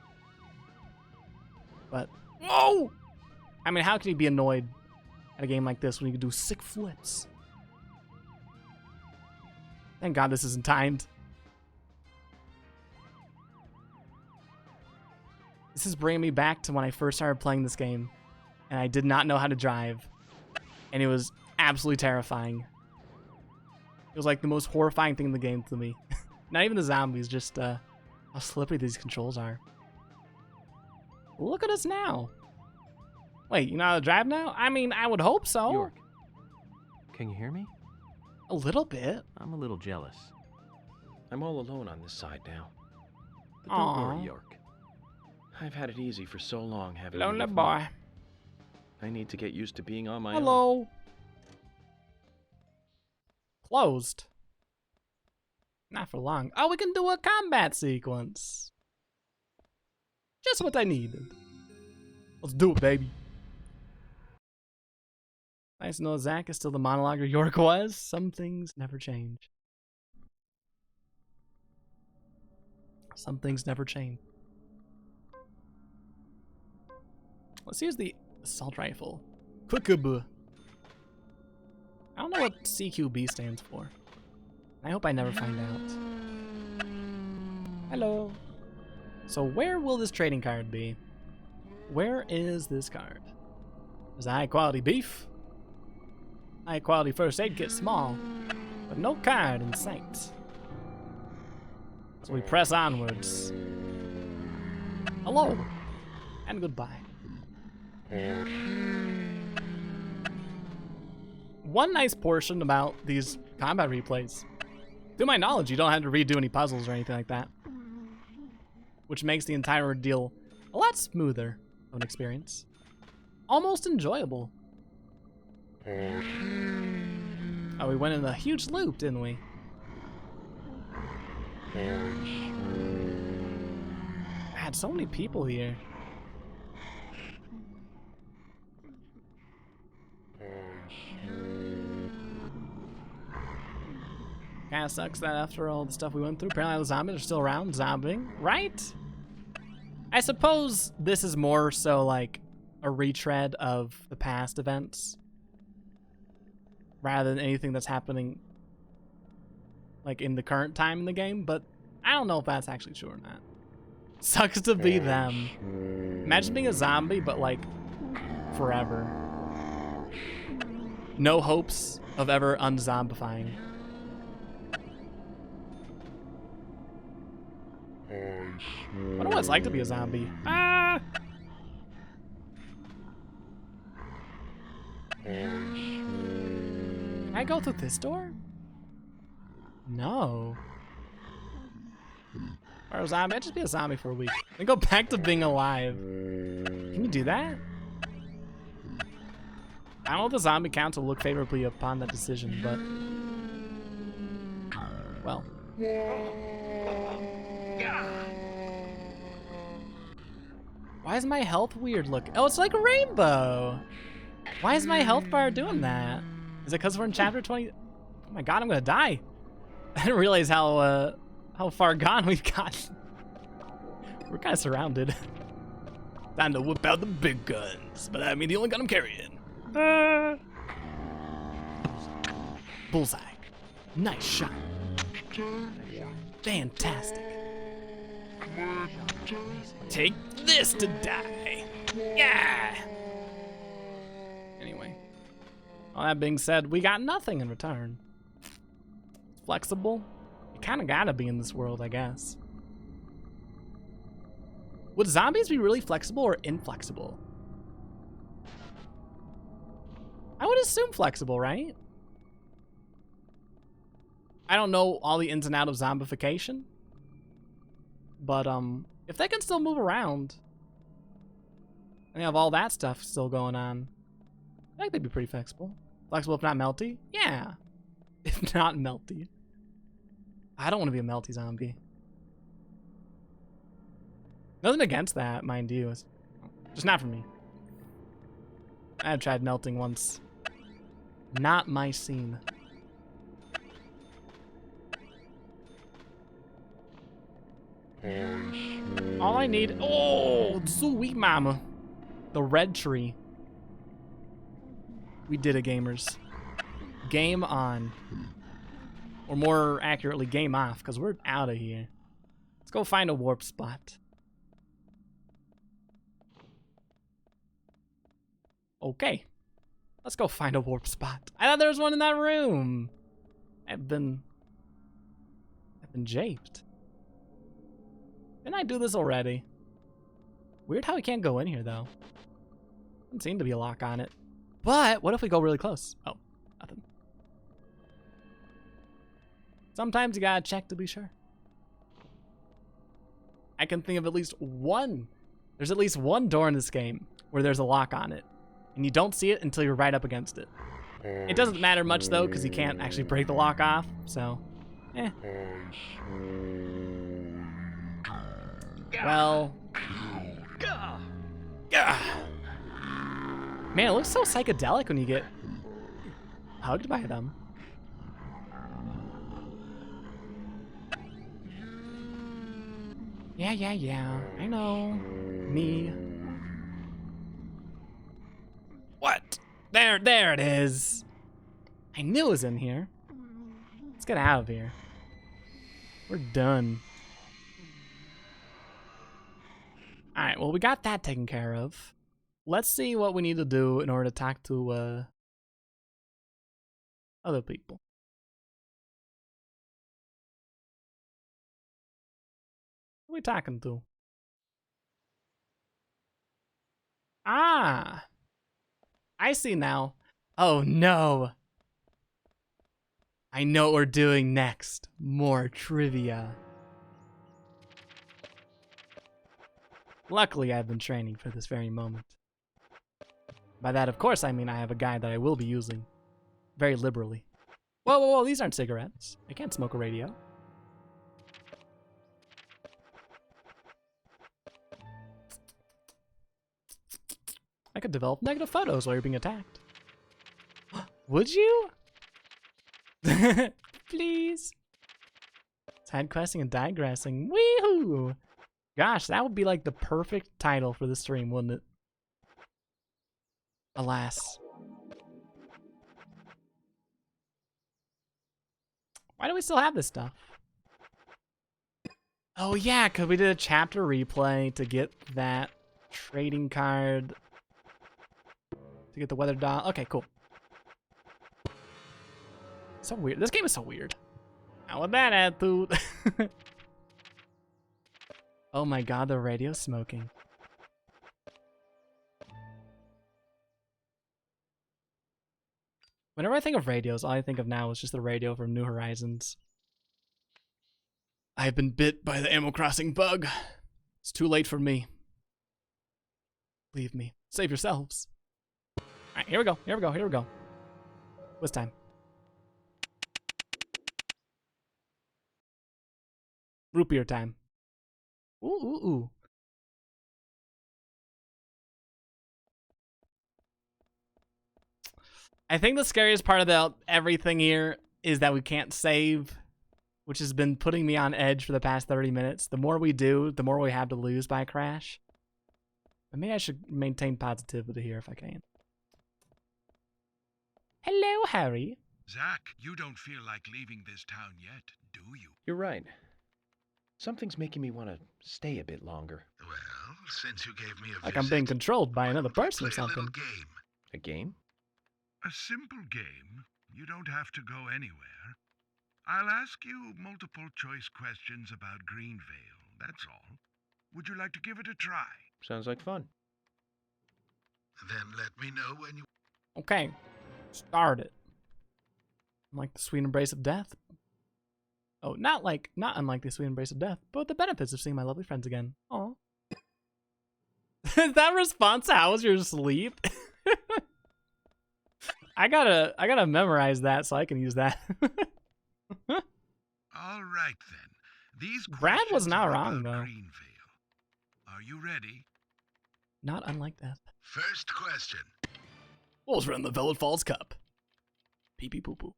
[SPEAKER 1] But, whoa! I mean, how can you be annoyed at a game like this when you can do sick flips? Thank God this isn't timed. This is bringing me back to when I first started playing this game, and I did not know how to drive, and it was absolutely terrifying. It was like the most horrifying thing in the game to me. Not even the zombies, just how slippery these controls are. Look at us now. Wait, you know how to drive now? I mean, I would hope so.
[SPEAKER 2] York, can you hear me?
[SPEAKER 1] A little bit.
[SPEAKER 2] I'm a little jealous. I'm all alone on this side now. But
[SPEAKER 1] Aww.
[SPEAKER 2] don't worry, York. I've had it easy for so long having you
[SPEAKER 1] Lonely
[SPEAKER 2] with me.
[SPEAKER 1] boy.
[SPEAKER 2] I need to get used to being on my own.
[SPEAKER 1] Hello. Closed. Not for long. Oh, we can do a combat sequence. Just what I needed. Let's do it, baby. Nice to know Zach is still the monologuer York was. Some things never change. Some things never change. Let's use the assault rifle. Quickaboo. I don't know what CQB stands for. I hope I never find out. Hello. So where will this trading card be? Where is this card? There's a high quality beef. High quality first aid kit small. But no card in sight. So we press onwards. Hello. And goodbye. One nice portion about these combat replays. To my knowledge, you don't have to redo any puzzles or anything like that. Which makes the entire ordeal a lot smoother of an experience. Almost enjoyable. Oh, we went in a huge loop, didn't we? I had so many people here. Kinda sucks that after all the stuff we went through, apparently the zombies are still around, zombieing, right? I suppose this is more so like a retread of the past events rather than anything that's happening like in the current time in the game, but I don't know if that's actually true or not. Sucks to be them. Imagine being a zombie, but like forever. No hopes of ever unzombifying. I wonder what it's like to be a zombie. Ah! Can I go through this door? No. Or a zombie? I'd just be a zombie for a week. Then go back to being alive. Can you do that? I don't know if the zombie count will look favorably upon that decision, but... well. Why is my health weird look? Oh, it's like a rainbow. Why is my health bar doing that? Is it because we're in chapter 20? Oh my god, I'm gonna die. I didn't realize how far gone we've gotten. We're kind of surrounded.
[SPEAKER 6] Time to whip out the big guns, but I mean the only gun I'm carrying.
[SPEAKER 1] Bullseye. Nice shot. Fantastic.
[SPEAKER 6] Take this to die. Yeah.
[SPEAKER 1] Anyway. All that being said, we got nothing in return. Flexible? You kind of gotta be in this world, I guess. Would zombies be really flexible or inflexible? I would assume flexible, right? I don't know all the ins and outs of zombification. But, if they can still move around, and they have all that stuff still going on, I think they'd be pretty flexible. Flexible if not melty? Yeah. If not melty. I don't want to be a melty zombie. Nothing against that, mind you. It's just not for me. I have tried melting once. Not my scene. All I need... Oh, sweet mama. The red tree. We did it, gamers. Game on. Or more accurately, game off, because we're out of here. Let's go find a warp spot. Okay. Let's go find a warp spot. I thought there was one in that room. I've been japed. Didn't I do this already? Weird how we can't go in here, though. Doesn't seem to be a lock on it. But, what if we go really close? Oh, nothing. Sometimes you gotta check to be sure. I can think of at least one. There's at least one door in this game where there's a lock on it. And you don't see it until you're right up against it. It doesn't matter much, though, because you can't actually break the lock off, so, eh. Well. Man, it looks so psychedelic when you get hugged by them. Yeah. I know. Me. What? There it is. I knew it was in here. Let's get out of here. We're done. Alright, well, we got that taken care of. Let's see what we need to do in order to talk to other people. Who are we talking to? Ah! I see now. Oh no! I know what we're doing next. More trivia. Luckily, I've been training for this very moment. By that, of course, I mean I have a guide that I will be using very liberally. Whoa, these aren't cigarettes. I can't smoke a radio. I could develop negative photos while you're being attacked. Would you? Please. Side questing and digressing. Weehoo! Gosh, that would be like the perfect title for the stream, wouldn't it? Alas. Why do we still have this stuff? Oh yeah, because we did a chapter replay to get that trading card. To get the weather doll. Okay, cool. So weird. This game is so weird. Not with that attitude. Oh my god, the radio's smoking. Whenever I think of radios, all I think of now is just the radio from New Horizons. I've been bit by the Animal Crossing bug. It's too late for me. Leave me. Save yourselves. Alright, here we go. What's time? Root beer time. Ooh. I think the scariest part about everything here is that we can't save, which has been putting me on edge for the past 30 minutes. The more we do, the more we have to lose by a crash. But maybe I should maintain positivity here if I can. Hello, Harry.
[SPEAKER 11] Zach, you don't feel like leaving this town yet, do you?
[SPEAKER 2] You're right. Something's making me want to stay a bit longer.
[SPEAKER 11] Well, since you gave me a
[SPEAKER 1] Like I'm being controlled by another person or
[SPEAKER 11] play a little
[SPEAKER 1] something.
[SPEAKER 11] game.
[SPEAKER 2] A game?
[SPEAKER 11] A simple game. You don't have to go anywhere. I'll ask you multiple choice questions about Greenvale, that's all. Would you like to give it a try?
[SPEAKER 2] Sounds like fun.
[SPEAKER 11] Then let me know when you...
[SPEAKER 1] Okay, start it. Like the sweet embrace of death. Oh, not unlike the sweet embrace of death, but with the benefits of seeing my lovely friends again. Aw. Is that response? How was your sleep? I gotta memorize that so I can use that.
[SPEAKER 11] All right then. These
[SPEAKER 1] Brad was
[SPEAKER 11] questions
[SPEAKER 1] not
[SPEAKER 11] are
[SPEAKER 1] wrong
[SPEAKER 11] about
[SPEAKER 1] though.
[SPEAKER 11] Greenvale. Are you ready?
[SPEAKER 1] Not unlike death.
[SPEAKER 11] First question.
[SPEAKER 6] What was around the Velvet Falls Cup?
[SPEAKER 1] Pee pee poo poo.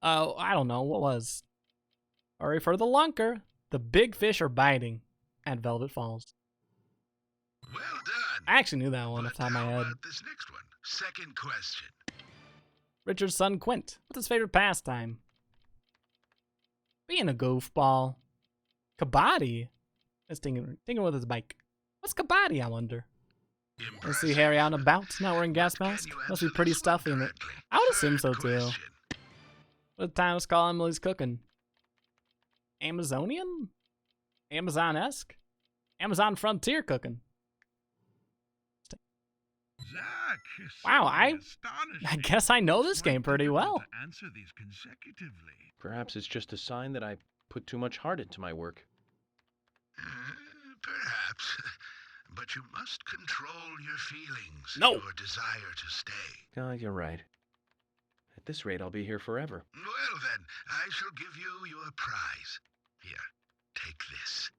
[SPEAKER 1] Oh, I don't know. What was? Sorry for the lunker. The big fish are biting at Velvet Falls.
[SPEAKER 11] Well done.
[SPEAKER 1] I actually knew that one off
[SPEAKER 11] But
[SPEAKER 1] the top of my
[SPEAKER 11] how
[SPEAKER 1] head.
[SPEAKER 11] about this next one? Second question.
[SPEAKER 1] Richard's son Quint. What's his favorite pastime? Being a goofball. Kabaddi. Let's tinker with his bike. What's Kabaddi, I wonder? I see Harry out and about, not wearing gas mask. Must be pretty stuffy in it. I would assume so too. What time is call Emily's cooking? Amazonian? Amazon-esque? Amazon frontier cooking.
[SPEAKER 11] Zach,
[SPEAKER 1] Wow, I
[SPEAKER 11] astonishing.
[SPEAKER 1] guess I know this
[SPEAKER 11] Quite
[SPEAKER 1] game pretty
[SPEAKER 11] difficult
[SPEAKER 1] well.
[SPEAKER 11] to answer these consecutively.
[SPEAKER 2] Perhaps it's just a sign that I put too much heart into my work.
[SPEAKER 11] Perhaps. But you must control your feelings.
[SPEAKER 6] No.
[SPEAKER 11] Your desire to stay.
[SPEAKER 2] Oh, you're right. At this rate, I'll be here forever.
[SPEAKER 11] Well then, I shall give you your prize. Here, take this.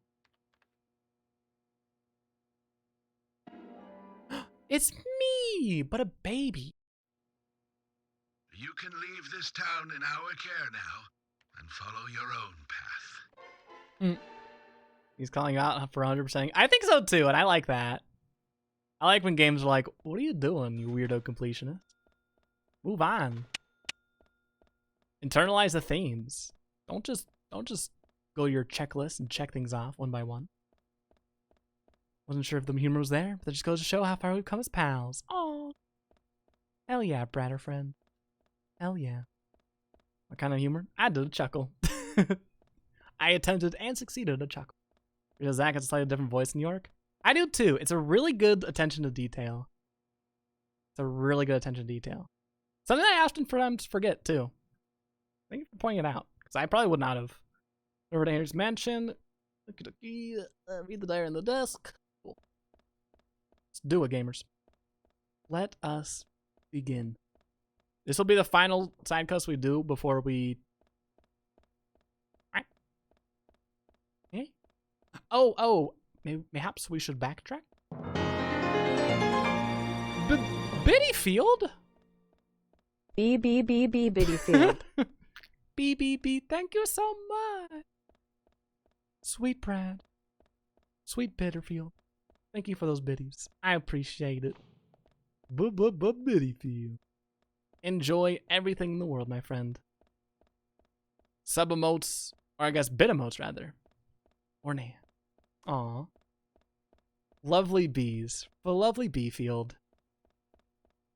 [SPEAKER 1] It's me, but a baby.
[SPEAKER 11] You can leave this town in our care now and follow your own path.
[SPEAKER 1] He's calling out for 100%. I think so too, and I like that. I like when games are like, what are you doing, you weirdo completionist? Move on. Internalize the themes. Don't just go to your checklist and check things off one by one. Wasn't sure if the humor was there, but that just goes to show how far we've come as pals. Aww. Hell yeah, Bradder friend. Hell yeah. What kind of humor? I did a chuckle. I attempted and succeeded at a chuckle. Because Zach has a slightly different voice in New York. I do too. It's a really good attention to detail. It's a really good attention to detail. Something I often forget too. Thank you for pointing it out. Because I probably would not have. Over to Harry's mansion. Read the diary on the desk. Cool. Let's do it, gamers. Let us begin. This will be the final side quest we do before we... Okay. Oh, perhaps we should backtrack? Biddy Field?
[SPEAKER 3] Biddy Field.
[SPEAKER 1] B, thank you so much. Sweet Brad. Sweet Bitterfield. Thank you for those biddies. I appreciate it. Biddy Field. Enjoy everything in the world, my friend. Sub emotes, or I guess bit emotes rather. Or nah. Aw. Lovely bees. The lovely bee field.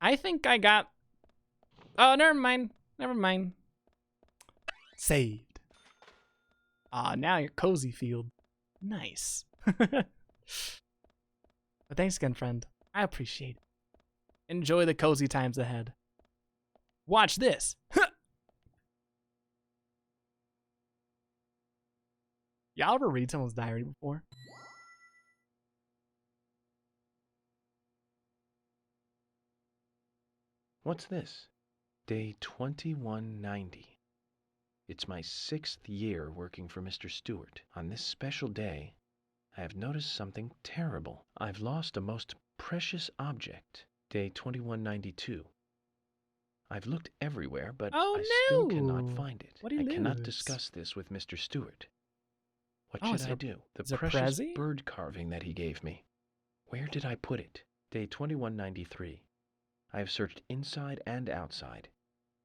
[SPEAKER 1] I think I got... Oh, never mind. Saved. Now you're cozy field. Nice. But thanks again, friend. I appreciate it. Enjoy the cozy times ahead. Watch this. Y'all ever read someone's diary before?
[SPEAKER 2] What's this? Day 2190. It's my 6th year working for Mr. Stewart. On this special day, I have noticed something terrible. I've lost a most precious object. Day 2192. I've looked everywhere, but
[SPEAKER 1] Oh,
[SPEAKER 2] I still cannot
[SPEAKER 1] no.
[SPEAKER 2] find it.
[SPEAKER 1] What'd he
[SPEAKER 2] I cannot
[SPEAKER 1] lose?
[SPEAKER 2] discuss this with Mr. Stewart. What
[SPEAKER 1] Oh,
[SPEAKER 2] should
[SPEAKER 1] is
[SPEAKER 2] I
[SPEAKER 1] it-
[SPEAKER 2] do?
[SPEAKER 1] is
[SPEAKER 2] The
[SPEAKER 1] it
[SPEAKER 2] precious
[SPEAKER 1] Prezi?
[SPEAKER 2] bird carving that he gave me. Where did I put it? Day 2193. I have searched inside and outside.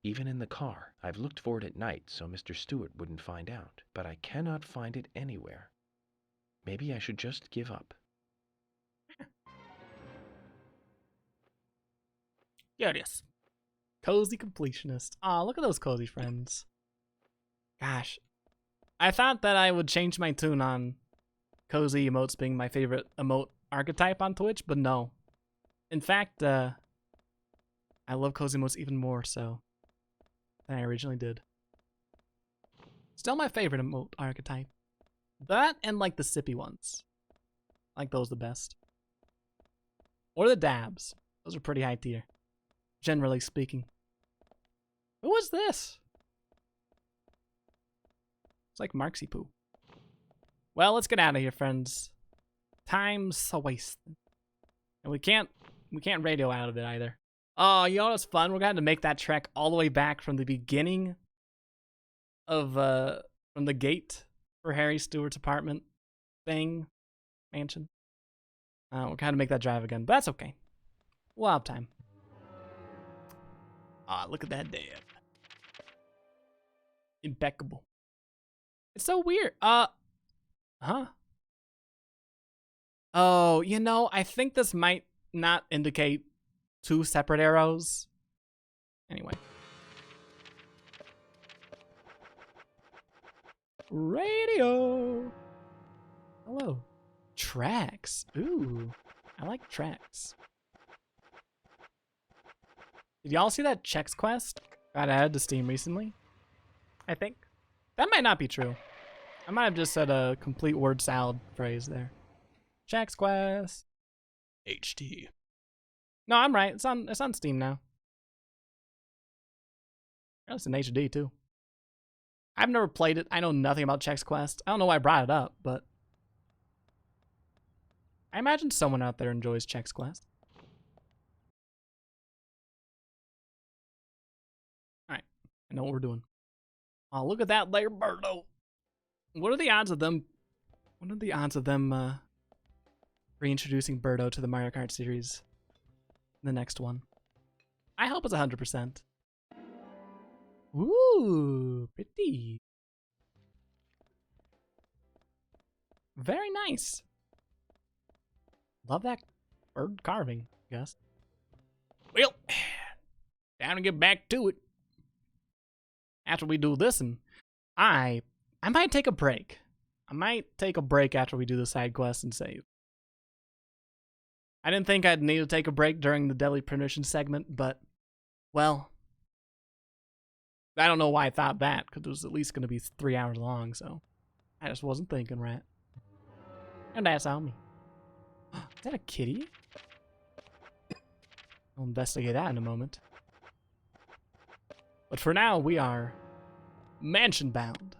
[SPEAKER 2] Even in the car. I've looked for it at night so Mr. Stewart wouldn't find out. But I cannot find it anywhere. Maybe I should just give up.
[SPEAKER 1] Curious. Cozy completionist. Aw, look at those cozy friends. Gosh. I thought that I would change my tune on cozy emotes being my favorite emote archetype on Twitch, but no. In fact, I love cozy emotes even more so than I originally did. Still my favorite emote archetype. That and like the sippy ones. I like those the best. Or the dabs. Those are pretty high tier. Generally speaking. Who is this? It's like Marksy Poo. Well, let's get out of here, friends. Time's a waste. And we can't radio out of it either. Oh, you know what's fun? We're going to make that trek all the way back from the beginning of from the gate for Harry Stewart's apartment thing, mansion. We're going to make that drive again, but that's okay. We'll have time. Ah, look at that dab. Impeccable. It's so weird. Huh? Oh, you know, I think this might not indicate two separate arrows. Anyway. Radio. Hello. Tracks. Ooh, I like tracks. Did y'all see that Chex quest got added to Steam recently? I think. That might not be true. I might have just said a complete word salad phrase there. Chex quest. HT. No, I'm right. It's on Steam now. It's in HD too. I've never played it. I know nothing about Chex Quest. I don't know why I brought it up, but I imagine someone out there enjoys Chex Quest. Alright, I know what we're doing. Oh, look at that there, Birdo. What are the odds of them reintroducing Birdo to the Mario Kart series in the next one? I hope it's 100%. Ooh, pretty. Very nice. Love that bird carving, I guess. Well, time to get back to it. After we do this, and I might take a break. I might take a break after we do the side quest and save. I didn't think I'd need to take a break during the Deadly Premonition segment, but, well, I don't know why I thought that, because it was at least going to be 3 hours long, so I just wasn't thinking right. And that's on me. Is that a kitty? I'll investigate that in a moment. But for now, we are mansion bound.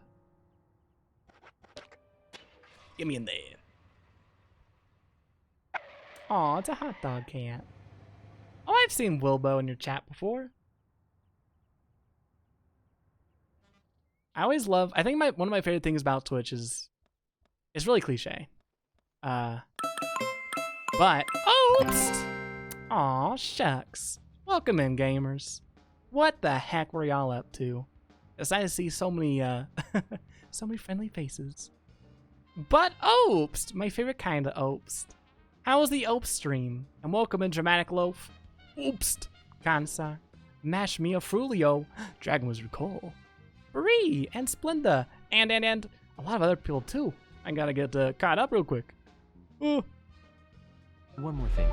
[SPEAKER 1] Get me in there. Aw, it's a hot dog cat. Oh, I've seen Wilbo in your chat before. I think one of my favorite things about Twitch is, it's really cliche. But, oops! Aw, shucks. Welcome in, gamers. What the heck were y'all up to? Excited to see so many, so many friendly faces. But oops! My favorite kind of oops. How was the oops stream? And welcome in, Dramatic Loaf. Oops! Kansa. Mash me a Frulio. Dragon Wizard Cole. Bree and Splenda. And a lot of other people too. I gotta get caught up real quick.
[SPEAKER 2] One more thing.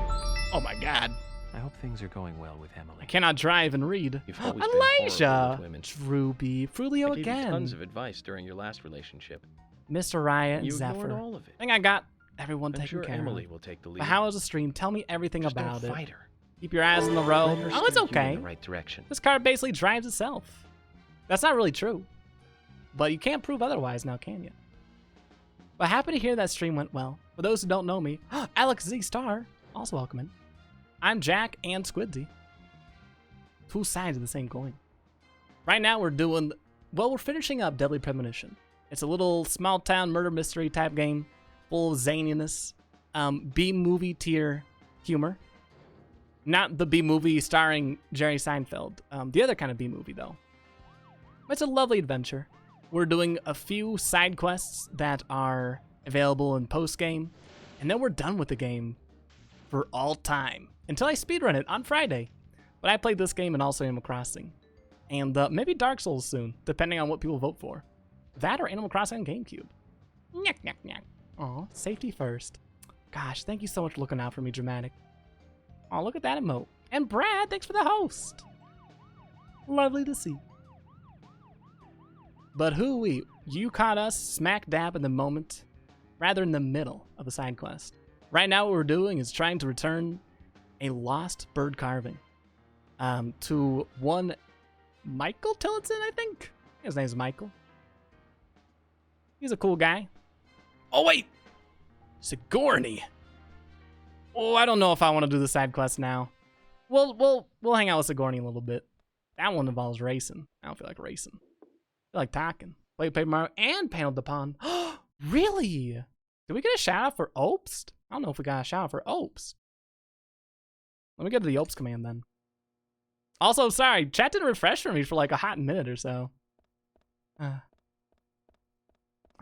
[SPEAKER 1] Oh my god.
[SPEAKER 2] I hope things are going well with Emily.
[SPEAKER 1] I cannot drive and read.
[SPEAKER 2] You've always been horrible
[SPEAKER 1] Elijah!
[SPEAKER 2] with women.
[SPEAKER 1] Droopy. Frulio
[SPEAKER 2] I gave
[SPEAKER 1] again.
[SPEAKER 2] you tons of advice during your last relationship.
[SPEAKER 1] Mr. Riot and
[SPEAKER 2] You
[SPEAKER 1] Zephyr.
[SPEAKER 2] ignored all of it.
[SPEAKER 1] I think I got everyone
[SPEAKER 2] I'm
[SPEAKER 1] taken
[SPEAKER 2] sure
[SPEAKER 1] care
[SPEAKER 2] Emily
[SPEAKER 1] of.
[SPEAKER 2] will take the lead.
[SPEAKER 1] But how was the stream? Tell me everything
[SPEAKER 2] Just
[SPEAKER 1] about
[SPEAKER 2] don't
[SPEAKER 1] it.
[SPEAKER 2] fight her.
[SPEAKER 1] Keep your eyes on the road.
[SPEAKER 2] Let her
[SPEAKER 1] Oh, it's
[SPEAKER 2] steer you
[SPEAKER 1] okay.
[SPEAKER 2] in the right direction.
[SPEAKER 1] This car basically drives itself. That's not really true. But you can't prove otherwise now, can you? But happy to hear that stream went well. For those who don't know me, Alex Z Star, also welcome in. I'm Jack and Squiddsey. two sides of the same coin. Right now we're doing, well, we're finishing up Deadly Premonition. It's a little small town murder mystery type game, full of zaniness, B-movie tier humor. Not the B-movie starring Jerry Seinfeld, the other kind of B-movie though. It's a lovely adventure. We're doing a few side quests that are available in Postgame, and then we're done with the game for all time until I speedrun it on Friday. But I played this game and also Animal Crossing, and maybe Dark Souls soon, depending on what people vote for. That or Animal Crossing on GameCube. Nyak, nyak, nyak. Aw, safety first. Gosh, thank you so much for looking out for me, Dramatic. Aw, look at that emote. And Brad, thanks for the host. Lovely to see. But hooey, you caught us smack dab in the moment, rather in the middle of a side quest. Right now what we're doing is trying to return a lost bird carving to one Michael Tillotson, I think? His name's Michael. He's a cool guy. Oh wait! Sigourney! Oh, I don't know if I want to do the side quest now. We'll hang out with Sigourney a little bit. That one involves racing. I don't feel like racing. I feel like talking. Play Paper Mario and Paneled Upon. Really? Did we get a shout out for Obst? I don't know if we got a shout out for Obst. Let me go to the Obst command then. Also, sorry, chat didn't refresh for me for like a hot minute or so. Oh,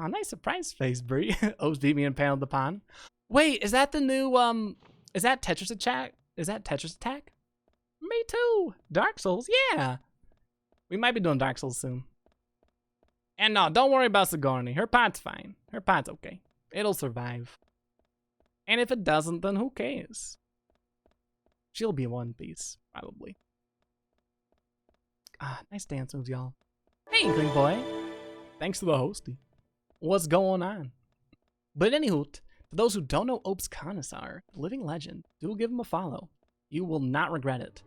[SPEAKER 1] nice surprise face, Bree. Obst beat me in Paneled Upon. Wait, is that the new, is that Tetris Attack? Is that Tetris Attack? Me too. Dark Souls, yeah. We might be doing Dark Souls soon. And no, don't worry about Sigourney. Her pot's fine. Her pot's okay. It'll survive. And if it doesn't, then who cares? She'll be One Piece, probably. Ah, nice dance moves, y'all. Hey, Inkling Boy. Thanks to the hosty. What's going on? But anywho, to those who don't know Obst Connoisseur, the living legend, do give him a follow. You will not regret it.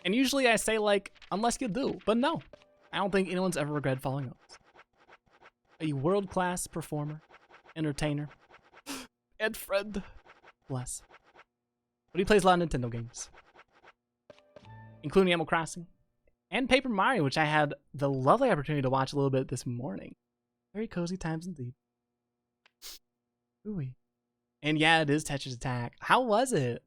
[SPEAKER 1] And usually I say like, unless you do, but no. I don't think anyone's ever regretted following Obst. A world-class performer, entertainer, and friend. Bless. But he plays a lot of Nintendo games, including Animal Crossing and Paper Mario, which I had the lovely opportunity to watch a little bit this morning. Very cozy times indeed. Ooh-wee. And yeah, it is Tetris Attack. How was it?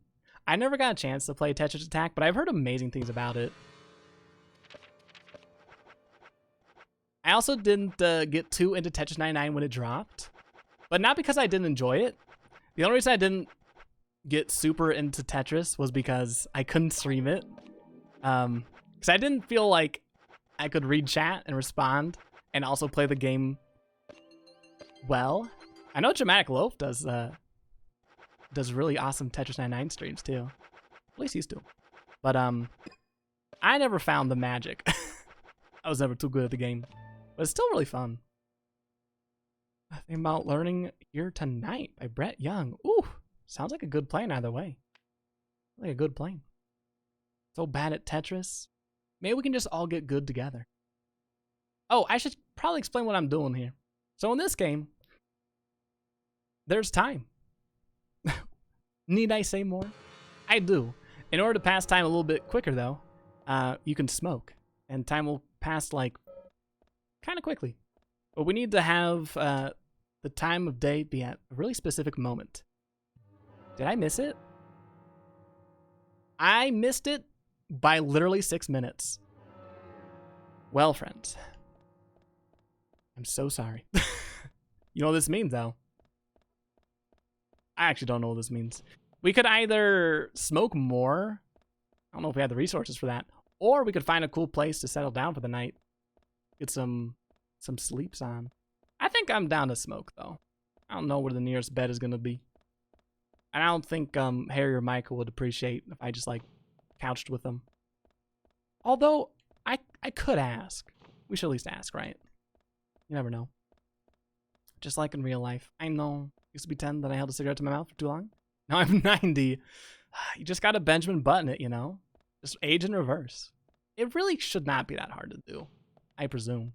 [SPEAKER 1] I never got a chance to play Tetris Attack, but I've heard amazing things about it. I also didn't get too into Tetris 99 when it dropped, but not because I didn't enjoy it. The only reason I didn't get super into Tetris was because I couldn't stream it. Because I didn't feel like I could read chat and respond and also play the game well. I know Dramatic Loaf does really awesome Tetris 99 streams too. At least used to. But I never found the magic. I was never too good at the game. But it's still really fun. Think about learning here tonight by Brett Young. Ooh, sounds like a good plan either way. Like a good plan. So bad at Tetris. Maybe we can just all get good together. Oh, I should probably explain what I'm doing here. So in this game, there's time. Need I say more? I do. In order to pass time a little bit quicker though, you can smoke. And time will pass like kind of quickly. But we need to have the time of day be at a really specific moment. Did I miss it? I missed it by literally 6 minutes. Well, friends, I'm so sorry. You know what this means, though? I actually don't know what this means. We could either smoke more. I don't know if we have the resources for that. Or we could find a cool place to settle down for the night. Get some sleeps on. I think I'm down to smoke, though. I don't know where the nearest bed is going to be. And I don't think Harry or Michael would appreciate if I just, like, couched with them. Although, I could ask. We should at least ask, right? You never know. Just like in real life. I know. I used to pretend that I held a cigarette to my mouth for too long. Now I'm 90. You just gotta Benjamin Button it, you know? Just age in reverse. It really should not be that hard to do, I presume.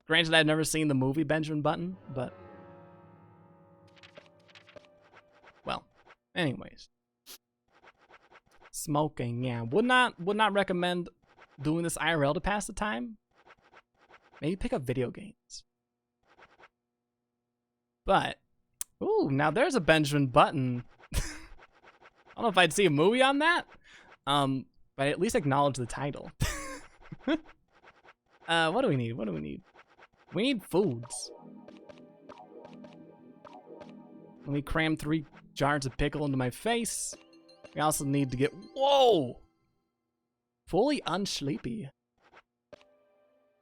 [SPEAKER 1] Granted, I've never seen the movie Benjamin Button, but... Well, anyways. Smoking, yeah. Would not recommend doing this IRL to pass the time. Maybe pick up video games. But, ooh, now there's a Benjamin Button. I don't know if I'd see a movie on that. But at least acknowledge the title. What do we need? What do we need? We need foods. Let me cram 3 jars of pickle into my face. We also need to get, whoa! Fully unsleepy.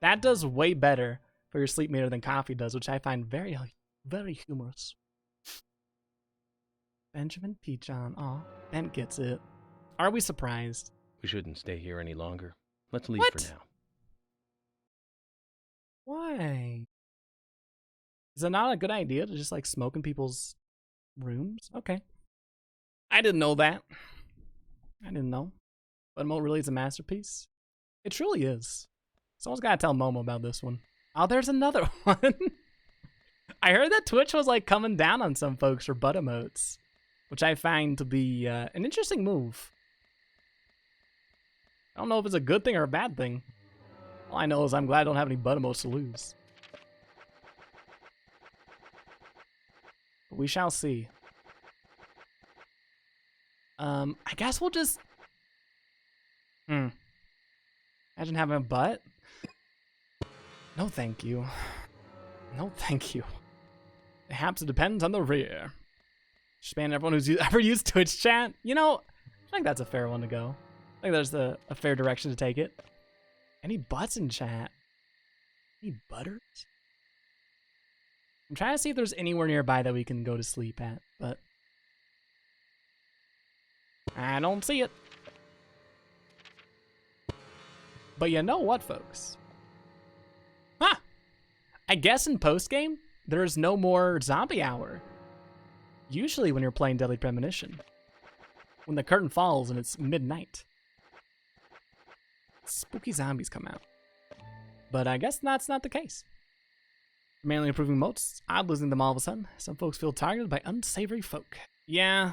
[SPEAKER 1] That does way better for your sleep meter than coffee does, which I find very, very humorous. Benjamin Peachon, aw, Ben gets it. Are we surprised?
[SPEAKER 2] We shouldn't stay here any longer. Let's leave
[SPEAKER 1] What?
[SPEAKER 2] for now.
[SPEAKER 1] Why? Is it not a good idea to just like smoke in people's rooms? Okay. I didn't know that. I didn't know. But Mo really is a masterpiece. It truly is. Someone's gotta tell Momo about this one. Oh, there's another one. I heard that Twitch was like coming down on some folks for butt emotes, which I find to be an interesting move. I don't know if it's a good thing or a bad thing. All I know is I'm glad I don't have any butt emotes to lose. But we shall see. I guess we'll just... Imagine having a butt. No thank you. No thank you. Perhaps it depends on the rear. Span everyone who's ever used Twitch chat. You know, I think that's a fair one to go. I think there's a fair direction to take it. Any butts in chat? Any butters? I'm trying to see if there's anywhere nearby that we can go to sleep at, but I don't see it. But you know what, folks? Huh! I guess in postgame, there's no more zombie hour. Usually when you're playing Deadly Premonition. When the curtain falls and it's midnight. Spooky zombies come out. But I guess that's not the case. Mainly improving moats, odd losing them all of a sudden. Some folks feel targeted by unsavory folk. Yeah,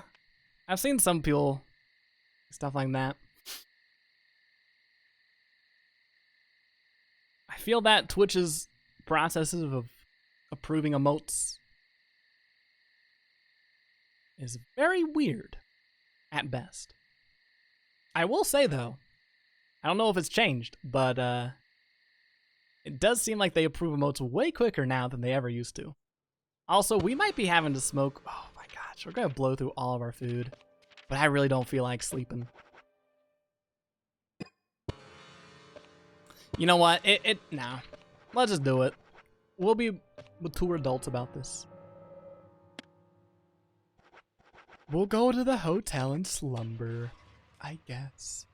[SPEAKER 1] I've seen some people, stuff like that. I feel that Twitch's processes of approving emotes is very weird, at best. I will say though, I don't know if it's changed, but it does seem like they approve emotes way quicker now than they ever used to. Also, we might be having to smoke. Oh my gosh, we're gonna blow through all of our food, but I really don't feel like sleeping. You know what? No. Let's just do it. We'll be mature adults about this. We'll go to the hotel and slumber, I guess.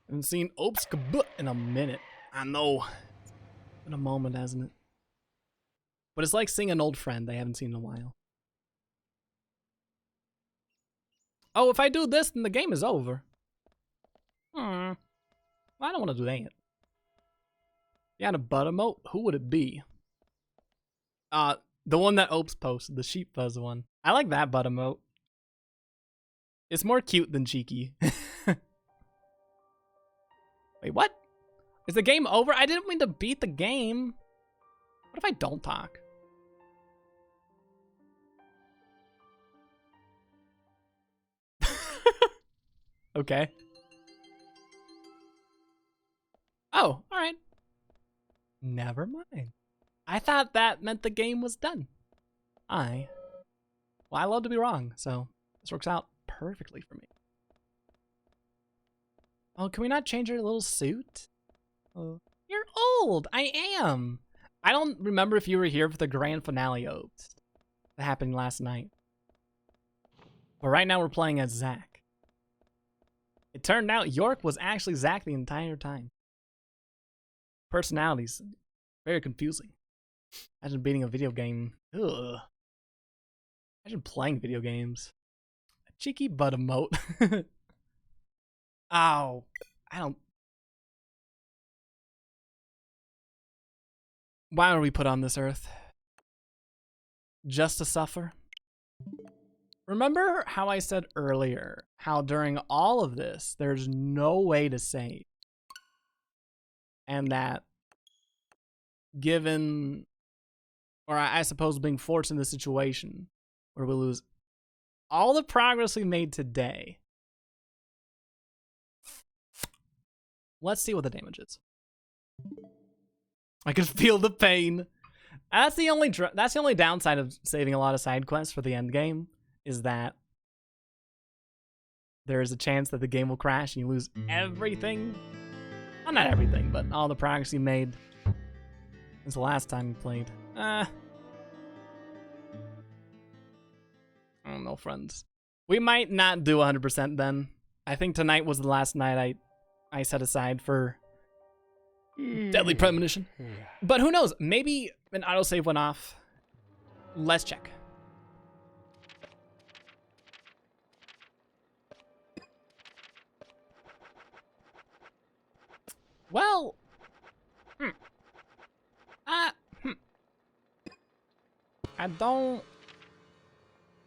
[SPEAKER 1] I haven't seen Oops Kaboot in a minute. I know. It's been a moment, hasn't it? But it's like seeing an old friend I haven't seen in a while. Oh, if I do this, then the game is over. Well, I don't want to do that. If you had a butt emote, who would it be? The one that Opes posted, the sheep fuzz one. I like that butt emote. It's more cute than cheeky. Wait, what? Is the game over? I didn't mean to beat the game. What if I don't talk? Okay. Oh, alright. Never mind. I thought that meant the game was done. Well, I love to be wrong, so this works out perfectly for me. Oh, can we not change your little suit? Oh, you're old! I am! I don't remember if you were here for the grand finale Opes that happened last night. But right now we're playing as Zach. It turned out York was actually Zach the entire time. Personalities. Very confusing. Imagine beating a video game. Ugh. Imagine playing video games. A cheeky butt emote. Ow. I don't... Why were we put on this earth? Just to suffer? Remember how I said earlier how during all of this, there's no way to save? And that given, or I suppose being forced in this situation where we lose all the progress we made today. Let's see what the damage is. I can feel the pain. That's the only downside of saving a lot of side quests for the end game, is that there is a chance that the game will crash and you lose everything. Well, not everything, but all the progress you made since the last time you played. I don't know, friends. We might not do 100% then. I think tonight was the last night I set aside for Deadly Premonition. But who knows? Maybe an autosave went off. Let's check. Well, I don't.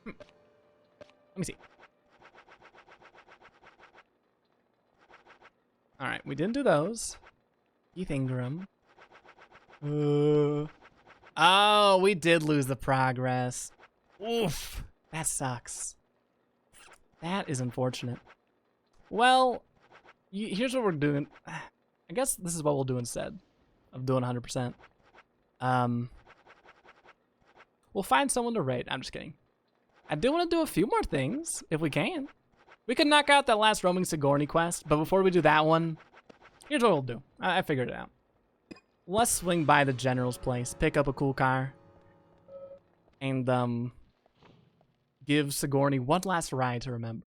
[SPEAKER 1] Let me see. All right, we didn't do those. Keith Ingram. Oh, we did lose the progress. Oof, that sucks. That is unfortunate. Well, here's what we're doing. I guess this is what we'll do instead of doing 100%. We'll find someone to raid. I'm just kidding. I do want to do a few more things, if we can. We could knock out that last roaming Sigourney quest, but before we do that one, here's what we'll do. I figured it out. Let's swing by the general's place, pick up a cool car, and give Sigourney one last ride to remember.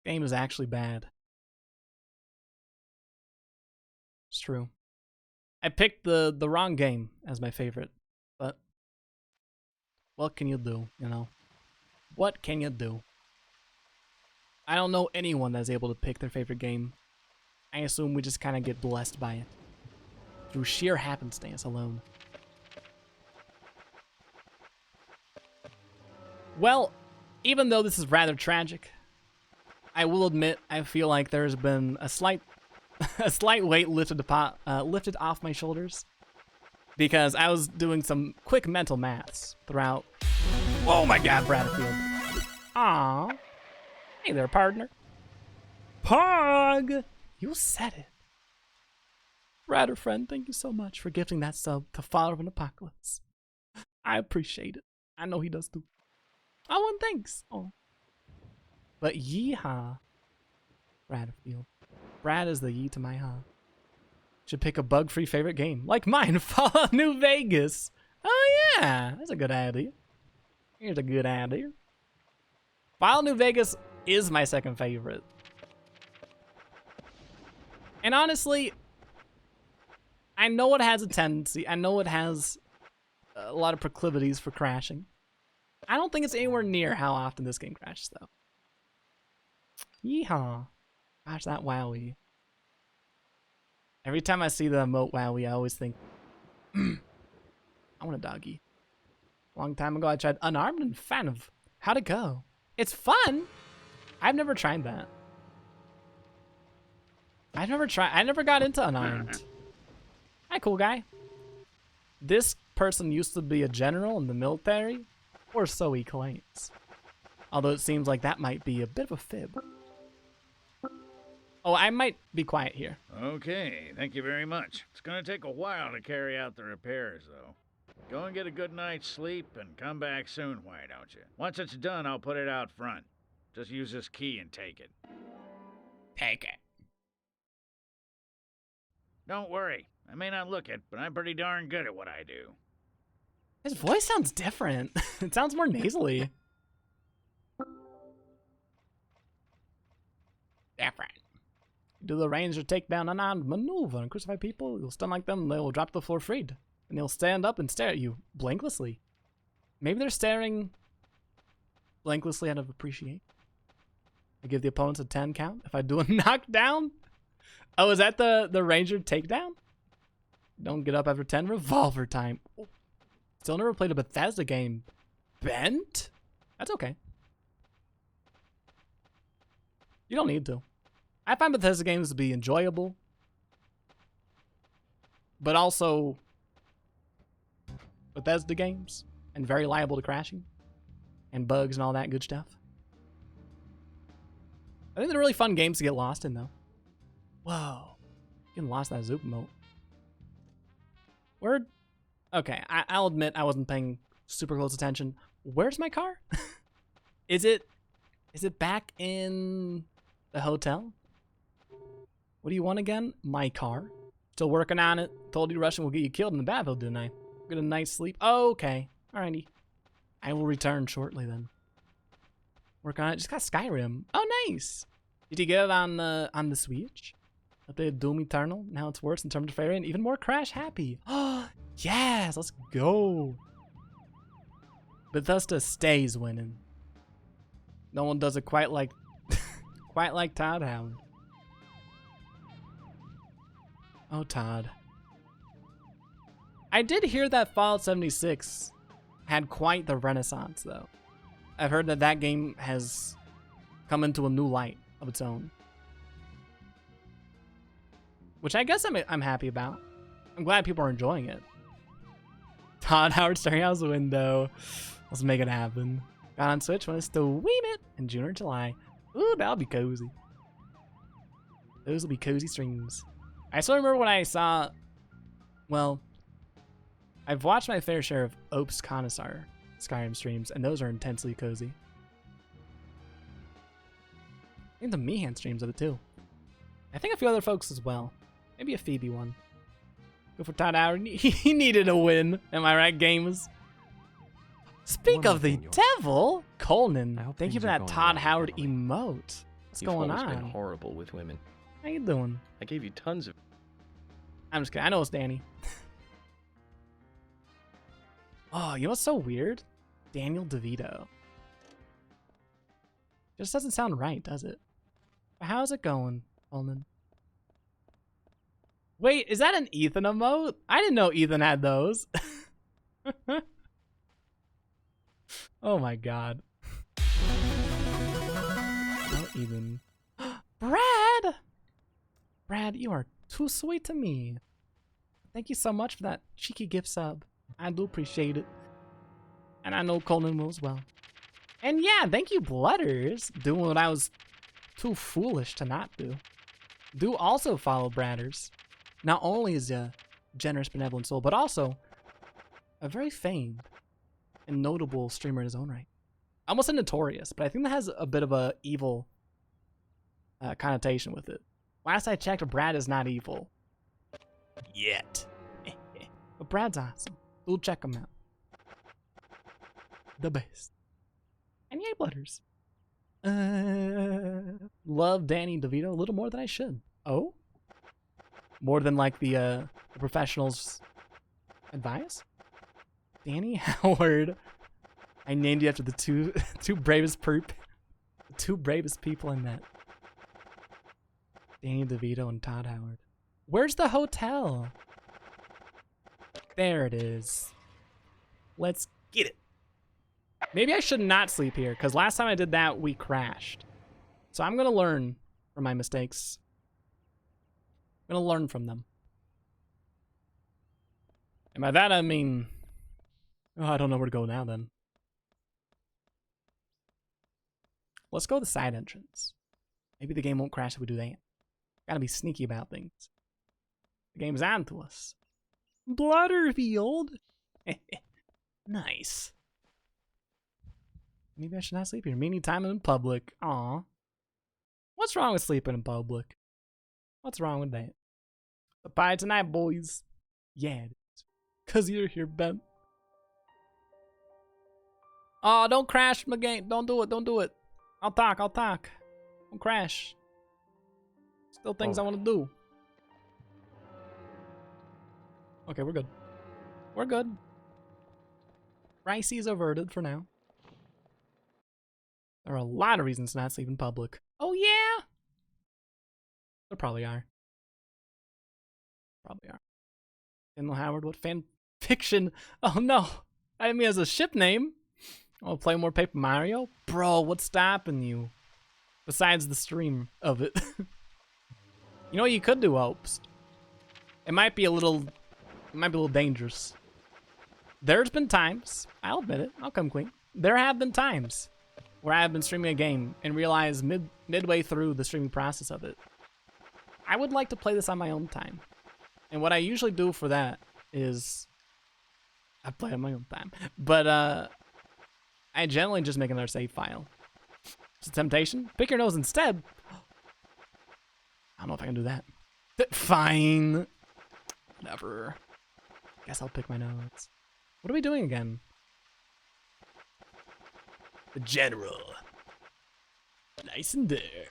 [SPEAKER 1] Game is actually bad. It's true. I picked the wrong game as my favorite, but what can you do, you know? What can you do? I don't know anyone that's able to pick their favorite game. I assume we just kind of get blessed by it. Through sheer happenstance alone. Well, even though this is rather tragic, I will admit I feel like there's been a slight weight lifted off my shoulders. Because I was doing some quick mental maths throughout. Oh my god, Bradfield. Aw. Hey there, partner. Pog! You said it. Radder friend, thank you so much for gifting that sub to Father of an Apocalypse. I appreciate it. I know he does too. Oh, and thanks. Oh. But yeehaw. Bradfield. Brad is the yee to my ha. Should pick a bug-free favorite game. Like mine, Fallout New Vegas. Oh yeah, that's a good idea. Here's a good idea. Fallout New Vegas is my second favorite. And honestly, I know it has a tendency. I know it has a lot of proclivities for crashing. I don't think it's anywhere near how often this game crashes, though. Yeehaw. Gosh, that wowie. Every time I see the emote wowie, I always think, I want a doggy. A long time ago, I tried Unarmed and fan of How'd it go? It's fun. I've never tried that. I never got into Unarmed. Hi, cool guy. This person used to be a general in the military, or so he claims. Although it seems like that might be a bit of a fib. Oh, I might be quiet here.
[SPEAKER 12] Okay, thank you very much. It's gonna take a while to carry out the repairs, though. Go and get a good night's sleep and come back soon, why don't you? Once it's done, I'll put it out front. Just use this key and take it.
[SPEAKER 6] Take it.
[SPEAKER 12] Don't worry. I may not look it, but I'm pretty darn good at what I do.
[SPEAKER 1] His voice sounds different. It sounds more nasally.
[SPEAKER 6] Different.
[SPEAKER 1] Do the ranger take down unarmed maneuver and crucify people? You'll stun like them, they will drop to the floor freed. And they'll stand up and stare at you, blanklessly. Maybe they're staring blanklessly out of appreciate. I give the opponents a 10 count if I do a knockdown. Oh, is that the ranger takedown? Don't get up after 10, revolver time. Still never played a Bethesda game bent? That's okay. You don't need to. I find Bethesda games to be enjoyable, but also Bethesda games, and very liable to crashing and bugs and all that good stuff. I think they're really fun games to get lost in, though. Whoa. Getting lost in that Zoop emote. Word? Okay, I'll admit I wasn't paying super close attention. Where's my car? Is it back in the hotel? What do you want again? My car. Still working on it. Told you rushing will get you killed in the battlefield, didn't I? Get a nice sleep. Oh, okay. Alrighty. I will return shortly then. Work on it. Just got Skyrim. Oh, nice. Did you get it on the Switch? Updated Doom Eternal. Now it's worse in terms of variant. Even more crash happy. Oh, yes. Let's go. Bethesda stays winning. No one does it quite like Todd Howard. Oh, Todd. I did hear that Fallout 76 had quite the renaissance, though. I've heard that that game has come into a new light of its own, which I guess I'm happy about. I'm glad people are enjoying it. Todd Howard staring out the window. Let's make it happen. Got on Switch when it's the Wii Bit in June or July. Ooh, that'll be cozy. Those will be cozy streams. I still remember when I saw, well, I've watched my fair share of Opes Connoisseur Skyrim streams, and those are intensely cozy. I think the Meehan streams of it too. I think a few other folks as well. Maybe a Phoebe one. Go for Todd Howard. He needed a win. Am I right, gamers? Speak of the devil, Coleman. Thank you for that Todd Howard emote. What's going on?
[SPEAKER 2] You've always been horrible with women.
[SPEAKER 1] How you doing?
[SPEAKER 2] I gave you tons of...
[SPEAKER 1] I'm just kidding. I know it's Danny. Oh, you know what's so weird? Daniel DeVito. Just doesn't sound right, does it? How's it going, Coleman? Wait, is that an Ethan emote? I didn't know Ethan had those. Oh my god. Oh, Ethan. Brad! Brad, you are too sweet to me. Thank you so much for that cheeky gift sub. I do appreciate it. And I know Coleman will as well. And yeah, thank you, Blooders. Doing what I was too foolish to not do. Do also follow Bradders. Not only is a generous, benevolent soul, but also a very famed and notable streamer in his own right. I almost said notorious, but I think that has a bit of a evil connotation with it. Last I checked, Brad is not evil. Yet. But Brad's awesome. We'll check him out. The best. And yay, Blooders. Love Danny DeVito a little more than I should. Oh? More than like the professionals' advice? Danny Howard. I named you after the two bravest people I met. Danny DeVito and Todd Howard. Where's the hotel? There it is. Let's get it. Maybe I should not sleep here, because last time I did that, we crashed. So I'm going to learn from my mistakes. I'm going to learn from them. And by that, I mean... Oh, I don't know where to go now, then. Let's go to the side entrance. Maybe the game won't crash if we do that. Gotta be sneaky about things. The game's on to us. Blutterfield! Nice. Maybe I should not sleep here. Meaning time in public. Aw. What's wrong with sleeping in public? What's wrong with that? Bye tonight, boys. Yeah, it is. 'Cause you're here, Ben. Oh, don't crash my game. Don't do it. Don't do it. I'll talk. Don't crash. Still things I want to do. Okay, we're good. We're good. Crises averted for now. There are a lot of reasons to not sleep in public. Oh, yeah? There probably are. Daniel Howard, what fan fiction? Oh, no. I mean, as a ship name. Oh, play more Paper Mario? Bro, what's stopping you? Besides the stream of it. You know what you could do, Hopes? It might be a little dangerous. There's been times, I'll admit it, I'll come clean. There have been times where I've been streaming a game and realized midway through the streaming process of it, I would like to play this on my own time. And what I usually do for that is I play on my own time. But I generally just make another save file. It's a temptation. Pick your nose instead. I don't know if I can do that. Fine. Whatever. Guess I'll pick my nose. What are we doing again?
[SPEAKER 6] The general.
[SPEAKER 1] Nice and there.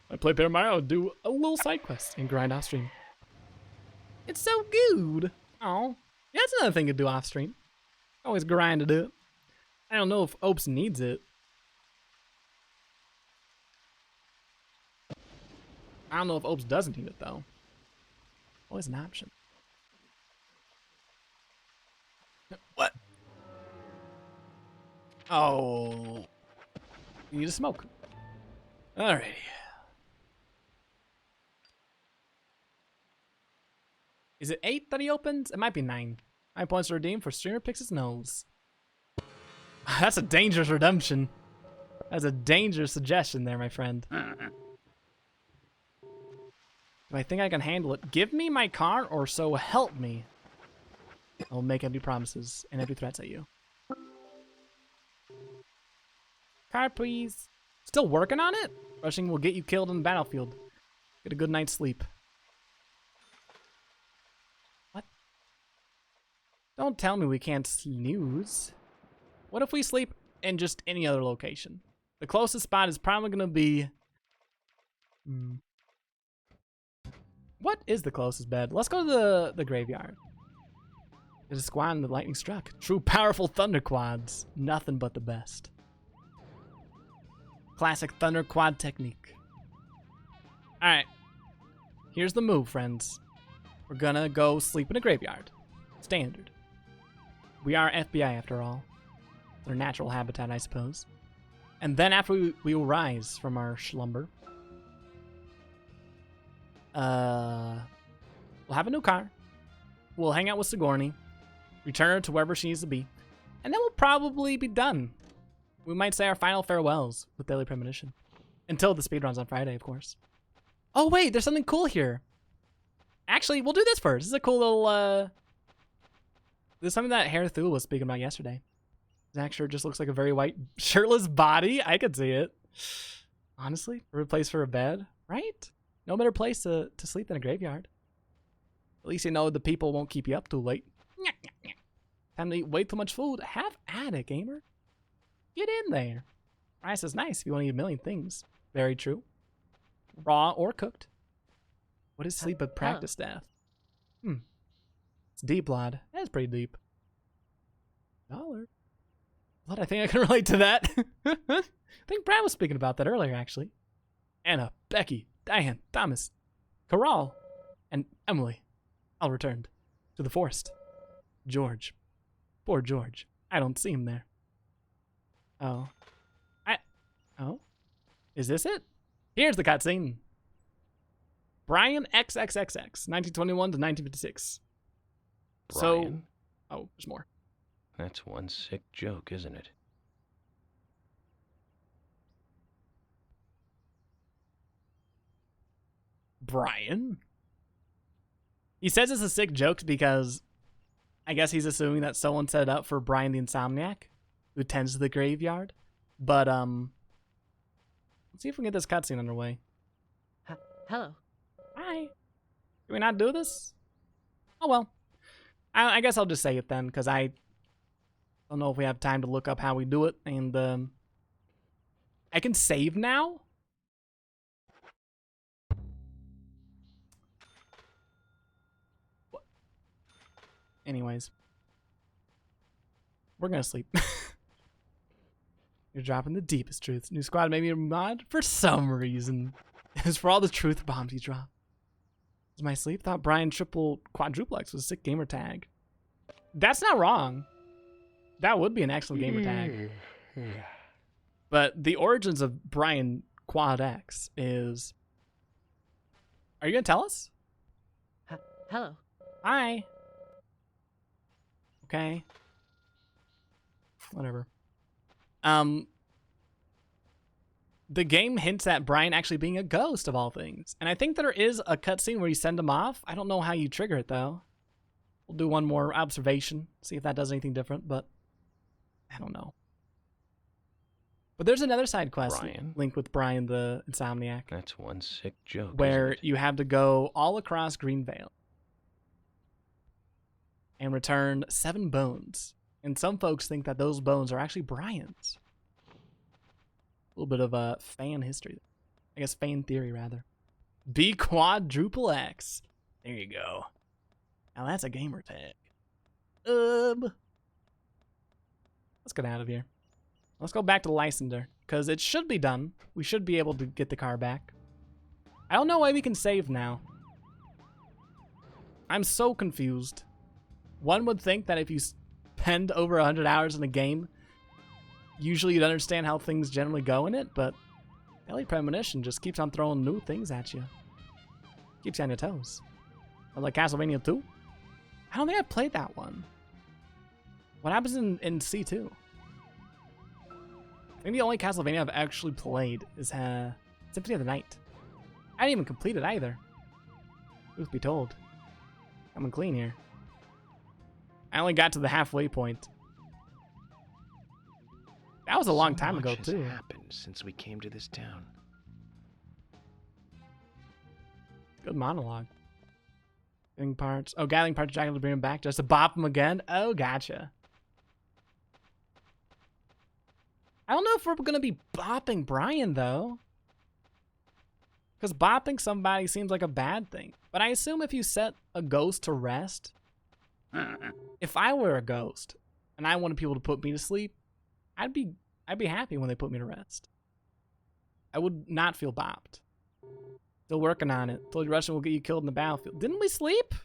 [SPEAKER 1] I play Paper Mario, do a little side quest and grind off stream. It's so good. Oh, yeah, that's another thing to do off stream. Always grind to do it. I don't know if Opes needs it. I don't know if Opes doesn't need it though. Always an option. What? Oh. You need to smoke. Alrighty. Is it 8 that he opens? It might be 9. 9 points to redeem for streamer picks his nose. That's a dangerous redemption. That's a dangerous suggestion there, my friend. Do I think I can handle it? Give me my car, or so help me. I'll make empty promises and empty threats at you. Car, please. Still working on it? Rushing will get you killed on the battlefield. Get a good night's sleep. What? Don't tell me we can't snooze. What if we sleep in just any other location? The closest spot is probably going to be... What is the closest bed? Let's go to the graveyard. There's a squad and the lightning struck. True powerful thunder quads. Nothing but the best. Classic thunder quad technique. Alright. Here's the move, friends. We're gonna go sleep in a graveyard. Standard. We are FBI after all. Their natural habitat, I suppose. And then after we will rise from our slumber. We'll have a new car. We'll hang out with Sigourney. Return her to wherever she needs to be. And then we'll probably be done. We might say our final farewells with Deadly Premonition. Until the speedruns on Friday, of course. Oh wait, there's something cool here. Actually, we'll do this first. This is a cool little, This is something that Hair Thule was speaking about yesterday. Zach shirt just looks like a very white, shirtless body. I could see it. Honestly, a place for a bed, right? No better place to sleep than a graveyard. At least you know the people won't keep you up too late. Time to eat way too much food. Have at it, gamer. Get in there. Rice is nice if you want to eat a million things. Very true. Raw or cooked. What is sleep but practice death? It's deep, lad. That's pretty deep. $1. Blood, I think I can relate to that. I think Brad was speaking about that earlier, actually. Anna, Becky, Diane, Thomas, Corral, and Emily all returned to the forest. George. Poor George. I don't see him there. Oh. Oh? Is this it? Here's the cutscene. Brian XXXX, 1921 to 1956.
[SPEAKER 2] Brian?
[SPEAKER 1] So, oh, there's more.
[SPEAKER 2] That's one sick joke, isn't it?
[SPEAKER 1] Brian? He says it's a sick joke because I guess he's assuming that someone set it up for Brian the Insomniac, who tends to the graveyard. But, let's see if we can get this cutscene underway.
[SPEAKER 3] Hello.
[SPEAKER 1] Hi. Can we not do this? Oh, well. I guess I'll just say it then, because I don't know if we have time to look up how we do it, and, I can save now? What? Anyways. We're gonna sleep. You're dropping the deepest truths. New squad made me a mod for some reason. It's for all the truth bombs you drop. Is my sleep? Thought Brian triple quadruplex was a sick gamer tag. That's not wrong. That would be an excellent gamer tag. But the origins of Brian Quad X is... Are you going to tell us?
[SPEAKER 3] Hello.
[SPEAKER 1] Hi. Okay. Whatever. The game hints at Brian actually being a ghost of all things. And I think there is a cutscene where you send him off. I don't know how you trigger it, though. We'll do one more observation, see if that does anything different, but I don't know. But there's another side quest linked with Brian the Insomniac.
[SPEAKER 2] That's one sick joke.
[SPEAKER 1] Where you have to go all across Greenvale and return 7 bones. And some folks think that those bones are actually Brian's. A little bit of a fan history. I guess fan theory, rather. B quadruple X. There you go. Now that's a gamer tag. Let's get out of here. Let's go back to Lysander, because it should be done. We should be able to get the car back. I don't know why we can save now. I'm so confused. One would think that if you spend over 100 hours in a game, usually you'd understand how things generally go in it, but Deadly Premonition just keeps on throwing new things at you. Keeps you on your toes. Like Castlevania 2? I don't think I played that one. What happens in C2? I think the only Castlevania I've actually played is Symphony of the Night. I didn't even complete it either. Truth be told. I'm clean here. I only got to the halfway point. That was a long time ago, too.
[SPEAKER 2] So much has happened since we came to this town.
[SPEAKER 1] Good monologue. Gathering parts. Oh, gathering parts, Jack to bring him back just to bop him again? Oh, gotcha. I don't know if we're going to be bopping Brian, though. Because bopping somebody seems like a bad thing. But I assume if you set a ghost to rest, if I were a ghost and I wanted people to put me to sleep, I'd be happy when they put me to rest. I would not feel bopped. Still working on it. Told you Russian will get you killed in the battlefield. Didn't we sleep?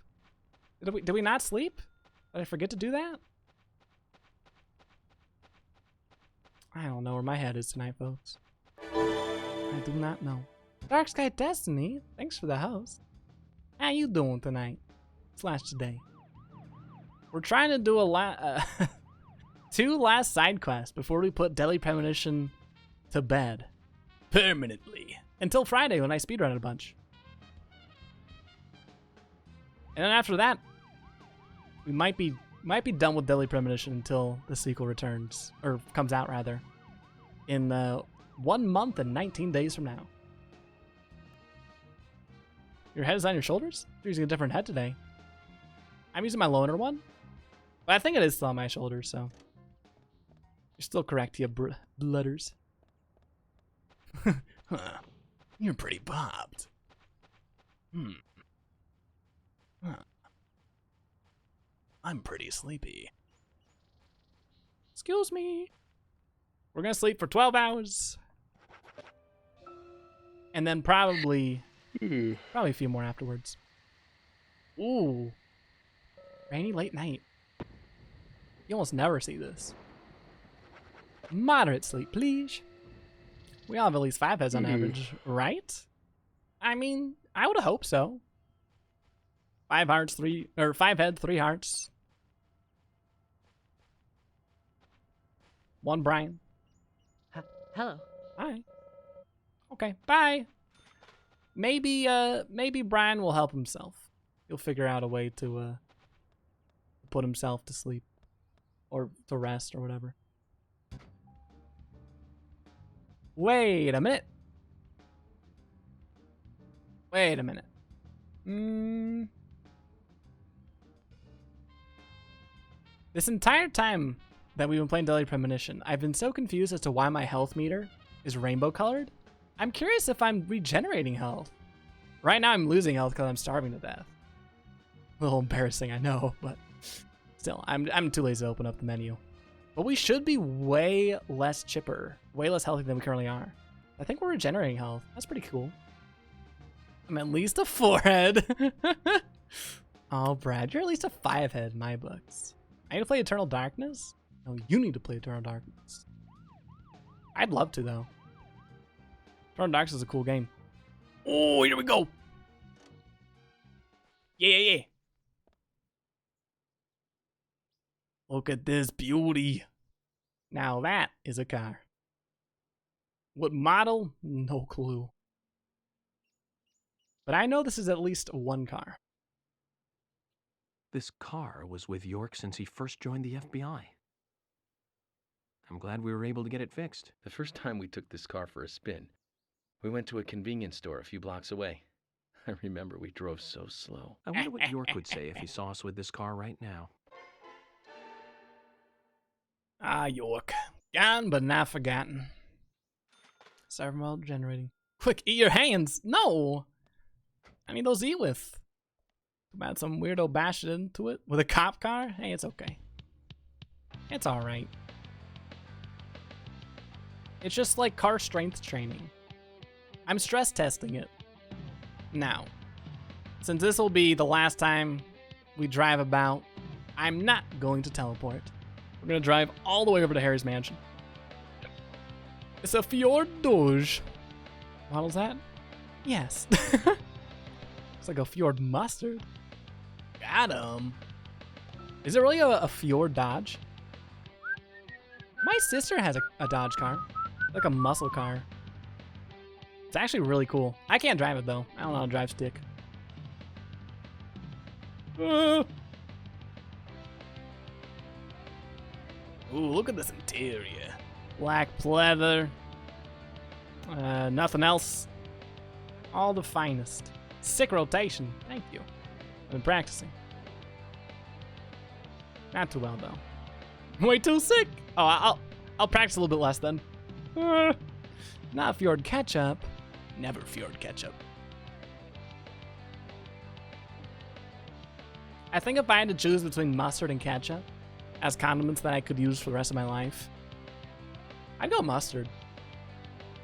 [SPEAKER 1] Did we not sleep? Did I forget to do that? I don't know where my head is tonight, folks. I do not know. Dark Sky Destiny, thanks for the host. How you doing tonight? / today. We're trying to do a 2 last side quests before we put Deadly Premonition to bed. Permanently. Until Friday when I speedrun it a bunch. And then after that, we might be done with Deadly Premonition until the sequel returns, or comes out rather, in 1 month and 19 days from now. Your head is on your shoulders? You're using a different head today. I'm using my loner one, but I think it is still on my shoulders, so you're still correct, you blooders.
[SPEAKER 6] Huh. You're pretty bopped. Huh. I'm pretty sleepy.
[SPEAKER 1] Excuse me. We're gonna sleep for 12 hours. And then probably a few more afterwards. Ooh. Rainy late night. You almost never see this. Moderate sleep, please. We all have at least 5 heads on average, right? I mean, I would hope so. 5 heads, 3 hearts. 1 Brian.
[SPEAKER 3] Hello.
[SPEAKER 1] Hi. Okay, bye. Maybe Brian will help himself. He'll figure out a way to put himself to sleep. Or to rest or whatever. Wait a minute. This entire time that we've been playing Deadly Premonition, I've been so confused as to why my health meter is rainbow colored. I'm curious if I'm regenerating health. Right now I'm losing health because I'm starving to death. A little embarrassing, I know, but still, I'm too lazy to open up the menu. But we should be way less chipper, way less healthy than we currently are. I think we're regenerating health. That's pretty cool. I'm at least a 4-head. Oh, Brad, you're at least a 5-head in my books. I need to play Eternal Darkness? No, you need to play Eternal Darkness. I'd love to, though. Eternal Darkness is a cool game. Oh, here we go. Yeah. Look at this beauty. Now that is a car. What model? No clue. But I know this is at least one car.
[SPEAKER 2] This car was with York since he first joined the FBI. I'm glad we were able to get it fixed. The first time we took this car for a spin, we went to a convenience store a few blocks away. I remember we drove so slow. I wonder what York would say if he saw us with this car right now.
[SPEAKER 1] Ah, York. Gone but not forgotten. Server mode generating. Quick, eat your hands! No! I need those eat with. About some weirdo bashed into it with a cop car? Hey, it's okay. It's alright. It's just like car strength training. I'm stress testing it. Now, since this will be the last time we drive about, I'm not going to teleport. We're going to drive all the way over to Harry's mansion. It's a Fjord Doge. Model's that? Yes. It's like a Fjord Mustard. Got him. Is it really a Fjord Dodge? My sister has a Dodge car. Like a muscle car. It's actually really cool. I can't drive it though. I don't know how to drive stick. Ooh, look at this interior. Black pleather. Nothing else. All the finest. Sick rotation. Thank you. I've been practicing. Not too well though. Way too sick. Oh, I'll practice a little bit less then. Not Fjord ketchup. Never Fjord ketchup. I think if I had to choose between mustard and ketchup as condiments that I could use for the rest of my life, I'd go mustard.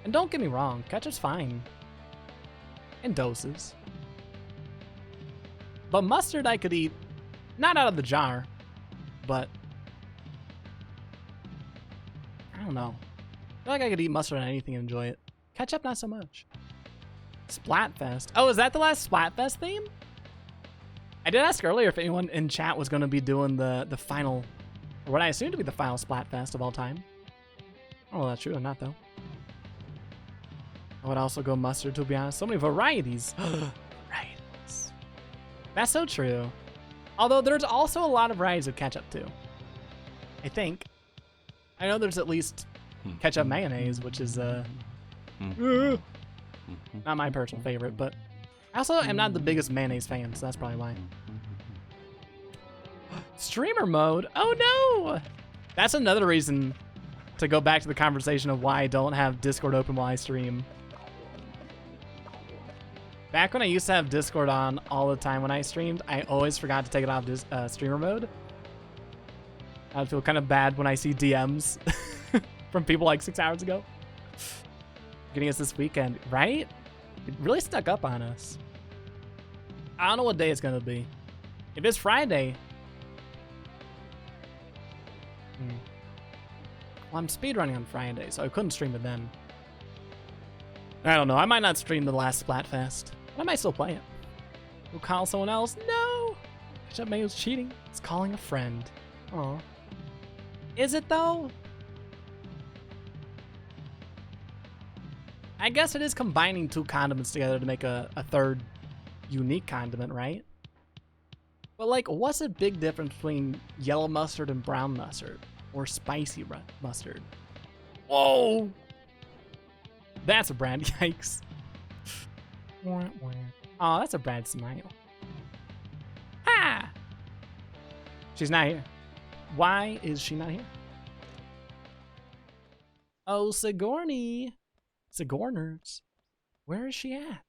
[SPEAKER 1] And don't get me wrong, ketchup's fine. In doses. But mustard I could eat, not out of the jar, but I don't know. I feel like I could eat mustard on anything and enjoy it. Ketchup, not so much. Splatfest. Oh, is that the last Splatfest theme? I did ask earlier if anyone in chat was going to be doing the final, or what I assume to be the final Splatfest of all time. I don't know if that's true or not, though. I would also go mustard, to be honest. So many varieties. Varieties. That's so true. Although there's also a lot of varieties of ketchup, too. I think. I know there's at least ketchup mayonnaise, which is not my personal favorite, but I also am not the biggest mayonnaise fan, so that's probably why. Streamer mode? Oh no! That's another reason to go back to the conversation of why I don't have Discord open while I stream. Back when I used to have Discord on all the time when I streamed, I always forgot to take it off streamer mode. I would feel kind of bad when I see DMs from people like 6 hours ago. Getting us this weekend, right? It really snuck up on us. I don't know what day it's gonna be. If it's Friday, well, I'm speedrunning on Friday, so I couldn't stream it then. I don't know. I might not stream the last Splatfest, but I might still play it. We'll call someone else. No! Ketchup Mayo's cheating. It's calling a friend. Aw. Is it though? I guess it is combining two condiments together to make a third unique condiment, right? But like, what's the big difference between yellow mustard and brown mustard? Or spicy mustard? Whoa! That's a Brad. Yikes. Oh, that's a Brad smile. Ah! She's not here. Why is she not here? Oh, Sigourney. Sigourners. Where is she at?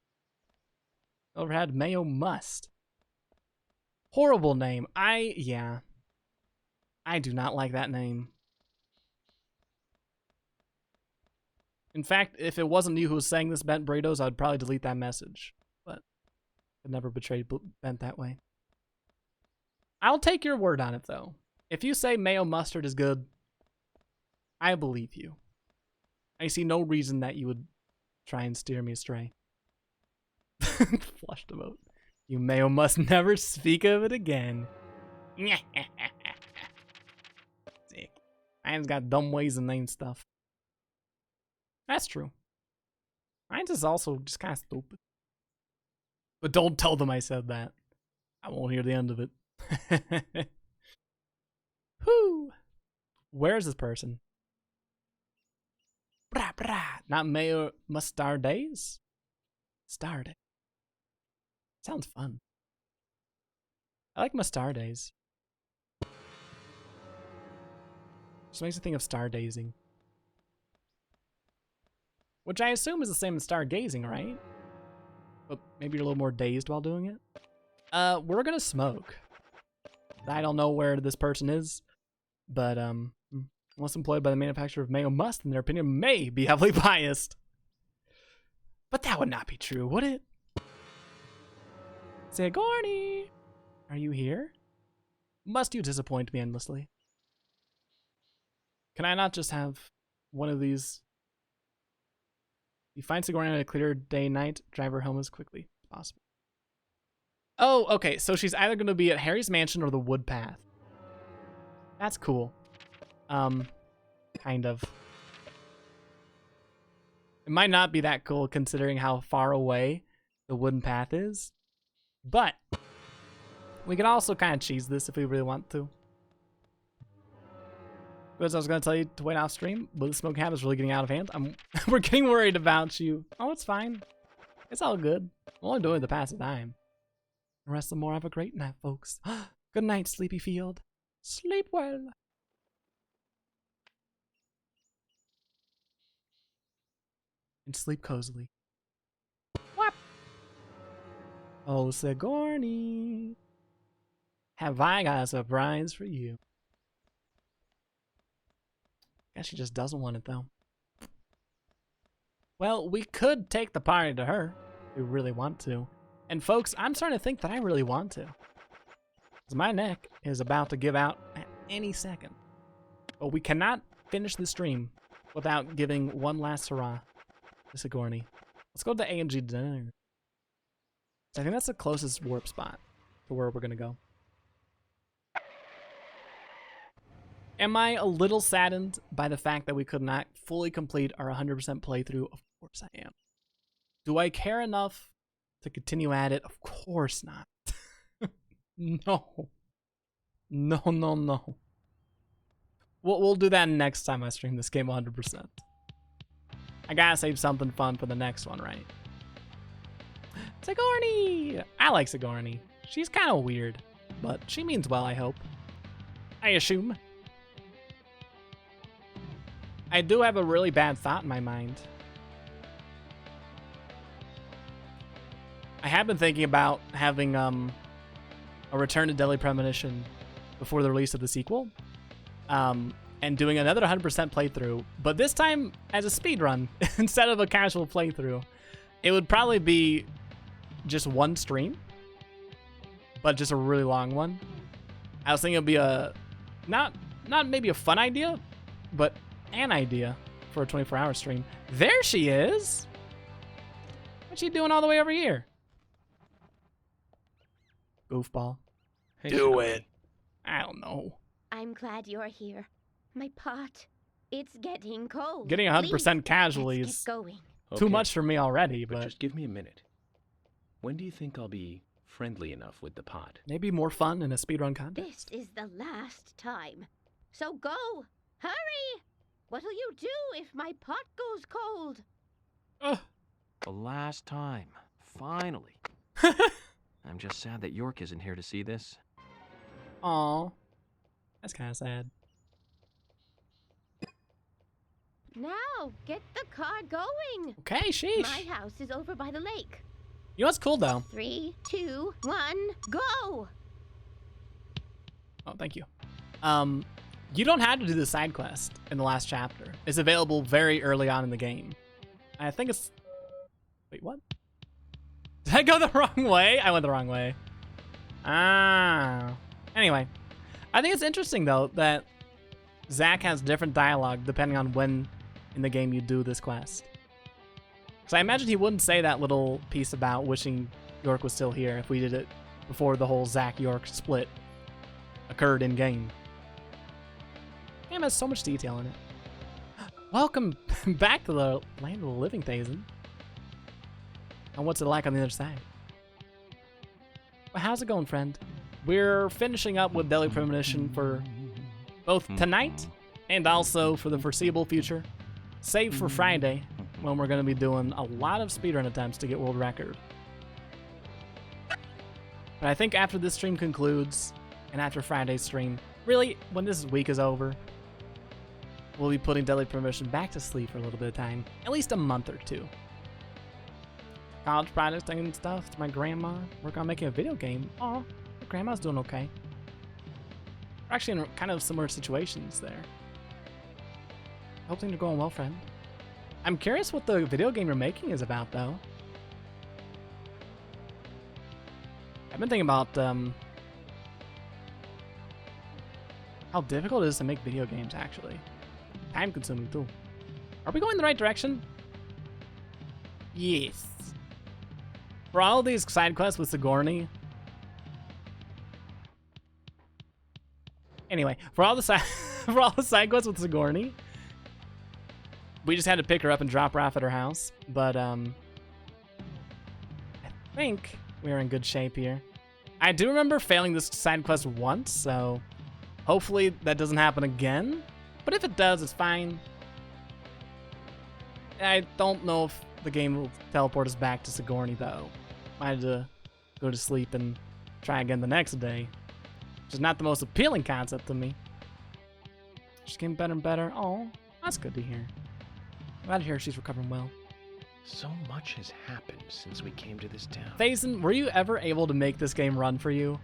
[SPEAKER 1] Overhead Mayo Must. Horrible name. I do not like that name. In fact, if it wasn't you who was saying this bent burritos, I'd probably delete that message. But I've never betrayed Bent that way. I'll take your word on it, though. If you say mayo mustard is good, I believe you. I see no reason that you would try and steer me astray. Flushed emote. You may or must never speak of it again. Sick. Mine's got dumb ways of name stuff. That's true. Mine's is also just kind of stupid. But don't tell them I said that. I won't hear the end of it. Whew. Where is this person? Brah, brah. Not Mayor Mustar Days? Star Day. Sounds fun. I like Mustar Days. Just makes me think of stargazing. Which I assume is the same as stargazing, right? But maybe you're a little more dazed while doing it. We're gonna smoke. I don't know where this person is, but unless employed by the manufacturer of Mayo Must, in their opinion, may be heavily biased. But that would not be true, would it? Sigourney, are you here? Must you disappoint me endlessly? Can I not just have one of these? You find Sigourney on a clear day night, drive her home as quickly as possible. Oh, okay, so she's either going to be at Harry's mansion or the wood path. That's cool. Kind of. It might not be that cool considering how far away the wooden path is, but we can also kind of cheese this if we really want to. Because I was going to tell you to wait off stream, but the smoke habit is really getting out of hand. We're getting worried about you. Oh, it's fine. It's all good. I'm only doing it to pass the time. The rest of the more have a great night, folks. Good night, Sleepy Field. Sleep well. And sleep cozily. What? Oh, Sigourney. Have I got a surprise for you? Guess she just doesn't want it, though. Well, we could take the party to her if we really want to. And folks, I'm starting to think that I really want to. Because my neck is about to give out at any second. But we cannot finish the stream without giving one last hurrah to Sigourney. Let's go to A&G dinner. I think that's the closest warp spot to where we're going to go. Am I a little saddened by the fact that we could not fully complete our 100% playthrough? Of course I am. Do I care enough to continue at it? Of course not. No. No, no, no. We'll do that next time I stream this game 100%. I gotta save something fun for the next one, right? Sigourney! I like Sigourney. She's kind of weird, but she means well, I hope. I assume. I do have a really bad thought in my mind. I have been thinking about having a return to Deadly Premonition before the release of the sequel, and doing another 100% playthrough, but this time as a speedrun instead of a casual playthrough. It would probably be just one stream, but just a really long one. I was thinking it'd be a not maybe a fun idea, but an idea for a 24-hour stream. There she is. What's she doing all the way over here? Goofball.
[SPEAKER 2] Hey,
[SPEAKER 6] Do it.
[SPEAKER 1] I don't know.
[SPEAKER 9] I'm glad you're here. My pot, it's getting cold.
[SPEAKER 1] Getting 100% casually
[SPEAKER 9] Let's
[SPEAKER 1] is
[SPEAKER 9] get going.
[SPEAKER 1] too much for me already,
[SPEAKER 2] But
[SPEAKER 1] but
[SPEAKER 2] just give me a minute. When do you think I'll be friendly enough with the pod?
[SPEAKER 1] maybe more fun in a speedrun contest.
[SPEAKER 9] This is the last time. So go! Hurry! What'll you do if my pot goes cold?
[SPEAKER 13] The last time. Finally. I'm just sad that York isn't here to see this.
[SPEAKER 1] Aw. That's kind of sad.
[SPEAKER 9] Now, get the car going.
[SPEAKER 1] Okay, sheesh.
[SPEAKER 9] My house is over by the lake.
[SPEAKER 1] You know what's cool, though?
[SPEAKER 9] 3, 2, 1, go!
[SPEAKER 1] Oh, thank you. You don't have to do the side quest in the last chapter. It's available very early on in the game. I think it's... Wait, what? Did I go the wrong way? I went the wrong way. Ah. Anyway. I think it's interesting, though, that Zach has different dialogue depending on when in the game you do this quest. So I imagine he wouldn't say that little piece about wishing York was still here if we did it before the whole Zach-York split occurred in-game. Game has so much detail in it. Welcome back to the land of the living, Thazen. And what's it like on the other side? Well, how's it going, friend? We're finishing up with Deadly Premonition for both tonight and also for the foreseeable future, save for Friday, when we're going to be doing a lot of speedrun attempts to get world record. But I think after this stream concludes, and after Friday's stream, really, when this week is over, we'll be putting Deadly Premonition back to sleep for a little bit of time, at least a month or two. College projects and stuff to my grandma, work on making a video game. Oh, grandma's doing okay. We're actually in kind of similar situations there. Hope things are going well, friend. I'm curious what the video game you're making is about, though. I've been thinking about how difficult it is to make video games, actually. Time-consuming, too. Are we going in the right direction? Yes. For all these side quests with Sigourney. Anyway, for all the side quests with Sigourney, we just had to pick her up and drop her off at her house. But I think we're in good shape here. I do remember failing this side quest once, so hopefully that doesn't happen again. But if it does, it's fine. I don't know if the game will teleport us back to Sigourney, though. Might have to go to sleep and try again the next day, which is not the most appealing concept to me. She's getting better and better. Oh, that's good to hear. Glad to hear she's recovering well.
[SPEAKER 2] So much has happened since we came to this town.
[SPEAKER 1] Thazen, were you ever able to make this game run for you?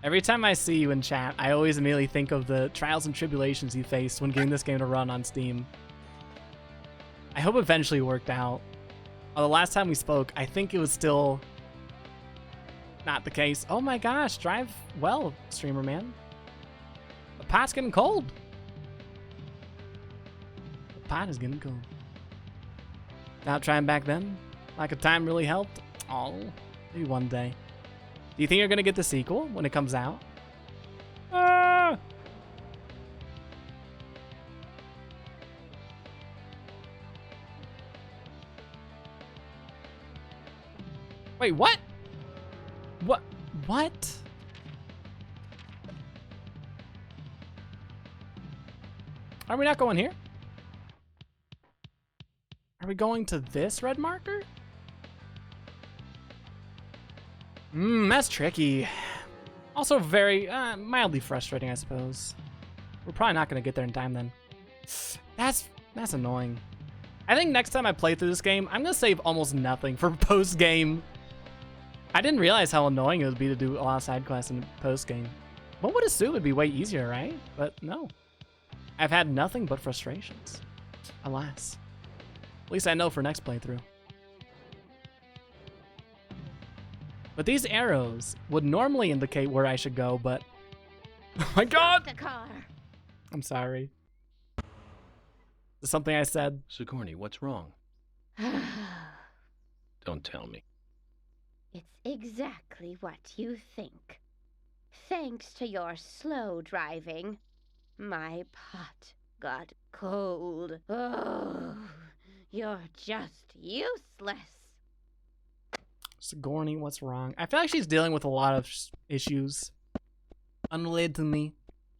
[SPEAKER 1] Every time I see you in chat, I always immediately think of the trials and tribulations you faced when getting this game to run on Steam. I hope eventually it worked out. The last time we spoke, I think it was still not the case. Oh my gosh, drive well, streamer man. The pot's getting cold. The pot is getting cold. Not trying back then? Like a time really helped? Oh, maybe one day. Do you think you're gonna get the sequel when it comes out? Ah! Wait, what? What? Are we not going here? Are we going to this red marker? That's tricky. Also very, mildly frustrating, I suppose. We're probably not gonna get there in time then. That's annoying. I think next time I play through this game, I'm gonna save almost nothing for post-game. I didn't realize how annoying it would be to do a lot of side quests in post-game. One would assume it'd be way easier, right? But no. I've had nothing but frustrations. Alas. At least I know for next playthrough. But these arrows would normally indicate where I should go, but... Oh my god!
[SPEAKER 9] The car.
[SPEAKER 1] I'm sorry. Is something I said?
[SPEAKER 2] Sigourney, what's wrong? Don't tell me.
[SPEAKER 9] It's exactly what you think. Thanks to your slow driving, my pot got cold. Oh, you're just useless.
[SPEAKER 1] Sigourney, what's wrong? I feel like she's dealing with a lot of issues unrelated to me,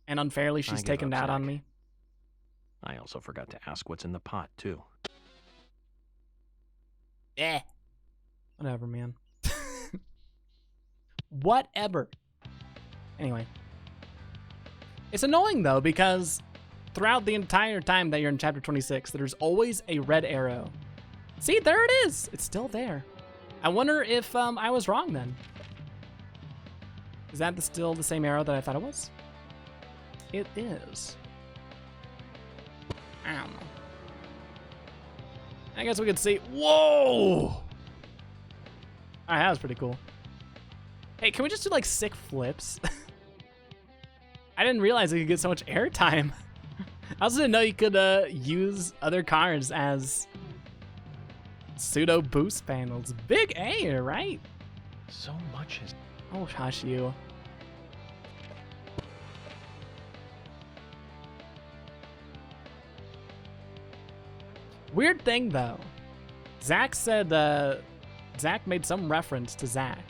[SPEAKER 1] and unfairly she's taken it out on me.
[SPEAKER 13] I also forgot to ask what's in the pot, too.
[SPEAKER 1] Whatever, man. Whatever. Anyway. It's annoying, though, because throughout the entire time that you're in Chapter 26, there's always a red arrow. See, there it is. It's still there. I wonder if I was wrong then. Is that still the same arrow that I thought it was? It is. I don't know. I guess we could see. Whoa! Alright, that was pretty cool. Hey, can we just do like sick flips? I didn't realize we could get so much airtime I also didn't know you could use other cards as pseudo boost panels. Big A, right?
[SPEAKER 2] So much is...
[SPEAKER 1] Oh, hush you. Weird thing, though. Zach said, Zach made some reference to Zach,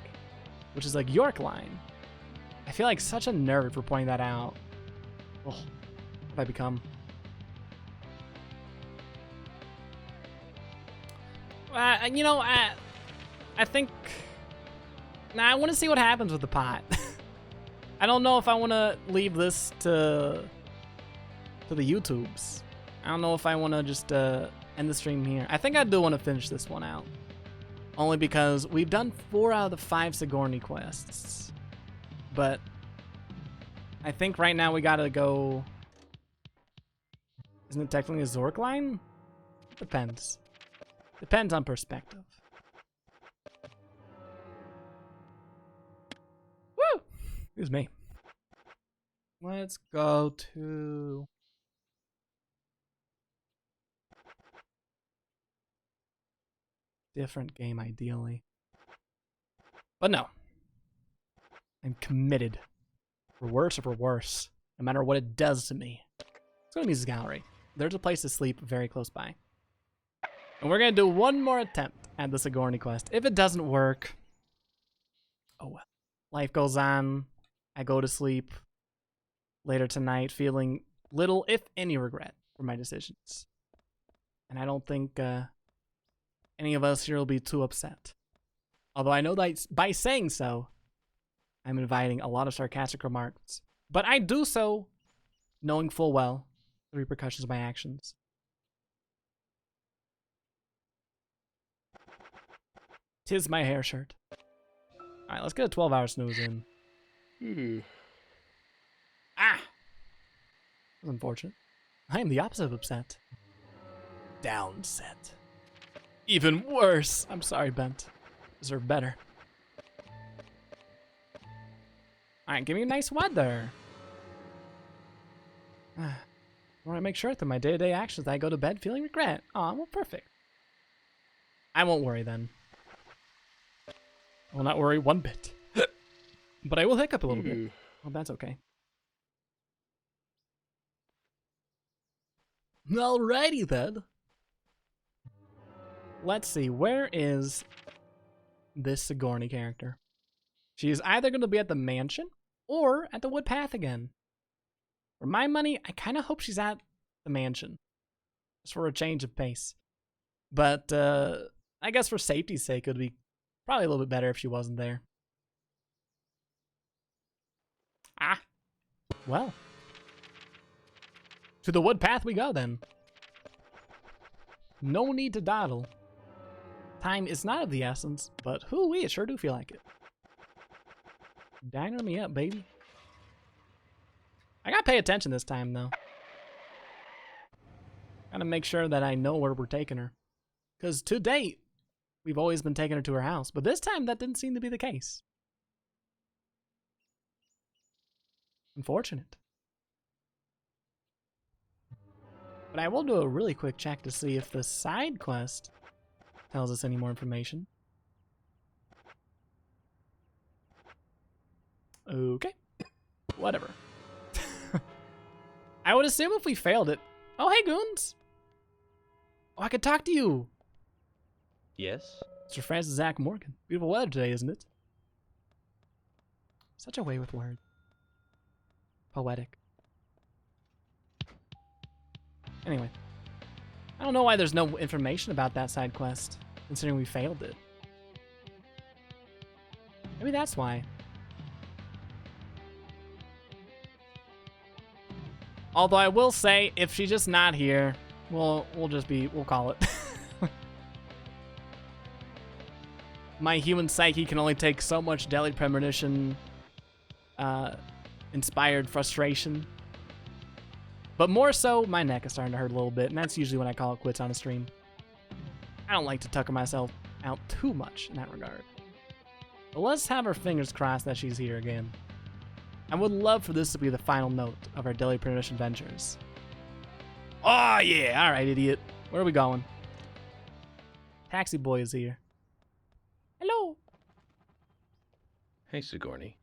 [SPEAKER 1] which is like York line. I feel like such a nerd for pointing that out. Oh, what have I become? You know, I think... Nah, I want to see what happens with the pot. I don't know if I want to leave this to the YouTubes. I don't know if I want to just end the stream here. I think I do want to finish this one out. Only because we've done 4 out of the 5 Sigourney quests. But I think right now we gotta go... Isn't it technically a Zork line? Depends. Depends on perspective. Woo! Excuse me. Let's go to... different game, ideally. But no. I'm committed. For worse or for worse. No matter what it does to me. Let's go to Music Gallery. There's a place to sleep very close by. And we're going to do one more attempt at the Sigourney quest. If it doesn't work... oh well. Life goes on. I go to sleep later tonight feeling little, if any, regret for my decisions. And I don't think... any of us here will be too upset. Although I know that by saying so, I'm inviting a lot of sarcastic remarks. But I do so knowing full well the repercussions of my actions. Tis my hair shirt. Alright, let's get a 12-hour snooze in. Ah! That's unfortunate. I am the opposite of upset. Downset. Even worse. I'm sorry, Bent. Deserve better. Alright, give me a nice weather. I want to make sure that my day-to-day actions I go to bed feeling regret. Aw, well, perfect. I won't worry then. I will not worry one bit. But I will hiccup a little bit. Well, that's okay. Alrighty then. Let's see, where is this Sigourney character? She is either going to be at the mansion or at the wood path again. For my money, I kind of hope she's at the mansion. Just for a change of pace. But I guess for safety's sake, it would be probably a little bit better if she wasn't there. Ah. Well. To the wood path we go then. No need to dawdle. Time is not of the essence, but hoo-wee, it sure do feel like it. Diner me up, baby. I gotta pay attention this time, though. Gotta make sure that I know where we're taking her. Because to date, we've always been taking her to her house, but this time that didn't seem to be the case. Unfortunate. But I will do a really quick check to see if the side quest tells us any more information. Okay. Whatever. I would assume if we failed it... Oh, hey, Goons! Oh, I could talk to you!
[SPEAKER 2] Yes?
[SPEAKER 1] Mr. Francis Zach Morgan. Beautiful weather today, isn't it? Such a way with words. Poetic. Anyway. I don't know why there's no information about that side quest, considering we failed it. Maybe that's why. Although I will say, if she's just not here, we'll call it. My human psyche can only take so much Deadly Premonition inspired frustration. But more so, my neck is starting to hurt a little bit, and that's usually when I call it quits on a stream. I don't like to tucker myself out too much in that regard. But let's have our fingers crossed that she's here again. I would love for this to be the final note of our Deadly Premonition ventures. Oh, yeah. All right, idiot. Where are we going? Taxi boy is here. Hello.
[SPEAKER 2] Hey, Sigourney.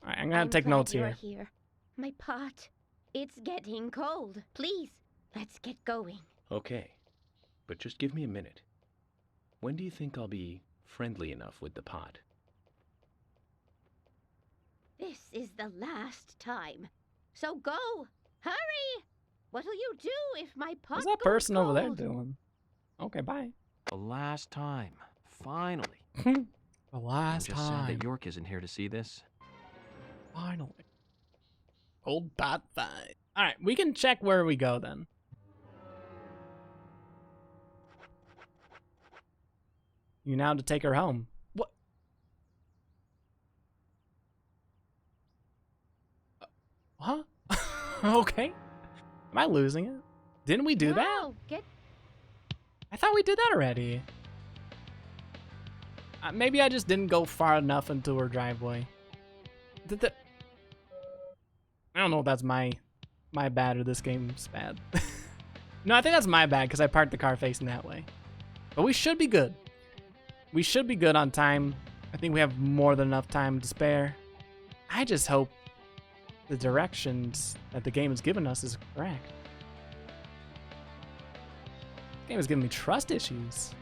[SPEAKER 1] All right, I'm going
[SPEAKER 9] I'm
[SPEAKER 1] to take
[SPEAKER 9] glad
[SPEAKER 1] notes
[SPEAKER 9] you're
[SPEAKER 1] here.
[SPEAKER 9] here. My pot. It's getting cold. Please, let's get going.
[SPEAKER 2] Okay, but just give me a minute. When do you think I'll be friendly enough with the pot?
[SPEAKER 9] This is the last time. So go! Hurry! What'll you do if my pot
[SPEAKER 1] What's that
[SPEAKER 9] goes
[SPEAKER 1] person over there
[SPEAKER 9] cold?
[SPEAKER 1] doing? Okay, bye.
[SPEAKER 13] The last time. Finally.
[SPEAKER 1] The
[SPEAKER 13] I'm
[SPEAKER 1] last
[SPEAKER 13] just sad
[SPEAKER 1] time.
[SPEAKER 13] that York isn't here to see this.
[SPEAKER 1] Finally. Old pot fight. All right, we can check where we go then. You now to take her home. What? Huh? Okay. Am I losing it? Didn't we do that?
[SPEAKER 9] No, get
[SPEAKER 1] I thought we did that already. Maybe I just didn't go far enough into her driveway. I don't know if that's my bad or this game's bad. No, I think that's my bad because I parked the car facing that way. But we should be good. We should be good on time. I think we have more than enough time to spare. I just hope the directions that the game has given us is correct. The game is giving me trust issues.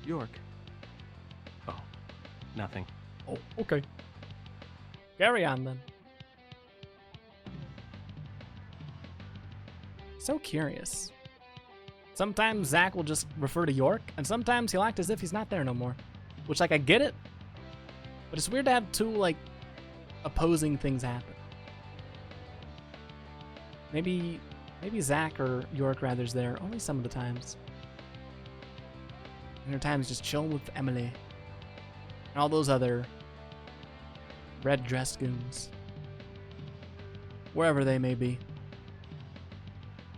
[SPEAKER 13] York. Oh, nothing.
[SPEAKER 1] Oh, okay. Carry on then. So curious. Sometimes Zach will just refer to York, and sometimes he'll act as if he's not there no more. Which, like, I get it, but it's weird to have two, like, opposing things happen. Maybe Zach or York rather's there only some of the times. And there are times just chilling with Emily and all those other red-dressed goons, wherever they may be.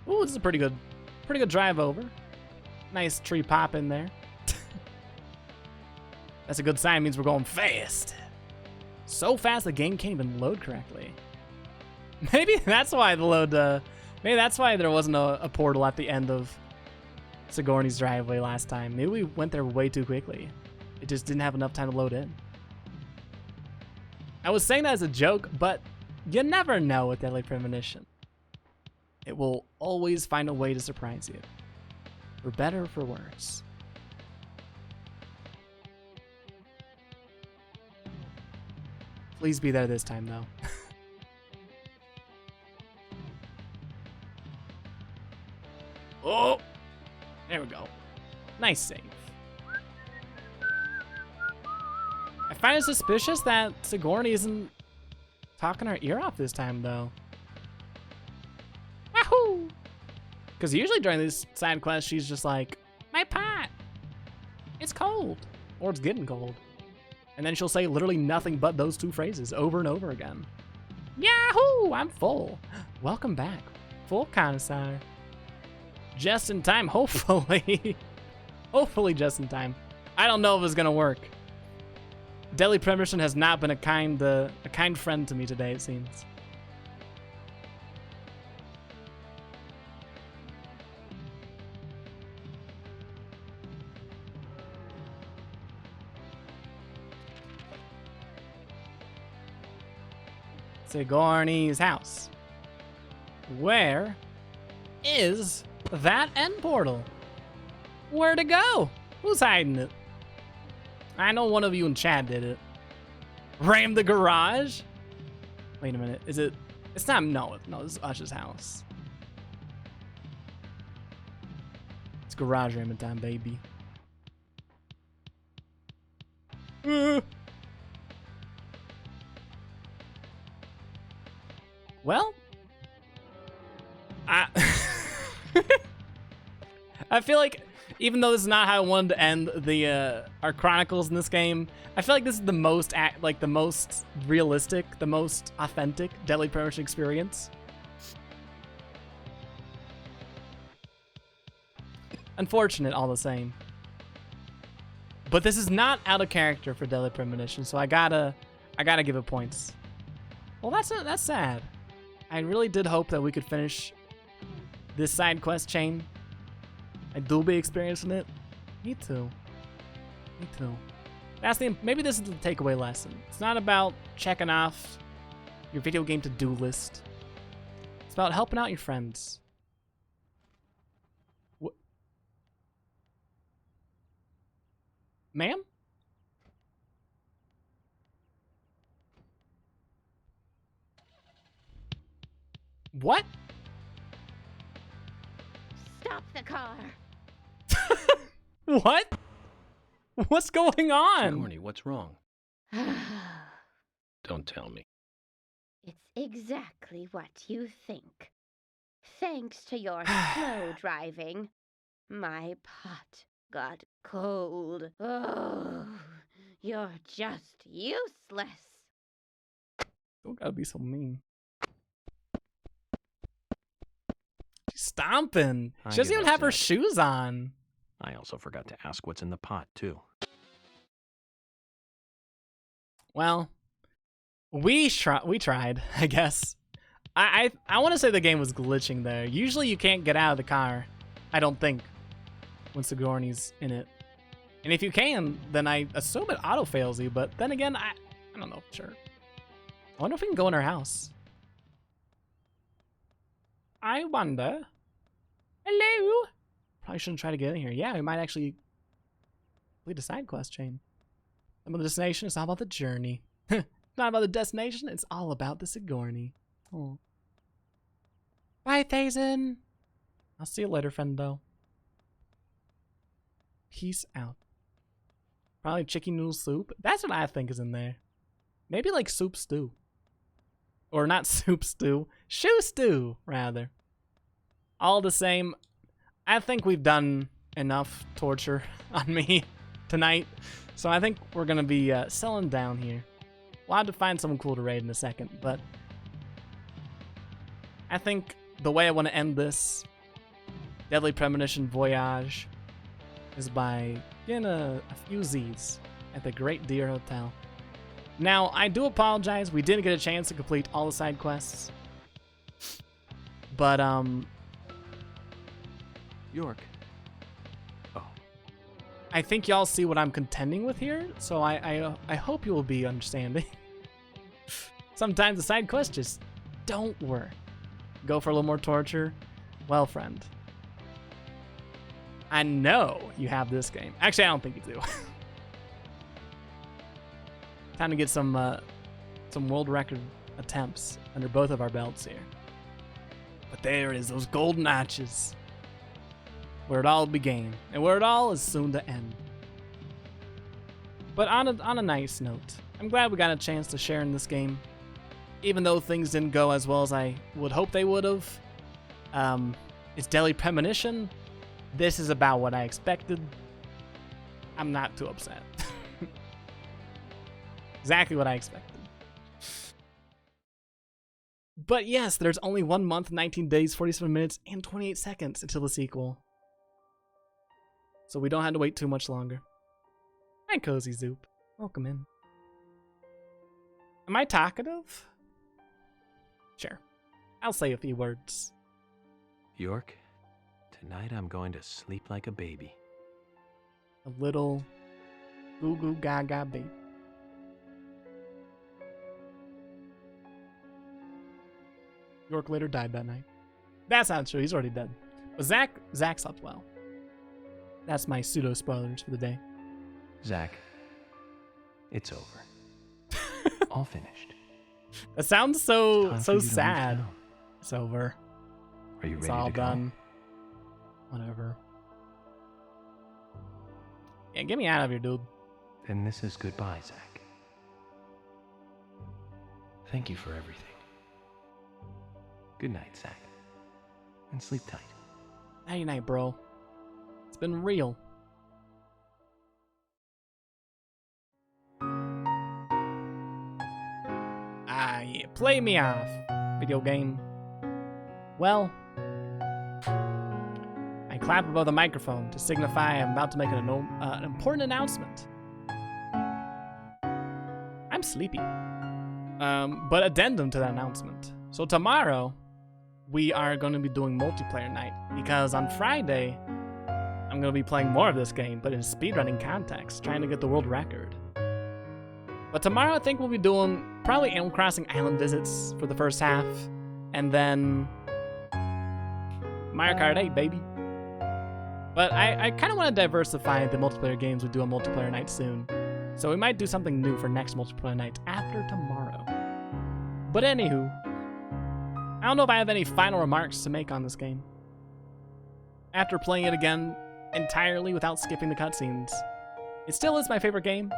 [SPEAKER 1] Ooh, this is a pretty good drive over. Nice tree pop in there. That's a good sign. Means we're going fast. So fast the game can't even load correctly. Maybe that's why the load. Maybe that's why there wasn't a portal at the end of Sigourney's driveway last time. Maybe we went there way too quickly. It just didn't have enough time to load in. I was saying that as a joke, but you never know with Deadly Premonition. It will always find a way to surprise you. For better or for worse. Please be there this time, though. Oh! There we go. Nice save. I find it suspicious that Sigourney isn't talking her ear off this time, though. Wahoo! Because usually during these side quests, she's just like, my pot! It's cold! Or it's getting cold. And then she'll say literally nothing but those two phrases over and over again. Yahoo! I'm full. Welcome back. Full connoisseur. Just in time, hopefully. Hopefully just in time. I don't know if it's gonna work. Deadly Premonition has not been a kind friend to me today, it seems. Sigourney's house. Where is that end portal? Where'd it go? Who's hiding it? I know one of you in chat did it. Ram the garage? Wait a minute. Is it? It's not. No, this is Ush's house. It's garage ramming time, baby. Well, I feel like, even though this is not how I wanted to end the our chronicles in this game, I feel like this is the most the most realistic, the most authentic Deadly Premonition experience. Unfortunate, all the same. But this is not out of character for Deadly Premonition, so I gotta give it points. Well, that's sad. I really did hope that we could finish this side quest chain. I do be experiencing it. Me too. Me too. Maybe this is the takeaway lesson. It's not about checking off your video game to-do list. It's about helping out your friends. What? Ma'am? What?
[SPEAKER 9] Stop the car.
[SPEAKER 1] What? What's going on?
[SPEAKER 2] Sigourney, what's wrong? Don't tell me.
[SPEAKER 9] It's exactly what you think. Thanks to your slow driving, my pot got cold. Oh, you're just useless.
[SPEAKER 1] Don't gotta be so mean. She's stomping. She doesn't even have her shoes on.
[SPEAKER 13] I also forgot to ask what's in the pot, too.
[SPEAKER 1] Well, we tried, I guess. I want to say the game was glitching there. Usually you can't get out of the car, I don't think, when Sigourney's in it. And if you can, then I assume it auto-fails you, but then again, I don't know, sure. I wonder if we can go in her house. I wonder. Hello? Probably shouldn't try to get in here. Yeah, we might actually complete a side quest chain. Some of the destination, it's all about the journey. It's not about the destination, it's all about the Sigourney. Oh. Bye, Thazen. I'll see you later, friendo. Peace out. Probably chicken noodle soup. That's what I think is in there. Maybe like soup stew. Or not soup stew. Shoe stew, rather. All the same, I think we've done enough torture on me tonight. So I think we're going to be settling down here. We'll have to find someone cool to raid in a second, but I think the way I want to end this Deadly Premonition Voyage is by getting a few Z's at the Great Deer Hotel. Now, I do apologize. We didn't get a chance to complete all the side quests. But,
[SPEAKER 13] York. Oh.
[SPEAKER 1] I think y'all see what I'm contending with here, so I hope you will be understanding. Sometimes the side quests just don't work. Go for a little more torture? Well, friend, I know you have this game. Actually, I don't think you do. Time to get some world record attempts under both of our belts here. But there is those golden arches where it all began and where it all is soon to end. But on a nice note, I'm glad we got a chance to share in this game, even though things didn't go as well as I would hope they would have. It's Deadly Premonition. This is about what I expected. I'm not too upset. Exactly what I expected. But yes, there's only 1 month, 19 days, 47 minutes, and 28 seconds until the sequel. So we don't have to wait too much longer. Hi, Cozy Zoop. Welcome in. Am I talkative? Sure. I'll say a few words.
[SPEAKER 13] York, tonight I'm going to sleep like a baby.
[SPEAKER 1] A little goo goo gaga baby. York later died that night. That's not true. He's already dead. But Zach slept well. That's my pseudo spoilers for the day.
[SPEAKER 13] Zach, it's over. All finished.
[SPEAKER 1] That sounds so sad. It's over.
[SPEAKER 13] Are you
[SPEAKER 1] it's
[SPEAKER 13] ready
[SPEAKER 1] all
[SPEAKER 13] to go?
[SPEAKER 1] done. Whatever. Yeah, get me out of here, dude.
[SPEAKER 13] Then this is goodbye, Zach. Thank you for everything. Good night, Zach. And sleep tight.
[SPEAKER 1] Nighty night, bro. It's been real. Ah, yeah. Play me off, video game. Well, I clap above the microphone to signify I'm about to make an important announcement. I'm sleepy. But addendum to that announcement. So tomorrow, we are going to be doing multiplayer night, because on Friday, I'm going to be playing more of this game, but in a speedrunning context, trying to get the world record. But tomorrow I think we'll be doing probably Animal Crossing Island visits for the first half, and then Mario Kart 8, baby. But I kind of want to diversify the multiplayer games we do on multiplayer night soon. So we might do something new for next multiplayer night after tomorrow. But anywho, I don't know if I have any final remarks to make on this game. After playing it again entirely without skipping the cutscenes, it still is my favorite game.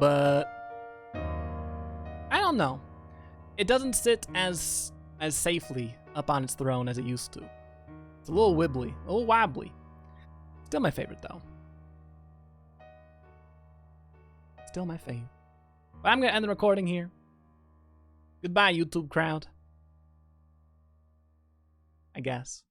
[SPEAKER 1] But I don't know. It doesn't sit as safely up on its throne as it used to. It's a little wibbly, a little wobbly. Still my favorite though. Still my fave. But I'm gonna end the recording here. Goodbye, YouTube crowd. I guess.